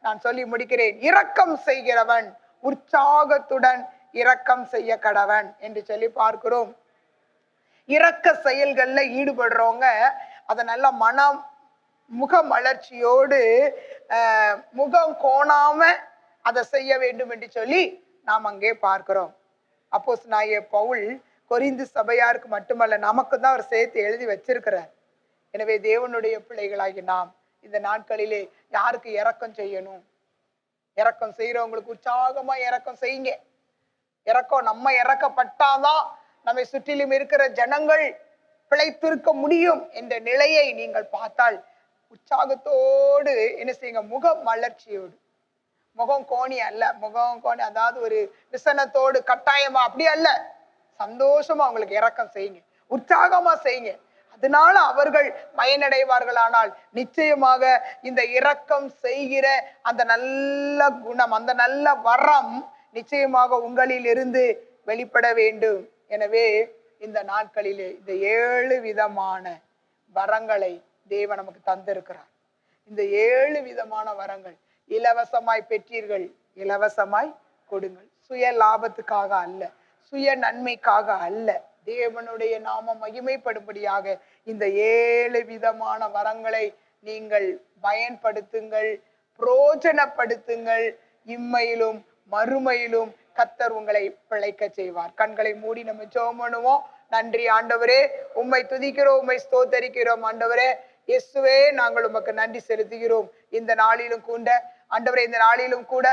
நான் சொல்லி முடிக்கிறேன். இரக்கம் செய்கிறவன் உற்சாகத்துடன் இரக்கம் செய்ய கடவன் என்று சொல்லி பார்க்கிறோம். இரக்க செயல்கள்ல ஈடுபடுறவங்க அதை நல்ல முக மலர்ச்சியோடு முகம் கோணாம அதை செய்ய வேண்டும் என்று சொல்லி நாம் அங்கே பார்க்கிறோம். அப்போஸ்தலனாகிய பவுல் கொரிந்து சபையாருக்கு மட்டுமல்ல, நமக்கு தான் அவர் சேர்த்து எழுதி வச்சிருக்கிறார். எனவே தேவனுடைய பிள்ளைகளாகி நாம் இந்த நாட்களிலே யாருக்கு இரக்கம் செய்யணும்? இரக்கம் செய்யறவங்களுக்கு உற்சாகமா இரக்கம் செய்யுங்க. இரக்கம், நம்ம இறக்கப்பட்டாதான் நம்மை சுற்றிலும் இருக்கிற ஜனங்கள் பிழைத்திருக்க முடியும் என்ற நிலையை நீங்கள் பார்த்தால் உற்சாகத்தோடு என்ன செய்யுங்க? முக மலர்ச்சியோடு, முகம் கோணி அல்ல, முகம் கோணி அதாவது ஒரு விசனத்தோடு கட்டாயமா அப்படி அல்ல, சந்தோஷமா அவங்களுக்கு இரக்கம் செய்யுங்க, உற்சாகமா செய்யுங்க. அதனால அவர்கள் பயனடைவார்கள். ஆனால் நிச்சயமாக இந்த இரக்கம் செய்கிற அந்த நல்ல குணம், அந்த நல்ல வரம் நிச்சயமாக உங்களில் இருந்து வெளிப்பட வேண்டும். எனவே இந்த நாட்களிலே இந்த 7 விதமான வரங்களை தேவன் நமக்கு தந்திருக்கிறார். இந்த 7 விதமான வரங்கள் இலவசமாய் பெற்றீர்கள், இலவசமாய் கொடுங்கள். சுய லாபத்துக்காக அல்ல, சுய நன்மைக்காக அல்ல, தேவனுடைய நாமம் மகிமைப்படும்படியாக இந்த 7 விதமான வரங்களை நீங்கள் பயன்படுத்துங்கள், பிரயோஜனப்படுத்துங்கள். இம்மையிலும் மறுமையிலும் கர்த்தர் உங்களை பிழைக்க செய்வார். கண்களை மூடி நம்ம ஜெபம் பண்ணுவோம். நன்றி ஆண்டவரே, உம்மை துதிக்கிறோம், உம்மை ஸ்தோத்தரிக்கிறோம். ஆண்டவரே இயேசுவே, நாங்கள் உமக்கு நன்றி செலுத்துகிறோம். இந்த நாளிலும் கூட ஆண்டவரே, இந்த நாளிலும் கூட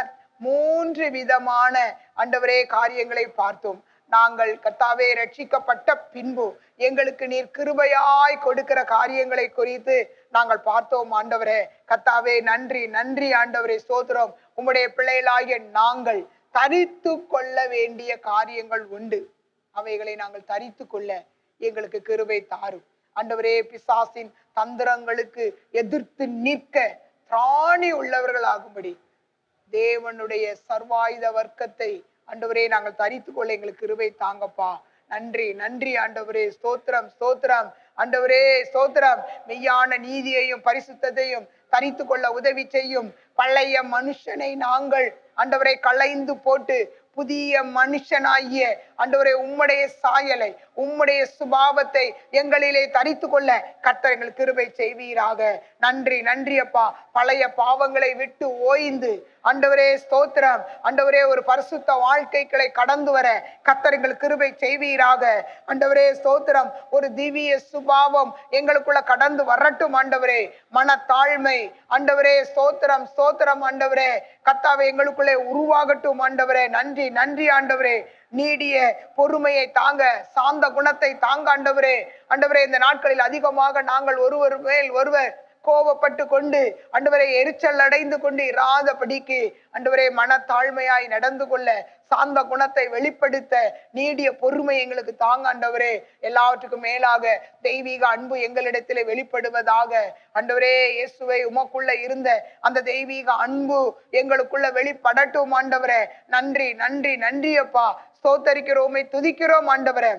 3 விதமான ஆண்டவரே காரியங்களை பார்த்தோம். நாங்கள் கர்த்தாவே ரட்சிக்கப்பட்ட பின்பு எங்களுக்கு நீர் கிருபையாய் கொடுக்கிற காரியங்களை குறித்து நாங்கள் பார்த்தோம். ஆண்டவரே கர்த்தாவே நன்றி, நன்றி ஆண்டவரே, ஸ்தோத்திரம். உம்முடைய பிள்ளைகளாகிய நாங்கள் தரித்து கொள்ள வேண்டிய காரியங்கள் உண்டு. அவைகளை நாங்கள் தரித்து கொள்ள எங்களுக்கு கிருபை தாரும். ஆண்டவரே, பிசாசின் தந்திரங்களுக்கு எதிர்த்து நிற்க திராணி உள்ளவர்கள் ஆகும்படி தேவனுடைய சர்வாயுத வர்க்கத்தை ஆண்டவரே நாங்கள் தரித்து கொள்ள எங்களுக்கு கிருபை தாங்கப்பா. நன்றி, நன்றி ஆண்டவரே, ஸ்தோத்திரம், ஸ்தோத்திரம் ஆண்டவரே, ஸ்தோத்திரம். மெய்யான நீதியையும் பரிசுத்தத்தையும் தரித்து கொள்ள உதவி செய்யும். பழைய மனுஷனை நாங்கள் ஆண்டவரை களைந்து போட்டு புதிய மனுஷனாகிய ஆண்டவரே உம்முடைய சாயலை, உம்முடைய சுபாவத்தை எங்களிலே தரித்து கொள்ள கர்த்தர் எங்களுக்கு கிருபை செய்வீராக. நன்றி, நன்றி அப்பா. பழைய பாவங்களை விட்டு ஓய்ந்து ஆண்டவரே ஸ்தோத்திரம், ஆண்டவரே ஒரு பரிசுத்த வாழ்க்கைகளை கடந்து வர கர்த்தர் எங்களுக்கு கிருபை செய்வீராக. ஆண்டவரே ஸ்தோத்திரம், ஒரு திவ்ய சுபாவம் எங்களுக்குள்ள கடந்து வரட்டும். ஆண்டவரே மனத்தாழ்மை ஆண்டவரே ஸ்தோத்திரம், ஸ்தோத்திரம் ஆண்டவரே கர்த்தாவே எங்களுக்குள்ளே உருவாகட்டும். ஆண்டவரே நன்றி, நன்றி ஆண்டவரே. நீடிய பொறுமையை தாங்க, சாந்த குணத்தை தாங்க ஆண்டவரே. ஆண்டவரே இந்த நாட்களில் அதிகமாக நாங்கள் ஒருவர் மேல் ஒருவர் கோபப்பட்டு கொண்டு ஆண்டவரே எரிச்சல் அடைந்து கொண்டு இராதபடிக்கு ஆண்டவரே மனத்தாழ்மையாய் நடந்து கொள்ள, சாந்த குணத்தை வெளிப்படுத்த நீடிய பொறுமை எங்களுக்கு தாங்க ஆண்டவரே. எல்லாவற்றுக்கும் மேலாக தெய்வீக அன்பு எங்களிடத்திலே வெளிப்படுவதாக ஆண்டவரே. இயேசுவை உமக்குள்ள இருந்த அந்த தெய்வீக அன்பு எங்களுக்குள்ள வெளிப்படட்டும் ஆண்டவரே. நன்றி நன்றி நன்றி அப்பா. ஸ்தோத்தரிக்கிறோமே, துதிக்கிறோம் ஆண்டவரே.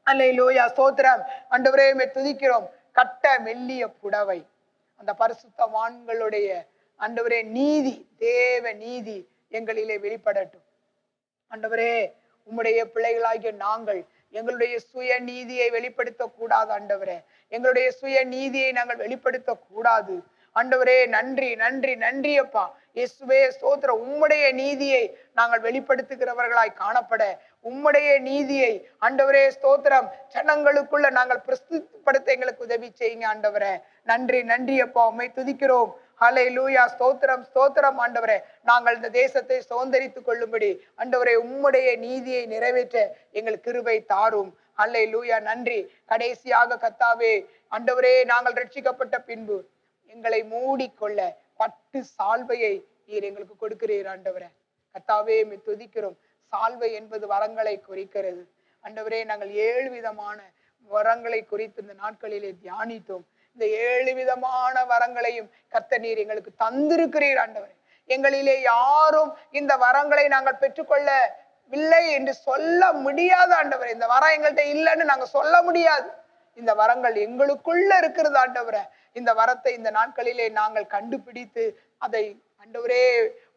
அல்லேலூயா, ஸ்தோத்திரம் ஆண்டவரே. துதிக்கிறோம். கட்ட மெல்லிய புடவை, அந்த பரிசுத்தவான்களுடைய ஆண்டவரே நீதி, தேவ நீதி எங்களிலே வெளிப்படட்டும் ஆண்டவரே. உம்முடைய பிள்ளைகளாகிய நாங்கள் எங்களுடைய சுய நீதியை வெளிப்படுத்த கூடாது ஆண்டவரே. எங்களுடைய சுய நீதியை நாங்கள் வெளிப்படுத்த கூடாது ஆண்டவரே. நன்றி நன்றி நன்றி அப்பா. இயேசுவே ஸ்தோத்திரம். உம்முடைய நீதியை நாங்கள் வெளிப்படுத்துகிறவர்களாய் காணப்பட, உம்முடைய நீதியை ஆண்டவரே ஸ்தோத்திரம் ஜனங்களுக்குள்ள நாங்கள் பிரஸ்துப்படுத்த எங்களுக்கு உதவி செய்யுங்க ஆண்டவரே. நன்றி நன்றி அப்பா. உம்மை துதிக்கிறோம். ஹல்லேலூயா, ஸ்தோத்திரம் ஸ்தோத்திரம் ஆண்டவரே. நாங்கள் இந்த தேசத்தை சுதந்தரித்துக் கொள்ளும்படி ஆண்டவரே உம்முடைய நீதியை நிறைவேற்ற எங்களுக்கு கிருபை தாரும். ஹல்லேலூயா, நன்றி. கடைசியாக கர்த்தாவே ஆண்டவரே, நாங்கள் ரட்சிக்கப்பட்ட பின்பு எங்களை மூடிக்கொள்ள பட்டு சால்வையை நீர் எங்களுக்கு கொடுக்கிறீர் ஆண்டவரே. கர்த்தாவே துதிக்கிறோம். சால்வை என்பது வரங்களை குறிக்கிறது ஆண்டவரே. நாங்கள் 7 விதமான வரங்களை குறித்து இந்த நாட்களிலே தியானித்தோம். இந்த 7 விதமான வரங்களையும் கர்த்தர் நீர் எங்களுக்கு தந்திருக்கிறீர் ஆண்டவரே. எங்களிலே யாரும் இந்த வரங்களை நாங்கள் பெற்றுக்கொள்ளவில்லை என்று சொல்ல முடியாது ஆண்டவரே. இந்த வரம் எங்கள்கிட்ட இல்லைன்னு நாங்க சொல்ல முடியாது. இந்த வரங்கள் எங்களுக்குள்ள இருக்கிறது ஆண்டவரே. இந்த வரத்தை இந்த நாட்களிலே நாங்கள் கண்டுபிடித்து அதை ஆண்டவரே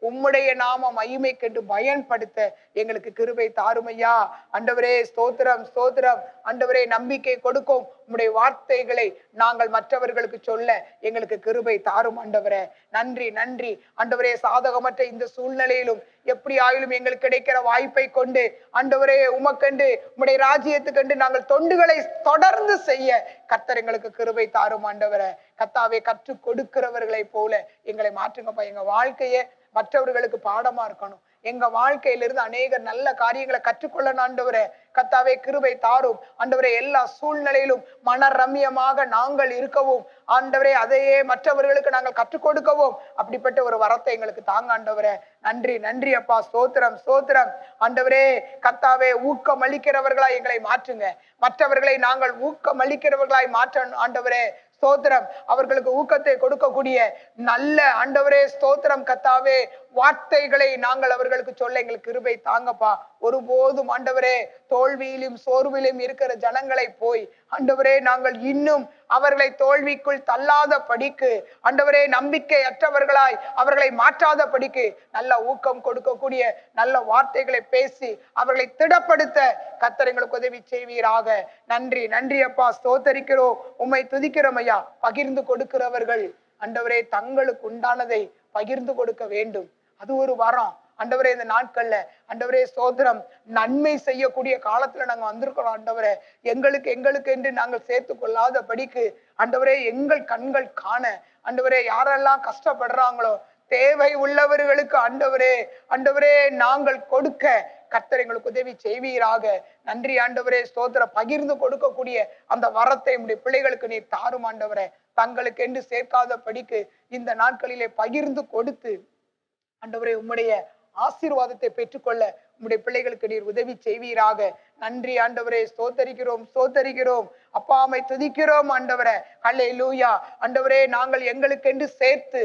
உம்முடைய நாம மகிமை கண்டு பயன்படுத்த எங்களுக்கு கிருபை தாருமையா ஆண்டவரே. ஸ்தோத்திரம் ஸ்தோத்திரம் ஆண்டவரே. நம்பிக்கை கொடுக்கும் உம்முடைய வார்த்தைகளை நாங்கள் மற்றவர்களுக்கு சொல்ல எங்களுக்கு கிருபை தாரும் ஆண்டவரே. நன்றி நன்றி ஆண்டவரே. சாதகமற்ற இந்த சூழ்நிலையிலும் எப்படி ஆயிலும் எங்களுக்கு கிடைக்கிற வாய்ப்பை கொண்டு ஆண்டவரே உமக்கண்டு உம்முடைய ராஜ்யத்துக்கண்டு நாங்கள் தொண்டுகளை தொடர்ந்து செய்ய கர்த்தர் எங்களுக்கு கிருபை தாரும் ஆண்டவரே. கர்த்தாவே, கற்றுக் கொடுக்கிறவர்களை போல எங்களை மாற்றுங்கப்பா. எங்க வாழ்க்கையை மற்றவர்களுக்கு பாடமா இருக்கணும். எங்க வாழ்க்கையிலிருந்து அநேக நல்ல காரியங்களை கற்றுக்கொள்ளணும் ஆண்டவரே. கர்த்தாவே, கிருபை தாரும் ஆண்டவரே. எல்லா சூழ்நிலையிலும் மன ரம்யமாக நாங்கள் இருக்கவும் ஆண்டவரே, அதையே மற்றவர்களுக்கு நாங்கள் கற்றுக் கொடுக்கவும் அப்படிப்பட்ட ஒரு வரத்தை எங்களுக்கு தாங்க ஆண்டவரே. நன்றி நன்றி அப்பா. ஸ்தோத்திரம் ஸ்தோத்திரம் ஆண்டவரே. கர்த்தாவே, ஊக்கம் அளிக்கிறவர்களாய் எங்களை மாற்றுங்க. மற்றவர்களை நாங்கள் ஊக்கம் அளிக்கிறவர்களாய் மாற்றணும் ஆண்டவரே. ஸ்தோத்திரம். அவர்களுக்கு ஊக்கத்தை கொடுக்கக்கூடிய நல்ல ஆண்டவரே ஸ்தோத்திரம் கர்த்தாவே வார்த்தைகளை நாங்கள் அவர்களுக்கு சொல்ல எங்களுக்கு கிருபை தாங்கப்பா. ஒருபோதும் ஆண்டவரே தோல்வியிலும் சோர்விலும் இருக்கிற ஜனங்களை போய் ஆண்டவரே நாங்கள் இன்னும் அவர்களை தோல்விக்குள் தள்ளாத படிக்கு ஆண்டவரே நம்பிக்கையற்றவர்களாய் அவர்களை மாற்றாத படிக்கு நல்ல ஊக்கம் கொடுக்கக்கூடிய நல்ல வார்த்தைகளை பேசி அவர்களை திடப்படுத்த கர்த்தர் எங்களுக்கு உதவி செய்வீராக. நன்றி நன்றி அப்பா. ஸ்தோத்தரிக்கிறோம், உம்மை துதிக்கிறோம் ஐயா. பகிர்ந்து கொடுக்கிறவர்கள் ஆண்டவரே தங்களுக்கு உண்டானதை பகிர்ந்து கொடுக்க வேண்டும். அது ஒரு வரம் ஆண்டவரே. இந்த நாட்கள்ல ஆண்டவரே ஸ்தோத்திரம் நன்மை செய்யக்கூடிய காலத்துல நாங்க வந்திருக்கிறோம் ஆண்டவரே. எங்களுக்கு என்று நாங்கள் சேர்த்து கொள்ளாத படிக்கு ஆண்டவரே எங்கள் கண்கள் காண ஆண்டவரே யாரெல்லாம் கஷ்டப்படுறாங்களோ தேவை உள்ளவர்களுக்கு ஆண்டவரே நாங்கள் கொடுக்க கர்த்தர் எங்களுக்கு உதவி செய்வீராக. நன்றி ஆண்டவரே ஸ்தோத்திரம். பகிர்ந்து கொடுக்கக்கூடிய அந்த வரத்தை உம்முடைய பிள்ளைகளுக்கு நீர் தாரும் ஆண்டவரே. தங்களுக்கு என்று சேர்க்காத படிக்கு இந்த நாட்களிலே பகிர்ந்து கொடுத்து ஆண்டவரே உம்முடைய ஆசீர்வாதத்தை பெற்றுக்கொள்ள உம்முடைய பிள்ளைகளுக்கு நீர் உதவி செய்வீராக. நன்றி ஆண்டவரே. ஸ்தோத்தரிக்கிறோம் ஸ்தோத்தரிக்கிறோம் அப்பா. உம்மை துதிக்கிறோம் ஆண்டவரே. ஹல்லேலூயா ஆண்டவரே. நாங்கள் எங்களுக்கென்று சேர்த்து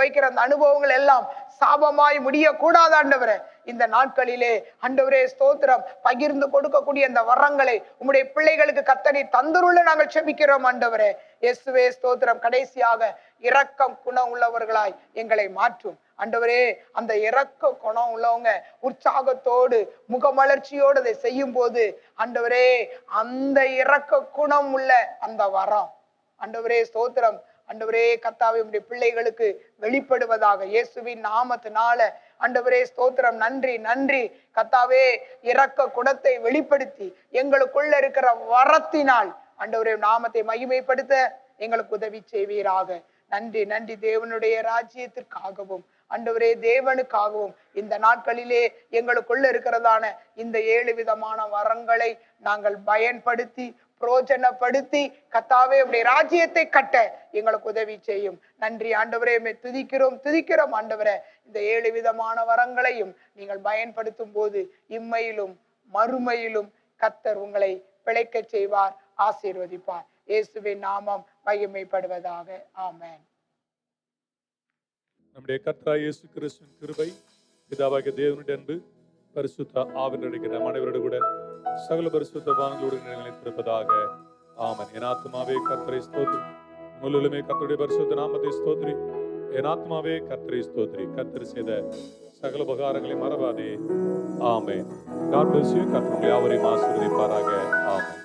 வைக்கிற அந்த அனுபவங்கள் எல்லாம் சாபமாய் முடியக்கூடாது ஆண்டவரே. இந்த நாட்களிலே ஆண்டவரே ஸ்தோத்திரம் பகிர்ந்து கொடுக்கக்கூடிய அந்த வரங்களை உம்முடைய பிள்ளைகளுக்கு கர்த்தர் தந்தருள்ள நாங்கள் செபிக்கிறோம் ஆண்டவரே. இயேசுவே ஸ்தோத்திரம். கடைசியாக இரக்கம் குணம் உள்ளவர்களாய் எங்களை மாற்றும் ஆண்டவரே. அந்த இரக்க குணம் உள்ளவங்க உற்சாகத்தோடு முகமலர்ச்சியோடு அதை செய்யும் போது ஆண்டவரே அந்த இரக்க குணம் உள்ள அந்த வரம் ஆண்டவரே ஸ்தோத்திரம் ஆண்டவரே கர்த்தாவே உம்முடைய பிள்ளைகளுக்கு வெளிப்படுவதாக இயேசுவின் நாமத்தினால ஆண்டவரே ஸ்தோத்திரம். நன்றி நன்றி கர்த்தாவே. இரக்க குணத்தை வெளிப்படுத்தி எங்களுக்குள்ள இருக்கிற வரத்தினால் ஆண்டவரே நாமத்தை மகிமைப்படுத்த எங்களுக்கு உதவி செய்வீராக. நன்றி நன்றி. தேவனுடைய ராஜ்யத்திற்காகவும் ஆண்டவரே தேவனுக்காகவும் இந்த நாட்களிலே எங்களுக்குள்ள இருக்கிறதான இந்த 7 விதமான வரங்களை நாங்கள் பயன்படுத்தி பிரயோஜனப்படுத்தி கர்த்தாவே உடைய ராஜ்யத்தை கட்ட எங்களுக்கு உதவி செய்யும். நன்றி ஆண்டவரே, துதிக்கிறோம் ஆண்டவரே. இந்த 7 விதமான வரங்களையும் நீங்கள் பயன்படுத்தும் போது இம்மையிலும் மறுமையிலும் கர்த்தர் உங்களை பிழைக்க செய்வார், ஆசீர்வதிப்பார். இயேசுவின் நாமம் மகிமைப்படுவதாக. ஆமென். நம்முடைய கர்த்தராகிய இயேசு கிறிஸ்துவின் கிருபை, பிதாவாகிய தேவனுடைய அன்பு, பரிசுத்த ஆவியானவருடைய நம் அனைவரோடு கூட சகல பரிசுத்தவான்களோடு நிலைத்திருப்பதாக. ஆமென். என் ஆத்துமாவே கர்த்தரை ஸ்தோத்திரி, முழுவதுமே கர்த்தருடைய பரிசுத்த நாமத்தை ஸ்தோத்திரி. என் ஆத்துமாவே கர்த்தரை ஸ்தோத்திரி, கர்த்தர் செய்த சகல உபகாரங்களை மறவாதே. ஆமென். God bless you. கர்த்தர் உங்களை யாவரையும் ஆசீர்வதிப்பாராக. ஆமென்.